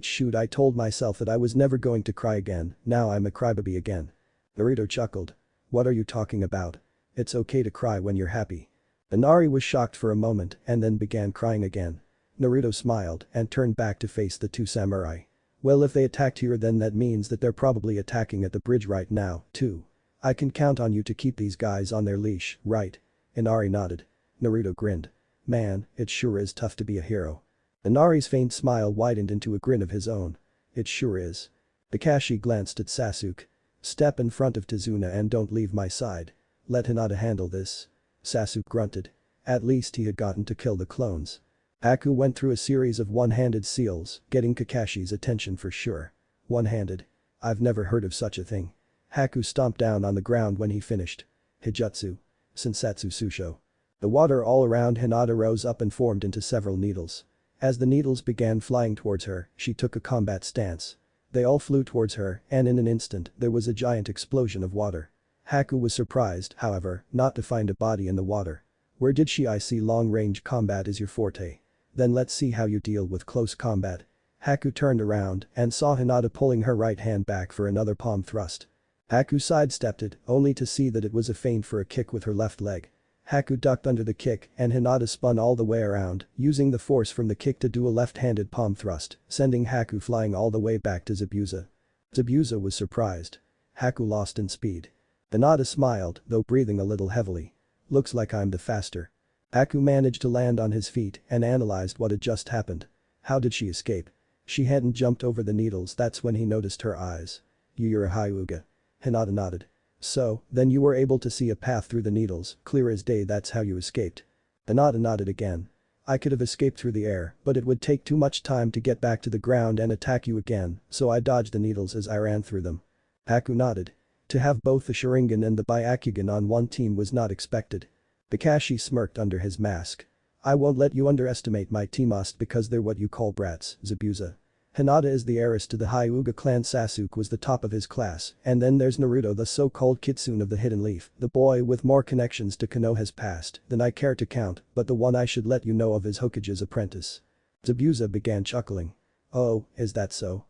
Speaker 1: Shoot, I told myself that I was never going to cry again, now I'm a crybaby again." Naruto chuckled. "What are you talking about? It's okay to cry when you're happy." Inari was shocked for a moment and then began crying again. Naruto smiled and turned back to face the 2 samurai. "Well, if they attacked here then that means that they're probably attacking at the bridge right now, too. I can count on you to keep these guys on their leash, right?" Inari nodded. Naruto grinned. "Man, it sure is tough to be a hero." Inari's faint smile widened into a grin of his own. "It sure is." Kakashi glanced at Sasuke. "Step in front of Tazuna and don't leave my side. Let Hinata handle this." Sasuke grunted. At least he had gotten to kill the clones. Haku went through a series of one-handed seals, getting Kakashi's attention for sure. One-handed? I've never heard of such a thing. Haku stomped down on the ground when he finished. Hijutsu. Sensatsu Susho. The water all around Hinata rose up and formed into several needles. As the needles began flying towards her, she took a combat stance. They all flew towards her and in an instant there was a giant explosion of water. Haku was surprised, however, not to find a body in the water. "Where did she? I see long-range combat is your forte. Then let's see how you deal with close combat." Haku turned around and saw Hinata pulling her right hand back for another palm thrust. Haku sidestepped it, only to see that it was a feint for a kick with her left leg. Haku ducked under the kick and Hinata spun all the way around, using the force from the kick to do a left-handed palm thrust, sending Haku flying all the way back to Zabuza. Zabuza was surprised. Haku lost in speed. Hinata smiled, though breathing a little heavily. "Looks like I'm the faster." Haku managed to land on his feet and analyzed what had just happened. How did she escape? She hadn't jumped over the needles, that's when he noticed her eyes. You're a Hyuga. Hinata nodded. So, then you were able to see a path through the needles, clear as day, that's how you escaped. Hinata nodded again. I could have escaped through the air, but it would take too much time to get back to the ground and attack you again, so I dodged the needles as I ran through them. Haku nodded. To have both the Sharingan and the Byakugan on one team was not expected. Kakashi smirked under his mask. I won't let you underestimate my teamust because they're what you call brats, Zabuza. Hinata is the heiress to the Hyuga clan. Sasuke was the top of his class, and then there's Naruto, the so-called Kitsune of the Hidden Leaf, the boy with more connections to Konoha's past than I care to count, but the one I should let you know of is Hokage's apprentice. Zabuza began chuckling. Oh, is that so?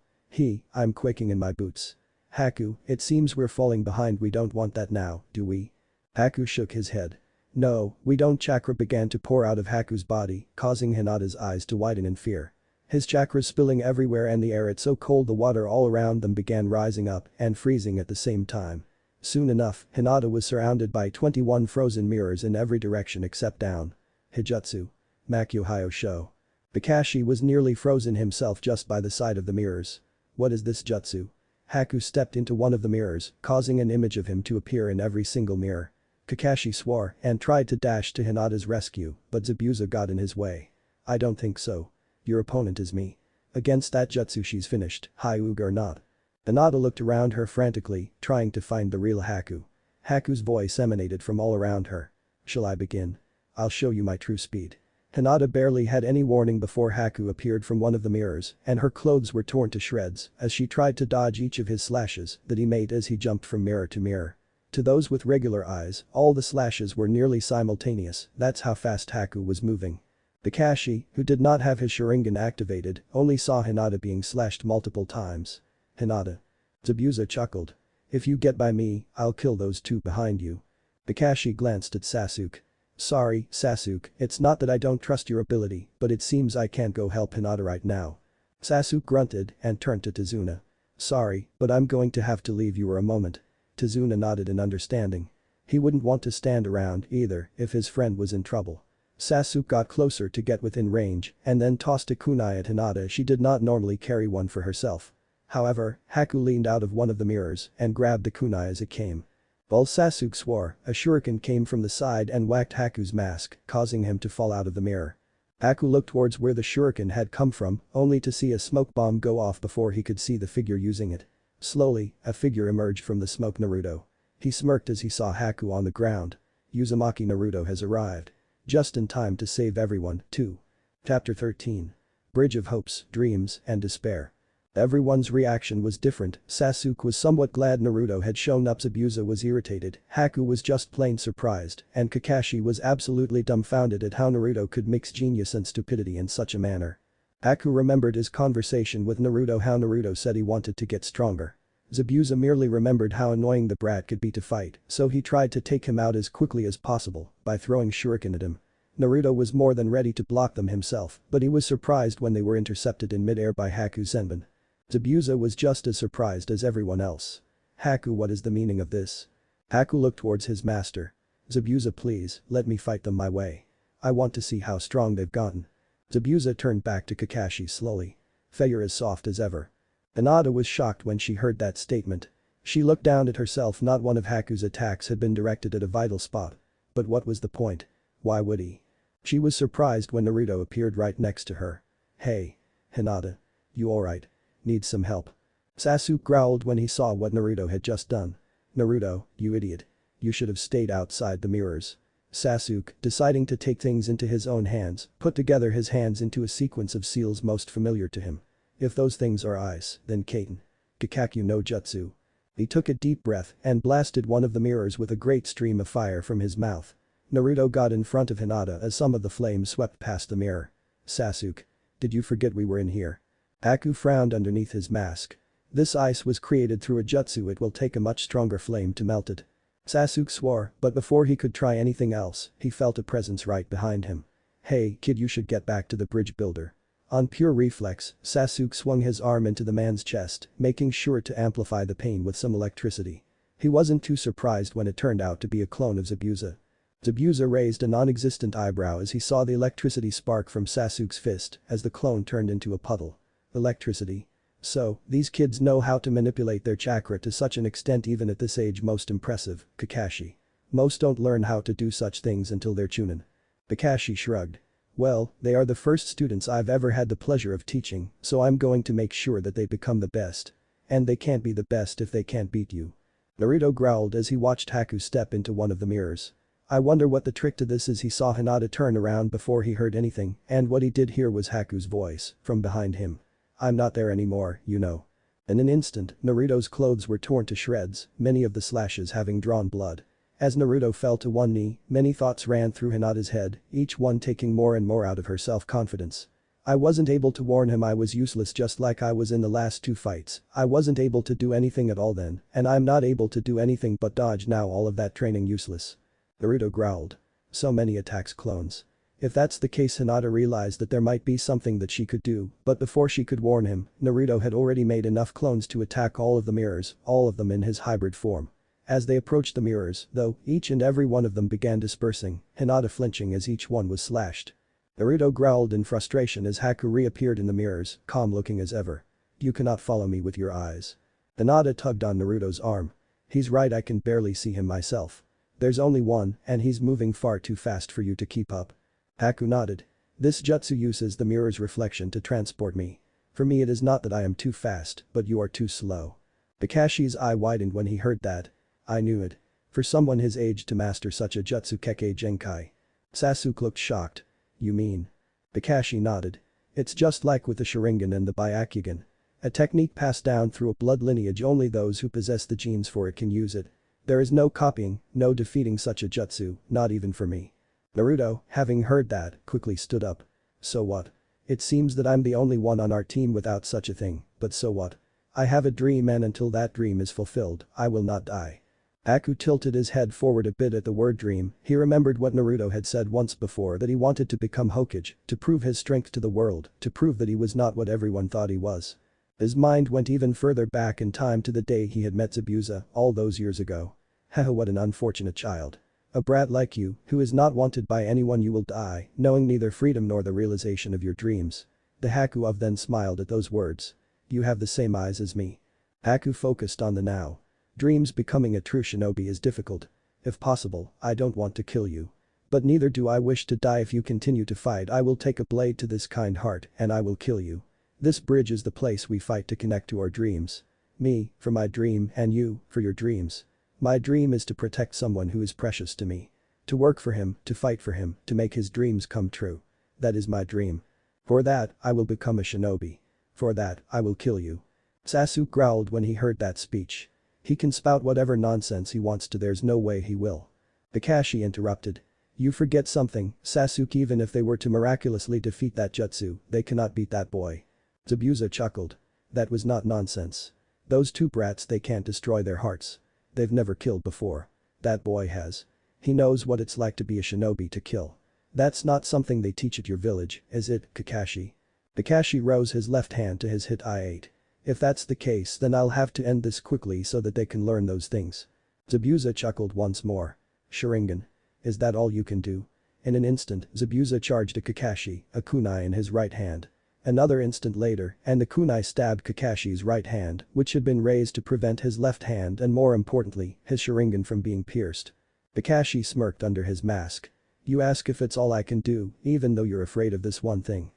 Speaker 1: I'm quaking in my boots. Haku, it seems we're falling behind. We don't want that now, do we? Haku shook his head. No, we don't. Chakra began to pour out of Haku's body, causing Hinata's eyes to widen in fear. His chakras spilling everywhere and the air, it's so cold the water all around them began rising up and freezing at the same time. Soon enough, Hinata was surrounded by 21 frozen mirrors in every direction except down. Hijutsu. Makuhyo Sho. Kakashi was nearly frozen himself just by the side of the mirrors. What is this jutsu? Haku stepped into one of the mirrors, causing an image of him to appear in every single mirror. Kakashi swore and tried to dash to Hinata's rescue, but Zabuza got in his way. I don't think so. Your opponent is me. Against that jutsu she's finished, Hyuga or not. Hinata looked around her frantically, trying to find the real Haku. Haku's voice emanated from all around her. Shall I begin? I'll show you my true speed. Hinata barely had any warning before Haku appeared from one of the mirrors, and her clothes were torn to shreds as she tried to dodge each of his slashes that he made as he jumped from mirror to mirror. To those with regular eyes, all the slashes were nearly simultaneous, that's how fast Haku was moving. Kakashi, who did not have his Sharingan activated, only saw Hinata being slashed multiple times. Hinata. Zabuza chuckled. If you get by me, I'll kill those two behind you. Kakashi glanced at Sasuke. Sorry, Sasuke, it's not that I don't trust your ability, but it seems I can't go help Hinata right now. Sasuke grunted and turned to Tazuna. Sorry, but I'm going to have to leave you for a moment. Tazuna nodded in understanding. He wouldn't want to stand around either if his friend was in trouble. Sasuke got closer to get within range and then tossed a kunai at Hinata. She did not normally carry one for herself. However, Haku leaned out of one of the mirrors and grabbed the kunai as it came. While Sasuke swore, a shuriken came from the side and whacked Haku's mask, causing him to fall out of the mirror. Haku looked towards where the shuriken had come from, only to see a smoke bomb go off before he could see the figure using it. Slowly, a figure emerged from the smoke. Naruto. He smirked as he saw Haku on the ground. Uzumaki Naruto has arrived. Just in time to save everyone, too. Chapter 13. Bridge of Hopes, Dreams, and Despair. Everyone's reaction was different. Sasuke was somewhat glad Naruto had shown up. Zabuza was irritated, Haku was just plain surprised, and Kakashi was absolutely dumbfounded at how Naruto could mix genius and stupidity in such a manner. Haku remembered his conversation with Naruto, how Naruto said he wanted to get stronger. Zabuza merely remembered how annoying the brat could be to fight, so he tried to take him out as quickly as possible by throwing shuriken at him. Naruto was more than ready to block them himself, but he was surprised when they were intercepted in midair by Haku's Zenbun. Zabuza was just as surprised as everyone else. Haku, what is the meaning of this? Haku looked towards his master. Zabuza, please, let me fight them my way. I want to see how strong they've gotten. Zabuza turned back to Kakashi slowly. You're as soft as ever. Hinata was shocked when she heard that statement. She looked down at herself. Not one of Haku's attacks had been directed at a vital spot. But what was the point? Why would he? She was surprised when Naruto appeared right next to her. Hey. Hinata. You alright? Need some help? Sasuke growled when he saw what Naruto had just done. Naruto, you idiot. You should have stayed outside the mirrors. Sasuke, deciding to take things into his own hands, put together his hands into a sequence of seals most familiar to him. If those things are ice, then Kaiten. Kakaku no Jutsu. He took a deep breath and blasted one of the mirrors with a great stream of fire from his mouth. Naruto got in front of Hinata as some of the flames swept past the mirror. Sasuke. Did you forget we were in here? Haku frowned underneath his mask. This ice was created through a jutsu. It will take a much stronger flame to melt it. Sasuke swore, but before he could try anything else, he felt a presence right behind him. Hey, kid, you should get back to the bridge builder. On pure reflex, Sasuke swung his arm into the man's chest, making sure to amplify the pain with some electricity. He wasn't too surprised when it turned out to be a clone of Zabuza. Zabuza raised a non-existent eyebrow as he saw the electricity spark from Sasuke's fist as the clone turned into a puddle. Electricity. So, these kids know how to manipulate their chakra to such an extent even at this age. Most impressive, Kakashi. Most don't learn how to do such things until they're chunin. Kakashi shrugged. Well, they are the first students I've ever had the pleasure of teaching, so I'm going to make sure that they become the best. And they can't be the best if they can't beat you. Naruto growled as he watched Haku step into one of the mirrors. I wonder what the trick to this is. He saw Hinata turn around before he heard anything, and what he did hear was Haku's voice from behind him. I'm not there anymore, you know. In an instant, Naruto's clothes were torn to shreds, many of the slashes having drawn blood. As Naruto fell to one knee, many thoughts ran through Hinata's head, each one taking more and more out of her self-confidence. I wasn't able to warn him. I was useless just like I was in the last two fights. I wasn't able to do anything at all then, and I'm not able to do anything but dodge now. All of that training useless. Naruto growled. So many attacks clones. If that's the case, Hinata realized that there might be something that she could do, but before she could warn him, Naruto had already made enough clones to attack all of the mirrors, all of them in his hybrid form. As they approached the mirrors, though, each and every one of them began dispersing, Hinata flinching as each one was slashed. Naruto growled in frustration as Haku reappeared in the mirrors, calm looking as ever. You cannot follow me with your eyes. Hinata tugged on Naruto's arm. He's right, I can barely see him myself. There's only one, and he's moving far too fast for you to keep up. Haku nodded. This jutsu uses the mirror's reflection to transport me. For me it is not that I am too fast, but you are too slow. Kakashi's eye widened when he heard that. I knew it. For someone his age to master such a jutsu Kekkei Genkai. Sasuke looked shocked. You mean? Kakashi nodded. It's just like with the Sharingan and the Byakugan. A technique passed down through a blood lineage. Only those who possess the genes for it can use it. There is no copying, no defeating such a jutsu, not even for me. Naruto, having heard that, quickly stood up. So what? It seems that I'm the only one on our team without such a thing, but so what? I have a dream, and until that dream is fulfilled, I will not die. Haku tilted his head forward a bit at the word dream. He remembered what Naruto had said once before, that he wanted to become Hokage, to prove his strength to the world, to prove that he was not what everyone thought he was. His mind went even further back in time to the day he had met Zabuza, all those years ago. Haha, what an unfortunate child. A brat like you, who is not wanted by anyone. You will die, knowing neither freedom nor the realization of your dreams. The Haku of then smiled at those words. You have the same eyes as me. Haku focused on the now. Dreams. Becoming a true shinobi is difficult. If possible, I don't want to kill you. But neither do I wish to die. If you continue to fight, I will take a blade to this kind heart and I will kill you. This bridge is the place we fight to connect to our dreams. Me, for my dream, and you, for your dreams. My dream is to protect someone who is precious to me. To work for him, to fight for him, to make his dreams come true. That is my dream. For that, I will become a shinobi. For that, I will kill you. Sasuke growled when he heard that speech. He can spout whatever nonsense he wants to, there's no way he will. Kakashi interrupted. You forget something, Sasuke. Even if they were to miraculously defeat that jutsu, they cannot beat that boy. Zabuza chuckled. That was not nonsense. Those two brats, they can't destroy their hearts. They've never killed before. That boy has. He knows what it's like to be a shinobi, to kill. That's not something they teach at your village, is it, Kakashi? Kakashi rose his left hand to his hit I-8. If that's the case, then I'll have to end this quickly so that they can learn those things. Zabuza chuckled once more. Sharingan. Is that all you can do? In an instant, Zabuza charged at Kakashi, a kunai in his right hand. Another instant later, and the kunai stabbed Kakashi's right hand, which had been raised to prevent his left hand and, more importantly, his Sharingan from being pierced. Kakashi smirked under his mask. You ask if it's all I can do, even though you're afraid of this one thing.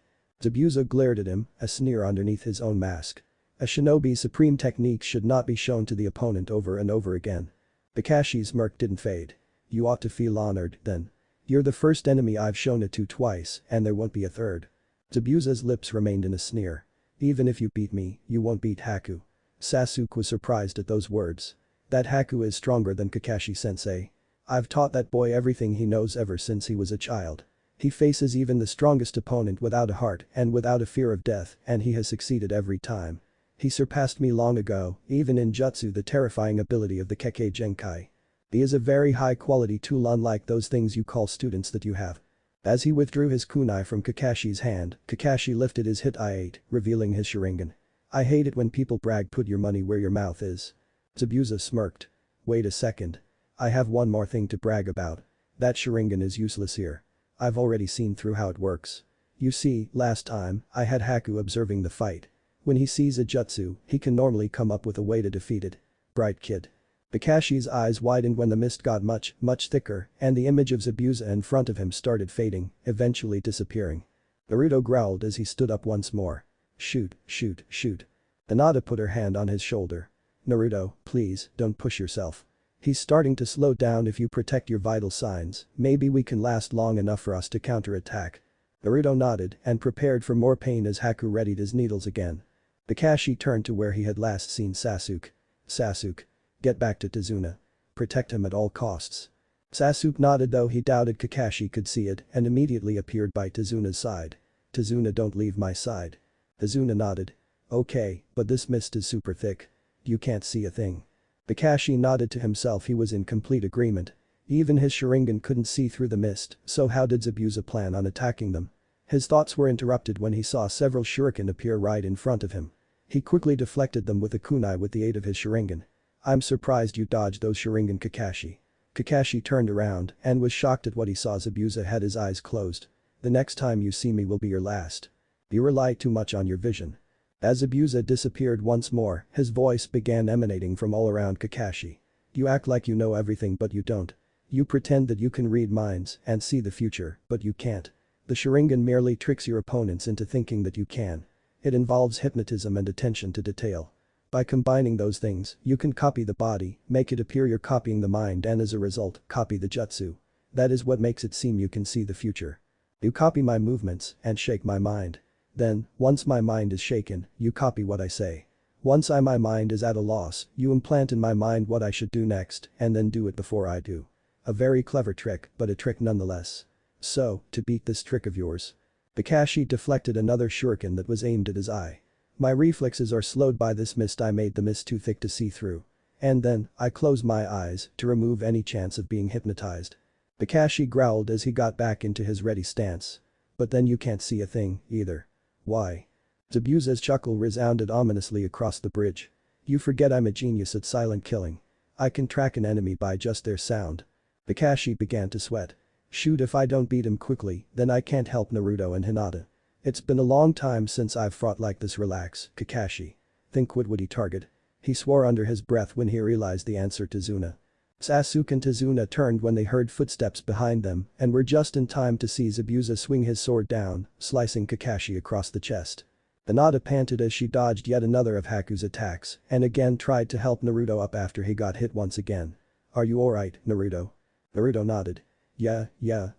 Speaker 1: Zabuza glared at him, a sneer underneath his own mask. A shinobi's supreme technique should not be shown to the opponent over and over again. Kakashi's smirk didn't fade. You ought to feel honored, then. You're the first enemy I've shown it to twice, and there won't be a third. Zabuza's lips remained in a sneer. Even if you beat me, you won't beat Haku. Sasuke was surprised at those words. That Haku is stronger than Kakashi-sensei. I've taught that boy everything he knows ever since he was a child. He faces even the strongest opponent without a heart and without a fear of death, and he has succeeded every time. He surpassed me long ago, even in jutsu, the terrifying ability of the Kekkei Genkai. He is a very high-quality tool, unlike those things you call students that you have. As he withdrew his kunai from Kakashi's hand, Kakashi lifted his hit I-8, revealing his Sharingan. I hate it when people brag. Put your money where your mouth is. Zabuza smirked. Wait a second. I have one more thing to brag about. That Sharingan is useless here. I've already seen through how it works. You see, last time, I had Haku observing the fight. When he sees a jutsu, he can normally come up with a way to defeat it. Bright kid. Kakashi's eyes widened when the mist got much thicker and the image of Zabuza in front of him started fading, eventually disappearing. Naruto growled as he stood up once more. Shoot, shoot, shoot. Hinata put her hand on his shoulder. Naruto, please, don't push yourself. He's starting to slow down. If you protect your vital signs, maybe we can last long enough for us to counterattack. Naruto nodded and prepared for more pain as Haku readied his needles again. Kakashi turned to where he had last seen Sasuke. Sasuke. Get back to Tazuna. Protect him at all costs. Sasuke nodded, though he doubted Kakashi could see it, and immediately appeared by Tazuna's side. Tazuna, don't leave my side. Tazuna nodded. Okay, but this mist is super thick. You can't see a thing. Kakashi nodded to himself. He was in complete agreement. Even his Sharingan couldn't see through the mist, so how did Zabuza plan on attacking them? His thoughts were interrupted when he saw several shuriken appear right in front of him. He quickly deflected them with a kunai with the aid of his Sharingan. I'm surprised you dodged those Sharingan, Kakashi. Kakashi turned around and was shocked at what he saw. Zabuza had his eyes closed. The next time you see me will be your last. You rely too much on your vision. As Zabuza disappeared once more, his voice began emanating from all around Kakashi. You act like you know everything but you don't. You pretend that you can read minds and see the future, but you can't. The Sharingan merely tricks your opponents into thinking that you can. It involves hypnotism and attention to detail. By combining those things, you can copy the body, make it appear you're copying the mind, and as a result, copy the jutsu. That is what makes it seem you can see the future. You copy my movements and shake my mind. Then, once my mind is shaken, you copy what I say. Once my mind is at a loss, you implant in my mind what I should do next and then do it before I do. A very clever trick, but a trick nonetheless. So, to beat this trick of yours. Kakashi deflected another shuriken that was aimed at his eye. My reflexes are slowed by this mist. I made the mist too thick to see through. And then, I closed my eyes to remove any chance of being hypnotized. Kakashi growled as he got back into his ready stance. But then you can't see a thing, either. Why? Zabuza's chuckle resounded ominously across the bridge. You forget I'm a genius at silent killing. I can track an enemy by just their sound. Kakashi began to sweat. Shoot, if I don't beat him quickly, then I can't help Naruto and Hinata. It's been a long time since I've fought like this. Relax, Kakashi. Think, what would he target? He swore under his breath when he realized the answer. Tazuna. Sasuke and Tazuna turned when they heard footsteps behind them and were just in time to see Zabuza swing his sword down, slicing Kakashi across the chest. Hinata panted as she dodged yet another of Haku's attacks and again tried to help Naruto up after he got hit once again. Are you alright, Naruto? Naruto nodded. Yeah,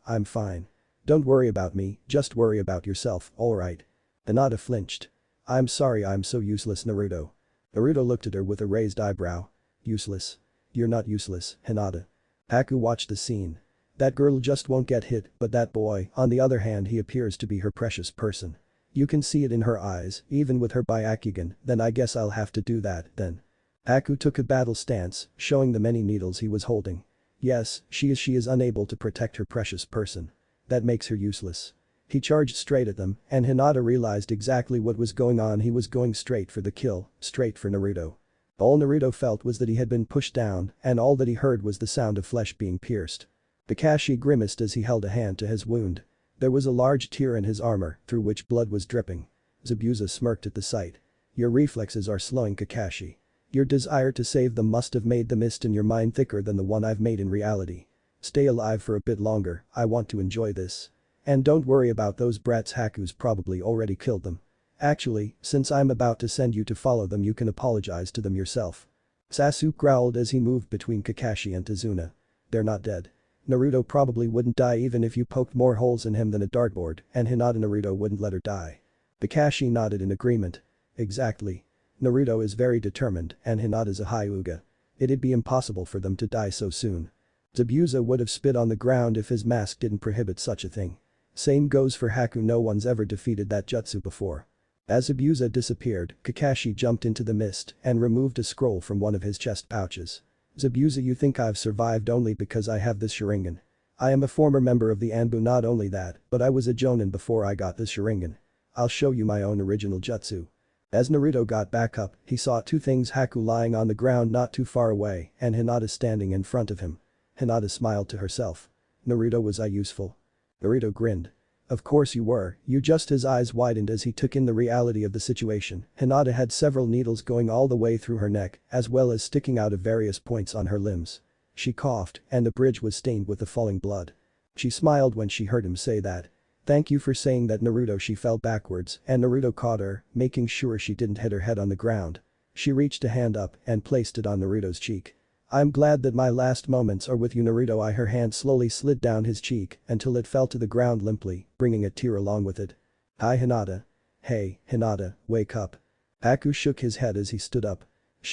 Speaker 1: I'm fine. Don't worry about me, just worry about yourself, alright? Hinata flinched. I'm sorry I'm so useless, Naruto. Naruto looked at her with a raised eyebrow. Useless? You're not useless, Hinata. Haku watched the scene. That girl just won't get hit, but that boy, on the other hand, he appears to be her precious person. You can see it in her eyes, even with her Byakugan. Then I guess I'll have to do that, then. Haku took a battle stance, showing the many needles he was holding. Yes, she is unable to protect her precious person. That makes her useless. He charged straight at them, and Hinata realized exactly what was going on. He was going straight for the kill, straight for Naruto. All Naruto felt was that he had been pushed down, and all that he heard was the sound of flesh being pierced. Kakashi grimaced as he held a hand to his wound. There was a large tear in his armor, through which blood was dripping. Zabuza smirked at the sight. Your reflexes are slowing, Kakashi. Your desire to save them must have made the mist in your mind thicker than the one I've made in reality. Stay alive for a bit longer, I want to enjoy this. And don't worry about those brats. Haku's probably already killed them. Actually, since I'm about to send you to follow them, you can apologize to them yourself. Sasuke growled as he moved between Kakashi and Tazuna. They're not dead. Naruto probably wouldn't die even if you poked more holes in him than a dartboard, and Hinata. Naruto wouldn't let her die. Kakashi nodded in agreement. Exactly. Naruto is very determined and Hinata's a Hyuga. It'd be impossible for them to die so soon. Zabuza would have spit on the ground if his mask didn't prohibit such a thing. Same goes for Haku. No one's ever defeated that jutsu before. As Zabuza disappeared, Kakashi jumped into the mist and removed a scroll from one of his chest pouches. Zabuza, you think I've survived only because I have this Sharingan. I am a former member of the Anbu. Not only that, but I was a Jonin before I got this Sharingan. I'll show you my own original jutsu. As Naruto got back up, he saw two things: Haku lying on the ground not too far away and Hinata standing in front of him. Hinata smiled to herself. Naruto, was I useful? Naruto grinned. Of course you were, his eyes widened as he took in the reality of the situation. Hinata had several needles going all the way through her neck, as well as sticking out of various points on her limbs. She coughed, and the bridge was stained with the falling blood. She smiled when she heard him say that. Thank you for saying that, Naruto. She fell backwards, and Naruto caught her, making sure she didn't hit her head on the ground. She reached a hand up and placed it on Naruto's cheek. I'm glad that my last moments are with you, Naruto. Her hand slowly slid down his cheek until it fell to the ground limply, bringing a tear along with it. Hi, Hinata. Hey, Hinata, wake up. Aku shook his head as he stood up.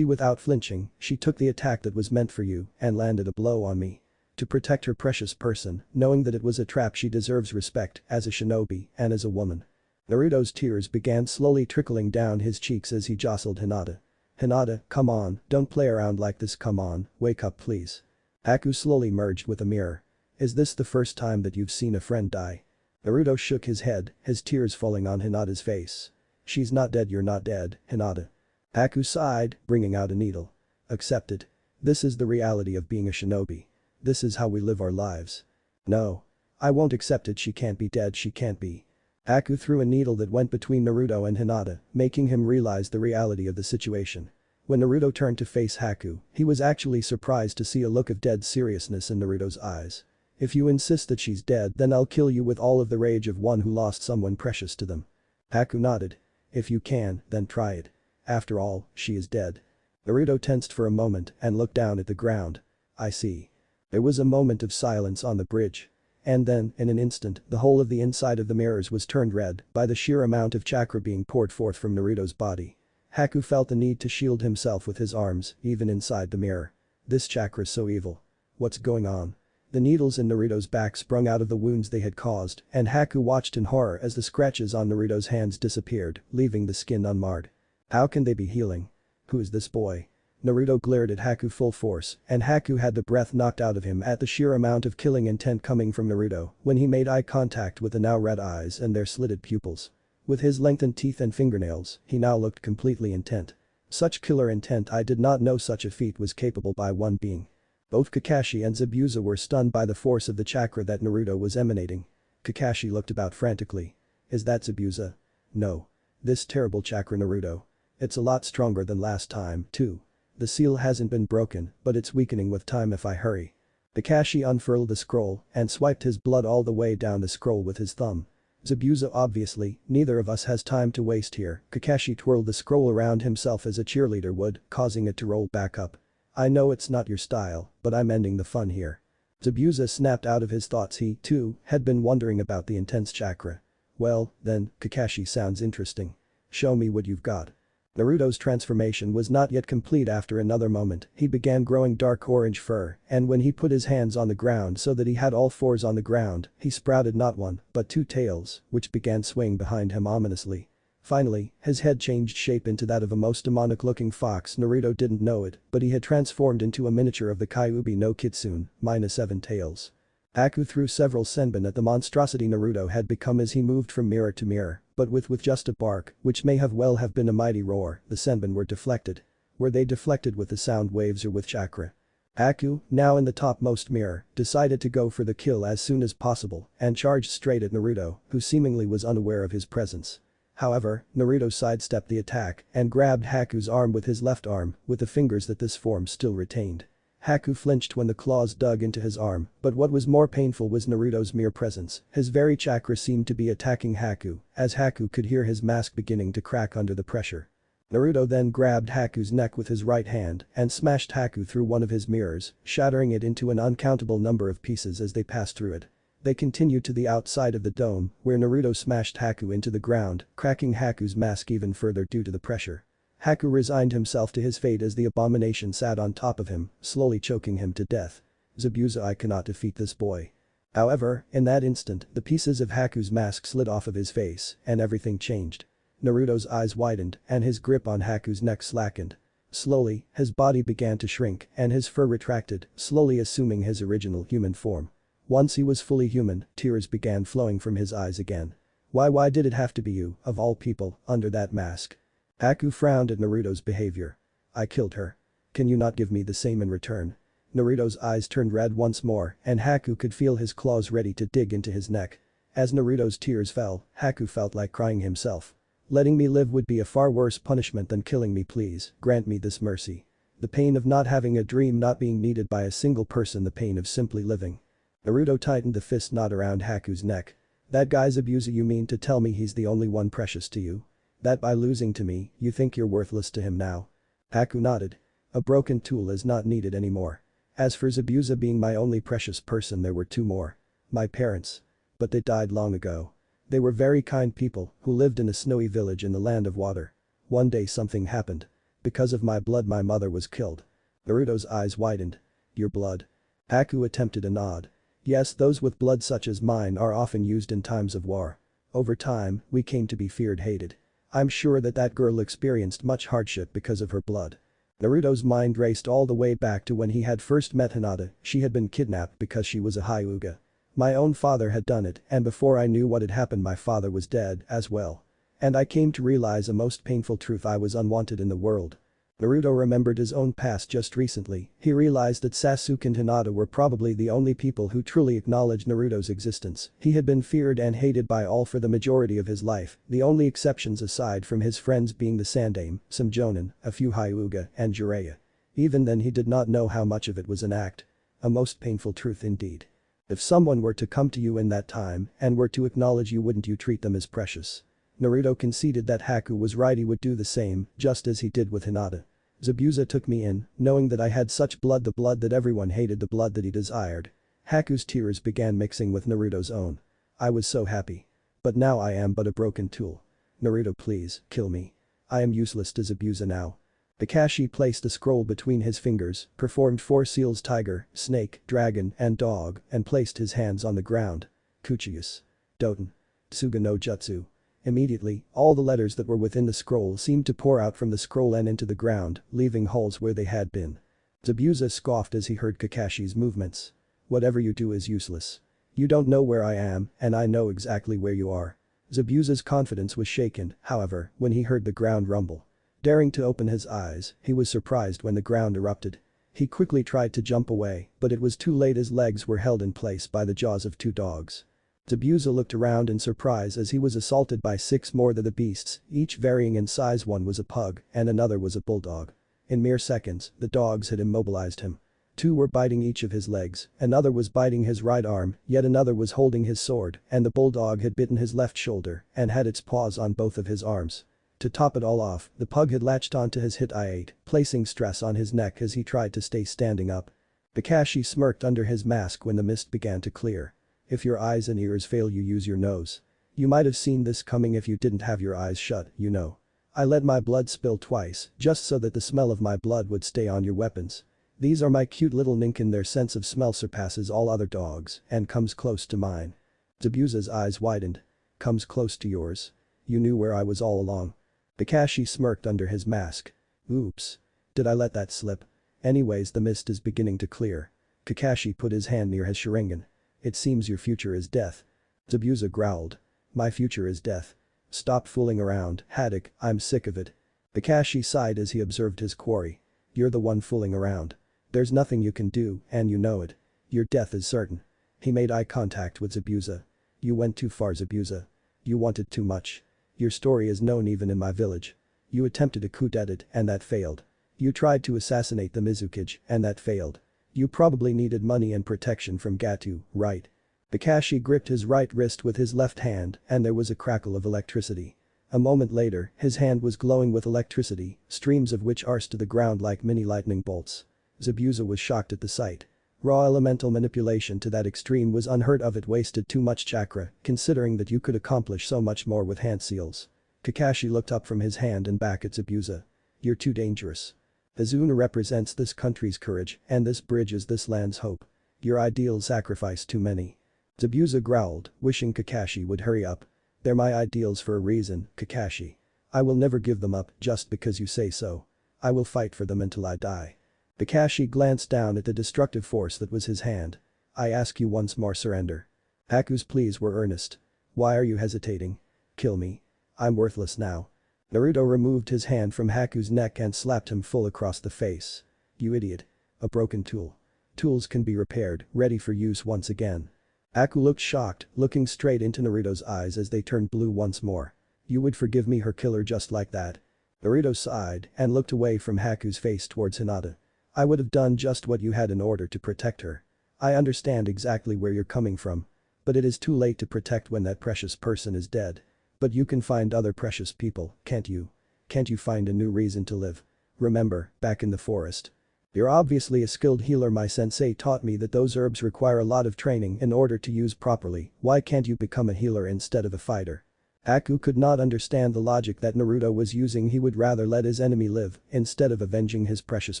Speaker 1: Without flinching, she took the attack that was meant for you and landed a blow on me. To protect her precious person, knowing that it was a trap, she deserves respect as a shinobi and as a woman. Naruto's tears began slowly trickling down his cheeks as he jostled Hinata. Hinata, come on, don't play around like this, come on, wake up please. Aku slowly merged with a mirror. Is this the first time that you've seen a friend die? Naruto shook his head, his tears falling on Hinata's face. She's not dead, you're not dead, Hinata. Aku sighed, bringing out a needle. Accept it. This is the reality of being a shinobi. This is how we live our lives. No. I won't accept it, she can't be dead, she can't be. Aku threw a needle that went between Naruto and Hinata, making him realize the reality of the situation. When Naruto turned to face Haku, he was actually surprised to see a look of dead seriousness in Naruto's eyes. If you insist that she's dead, then I'll kill you with all of the rage of one who lost someone precious to them. Haku nodded. If you can, then try it. After all, she is dead. Naruto tensed for a moment and looked down at the ground. I see. There was a moment of silence on the bridge. And then, in an instant, the whole of the inside of the mirrors was turned red by the sheer amount of chakra being poured forth from Naruto's body. Haku felt the need to shield himself with his arms, even inside the mirror. This chakra's so evil. What's going on? The needles in Naruto's back sprung out of the wounds they had caused, and Haku watched in horror as the scratches on Naruto's hands disappeared, leaving the skin unmarred. How can they be healing? Who is this boy? Naruto glared at Haku full force, and Haku had the breath knocked out of him at the sheer amount of killing intent coming from Naruto when he made eye contact with the now red eyes and their slitted pupils. With his lengthened teeth and fingernails, he now looked completely intent. Such killer intent, I did not know such a feat was capable by one being. Both Kakashi and Zabuza were stunned by the force of the chakra that Naruto was emanating. Kakashi looked about frantically. Is that Zabuza? No. This terrible chakra, Naruto. It's a lot stronger than last time, too. The seal hasn't been broken, but it's weakening with time if I hurry. Kakashi unfurled the scroll and swiped his blood all the way down the scroll with his thumb. Zabuza, obviously, neither of us has time to waste here. Kakashi twirled the scroll around himself as a cheerleader would, causing it to roll back up. I know it's not your style, but I'm ending the fun here. Zabuza snapped out of his thoughts. He, too, had been wondering about the intense chakra. Well, then, Kakashi sounds interesting. Show me what you've got. Naruto's transformation was not yet complete. After another moment, he began growing dark orange fur, and when he put his hands on the ground so that he had all fours on the ground, he sprouted not one, but two tails, which began swaying behind him ominously. Finally, his head changed shape into that of a most demonic-looking fox. Naruto didn't know it, but he had transformed into a miniature of the Kyuubi no Kitsune, -7 tails. Aku threw several senbon at the monstrosity Naruto had become as he moved from mirror to mirror, but with just a bark, which may have been a mighty roar, the senbon were deflected. Were they deflected with the sound waves or with chakra? Aku, now in the topmost mirror, decided to go for the kill as soon as possible and charged straight at Naruto, who seemingly was unaware of his presence. However, Naruto sidestepped the attack and grabbed Haku's arm with his left arm, with the fingers that this form still retained. Haku flinched when the claws dug into his arm, but what was more painful was Naruto's mere presence. His very chakra seemed to be attacking Haku, as Haku could hear his mask beginning to crack under the pressure. Naruto then grabbed Haku's neck with his right hand and smashed Haku through one of his mirrors, shattering it into an uncountable number of pieces as they passed through it. They continued to the outside of the dome, where Naruto smashed Haku into the ground, cracking Haku's mask even further due to the pressure. Haku resigned himself to his fate as the abomination sat on top of him, slowly choking him to death. Zabuza, I cannot defeat this boy. However, in that instant, the pieces of Haku's mask slid off of his face, and everything changed. Naruto's eyes widened, and his grip on Haku's neck slackened. Slowly, his body began to shrink, and his fur retracted, slowly assuming his original human form. Once he was fully human, tears began flowing from his eyes again. Why did it have to be you, of all people, under that mask? Haku frowned at Naruto's behavior. I killed her. Can you not give me the same in return? Naruto's eyes turned red once more, and Haku could feel his claws ready to dig into his neck. As Naruto's tears fell, Haku felt like crying himself. Letting me live would be a far worse punishment than killing me, please, grant me this mercy. The pain of not having a dream, not being needed by a single person, the pain of simply living. Naruto tightened the fist knot around Haku's neck. That guy's abuser, you mean to tell me he's the only one precious to you? That by losing to me, you think you're worthless to him now? Haku nodded. A broken tool is not needed anymore. As for Zabuza being my only precious person, there were two more. My parents. But they died long ago. They were very kind people who lived in a snowy village in the land of water. One day something happened. Because of my blood my mother was killed. Naruto's eyes widened. Your blood? Haku attempted a nod. Yes, those with blood such as mine are often used in times of war. Over time, we came to be feared, hated. I'm sure that girl experienced much hardship because of her blood. Naruto's mind raced all the way back to when he had first met Hinata. She had been kidnapped because she was a Hyuga. My own father had done it, and before I knew what had happened my father was dead as well. And I came to realize a most painful truth: I was unwanted in the world. Naruto remembered his own past just recently. He realized that Sasuke and Hinata were probably the only people who truly acknowledged Naruto's existence. He had been feared and hated by all for the majority of his life, the only exceptions aside from his friends being the Sandaime, some Jonin, a few Hyuga, and Jiraiya. Even then he did not know how much of it was an act. A most painful truth indeed. If someone were to come to you in that time and were to acknowledge you, wouldn't you treat them as precious? Naruto conceded that Haku was right, he would do the same, just as he did with Hinata. Zabuza took me in, knowing that I had such blood, the blood that everyone hated, the blood that he desired. Haku's tears began mixing with Naruto's own. I was so happy. But now I am but a broken tool. Naruto, please, kill me. I am useless to Zabuza now. Kakashi placed a scroll between his fingers, performed 4 seals: tiger, snake, dragon, and dog, and placed his hands on the ground. Kuchius. Doten. Tsuga no Jutsu. Immediately, all the letters that were within the scroll seemed to pour out from the scroll and into the ground, leaving holes where they had been. Zabuza scoffed as he heard Kakashi's movements. Whatever you do is useless. You don't know where I am, and I know exactly where you are. Zabuza's confidence was shaken, however, when he heard the ground rumble. Daring to open his eyes, he was surprised when the ground erupted. He quickly tried to jump away, but it was too late. His legs were held in place by the jaws of 2 dogs. Zabuza looked around in surprise as he was assaulted by 6 more of the beasts, each varying in size. One was a pug, and another was a bulldog. In mere seconds, the dogs had immobilized him. 2 were biting each of his legs, another was biting his right arm, yet another was holding his sword, and the bulldog had bitten his left shoulder and had its paws on both of his arms. To top it all off, the pug had latched onto his hit-8, placing stress on his neck as he tried to stay standing up. Kakashi smirked under his mask when the mist began to clear. If your eyes and ears fail you, use your nose. You might have seen this coming if you didn't have your eyes shut, you know. I let my blood spill twice, just so that the smell of my blood would stay on your weapons. These are my cute little Ninkin. Their sense of smell surpasses all other dogs and comes close to mine. Zabuza's eyes widened. Comes close to yours? You knew where I was all along. Kakashi smirked under his mask. Oops. Did I let that slip? Anyways, the mist is beginning to clear. Kakashi put his hand near his Sharingan. It seems your future is death. Zabuza growled. My future is death. Stop fooling around, Haddock, I'm sick of it. Kakashi sighed as he observed his quarry. You're the one fooling around. There's nothing you can do, and you know it. Your death is certain. He made eye contact with Zabuza. You went too far, Zabuza. You wanted too much. Your story is known even in my village. You attempted a coup d'etat and that failed. You tried to assassinate the Mizukage and that failed. You probably needed money and protection from Gato, right? Kakashi gripped his right wrist with his left hand and there was a crackle of electricity. A moment later, his hand was glowing with electricity, streams of which arced to the ground like mini lightning bolts. Zabuza was shocked at the sight. Raw elemental manipulation to that extreme was unheard of. It wasted too much chakra, considering that you could accomplish so much more with hand seals. Kakashi looked up from his hand and back at Zabuza. You're too dangerous. Azuna represents this country's courage, and this bridge is this land's hope. Your ideals sacrifice too many. Zabuza growled, wishing Kakashi would hurry up. They're my ideals for a reason, Kakashi. I will never give them up just because you say so. I will fight for them until I die. Kakashi glanced down at the destructive force that was his hand. I ask you once more, surrender. Haku's pleas were earnest. Why are you hesitating? Kill me. I'm worthless now. Naruto removed his hand from Haku's neck and slapped him full across the face. You idiot. A broken tool. Tools can be repaired, ready for use once again. Haku looked shocked, looking straight into Naruto's eyes as they turned blue once more. You would forgive me, her killer, just like that? Naruto sighed and looked away from Haku's face towards Hinata. I would have done just what you had in order to protect her. I understand exactly where you're coming from. But it is too late to protect when that precious person is dead. But you can find other precious people, can't you? Can't you find a new reason to live? Remember, back in the forest. You're obviously a skilled healer. My sensei taught me that those herbs require a lot of training in order to use properly. Why can't you become a healer instead of a fighter? Haku could not understand the logic that Naruto was using. He would rather let his enemy live instead of avenging his precious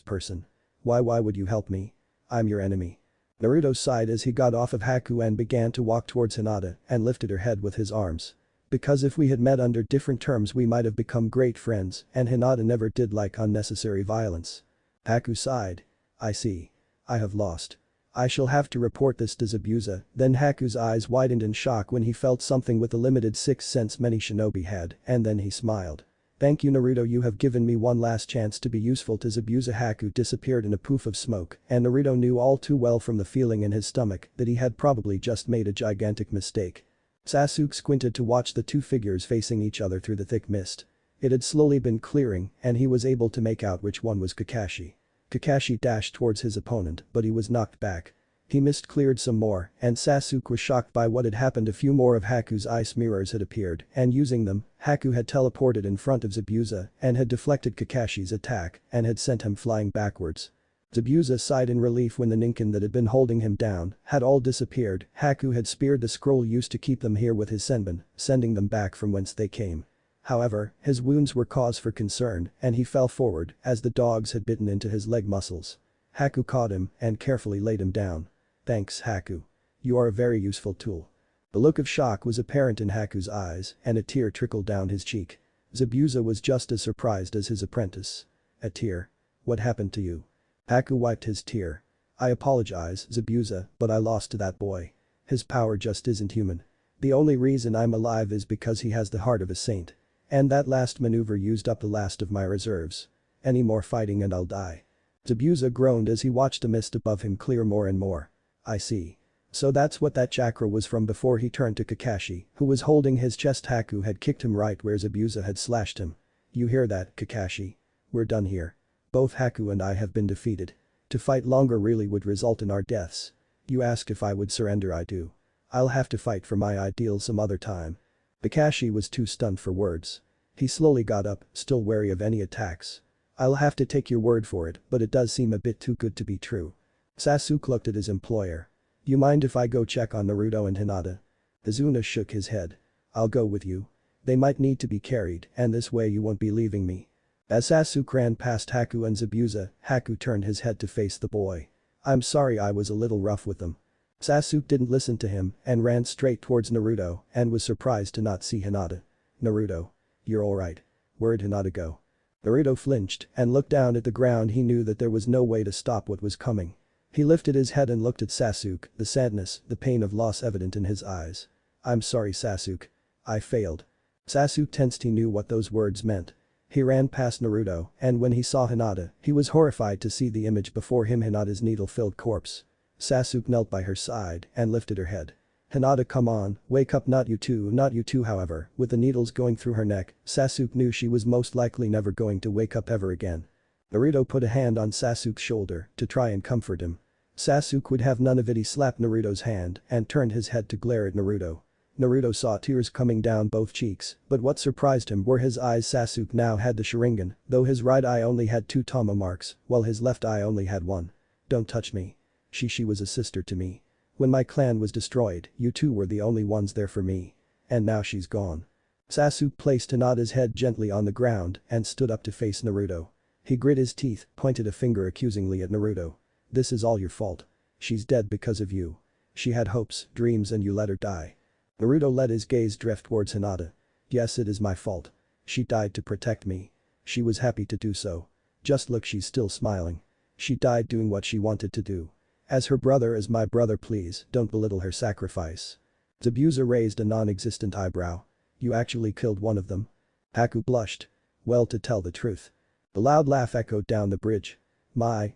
Speaker 1: person. Why would you help me? I'm your enemy. Naruto sighed as he got off of Haku and began to walk towards Hinata and lifted her head with his arms. Because if we had met under different terms we might have become great friends, and Hinata never did like unnecessary violence. Haku sighed. I see. I have lost. I shall have to report this to Zabuza. Then Haku's eyes widened in shock when he felt something with the limited sixth sense many shinobi had, and then he smiled. Thank you, Naruto, you have given me one last chance to be useful to Zabuza. Haku disappeared in a poof of smoke, and Naruto knew all too well from the feeling in his stomach that he had probably just made a gigantic mistake. Sasuke squinted to watch the two figures facing each other through the thick mist. It had slowly been clearing, and he was able to make out which one was Kakashi. Kakashi dashed towards his opponent, but he was knocked back. He mist cleared some more, and Sasuke was shocked by what had happened. A few more of Haku's ice mirrors had appeared, and using them, Haku had teleported in front of Zabuza and had deflected Kakashi's attack and had sent him flying backwards. Zabuza sighed in relief when the Ninken that had been holding him down had all disappeared. Haku had speared the scroll used to keep them here with his senbon, sending them back from whence they came. However, his wounds were cause for concern and he fell forward as the dogs had bitten into his leg muscles. Haku caught him and carefully laid him down. Thanks, Haku. You are a very useful tool. The look of shock was apparent in Haku's eyes and a tear trickled down his cheek. Zabuza was just as surprised as his apprentice. A tear? What happened to you? Haku wiped his tear. I apologize, Zabuza, but I lost to that boy. His power just isn't human. The only reason I'm alive is because he has the heart of a saint. And that last maneuver used up the last of my reserves. Any more fighting and I'll die. Zabuza groaned as he watched the mist above him clear more and more. I see. So that's what that chakra was from. Before he turned to Kakashi, who was holding his chest. Haku had kicked him right where Zabuza had slashed him. You hear that, Kakashi? We're done here. Both Haku and I have been defeated. To fight longer really would result in our deaths. You asked if I would surrender. I do. I'll have to fight for my ideals some other time. Kakashi was too stunned for words. He slowly got up, still wary of any attacks. I'll have to take your word for it, but it does seem a bit too good to be true. Sasuke looked at his employer. You mind if I go check on Naruto and Hinata? Izuna shook his head. I'll go with you. They might need to be carried, and this way you won't be leaving me. As Sasuke ran past Haku and Zabuza, Haku turned his head to face the boy. I'm sorry I was a little rough with them. Sasuke didn't listen to him and ran straight towards Naruto and was surprised to not see Hinata. Naruto. You're alright. Where'd Hinata go? Naruto flinched and looked down at the ground. He knew that there was no way to stop what was coming. He lifted his head and looked at Sasuke, the sadness, the pain of loss evident in his eyes. I'm sorry, Sasuke. I failed. Sasuke tensed. He knew what those words meant. He ran past Naruto, and when he saw Hinata, he was horrified to see the image before him, Hinata's needle-filled corpse. Sasuke knelt by her side and lifted her head. Hinata, come on, wake up. Not you too. However, with the needles going through her neck, Sasuke knew she was most likely never going to wake up ever again. Naruto put a hand on Sasuke's shoulder to try and comfort him. Sasuke would have none of it. He slapped Naruto's hand and turned his head to glare at Naruto. Naruto saw tears coming down both cheeks, but what surprised him were his eyes. Sasuke now had the Sharingan, though his right eye only had 2 Tama marks, while his left eye only had 1. Don't touch me. She was a sister to me. When my clan was destroyed, you two were the only ones there for me. And now she's gone. Sasuke placed Hinata's head gently on the ground and stood up to face Naruto. He grit his teeth, pointed a finger accusingly at Naruto. This is all your fault. She's dead because of you. She had hopes, dreams, and you let her die. Naruto let his gaze drift towards Hinata. Yes, it is my fault. She died to protect me. She was happy to do so. Just look, she's still smiling. She died doing what she wanted to do. As her brother, as my brother, please don't belittle her sacrifice. Zabuza raised a non-existent eyebrow. You actually killed one of them? Haku blushed. Well, to tell the truth. The loud laugh echoed down the bridge. My,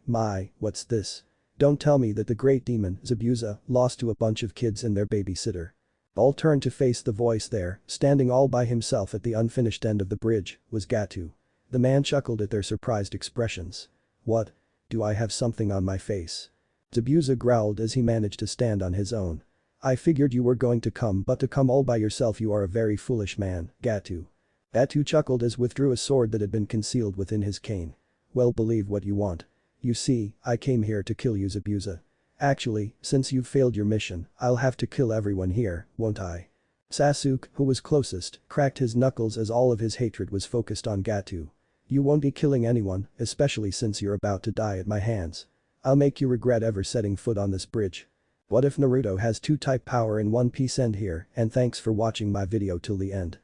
Speaker 1: what's this? Don't tell me that the great demon, Zabuza, lost to a bunch of kids and their babysitter. All turned to face the voice there, standing all by himself at the unfinished end of the bridge, was Gatu. The man chuckled at their surprised expressions. What? Do I have something on my face? Zabuza growled as he managed to stand on his own. I figured you were going to come, but to come all by yourself you are a very foolish man, Gatu. Gatu chuckled as withdrew a sword that had been concealed within his cane. Well, believe what you want. You see, I came here to kill you, Zabuza. Actually, since you've failed your mission, I'll have to kill everyone here, won't I? Sasuke, who was closest, cracked his knuckles as all of his hatred was focused on Gatu. You won't be killing anyone, especially since you're about to die at my hands. I'll make you regret ever setting foot on this bridge. What if Naruto has 2 type power in One Piece? End here, and thanks for watching my video till the end.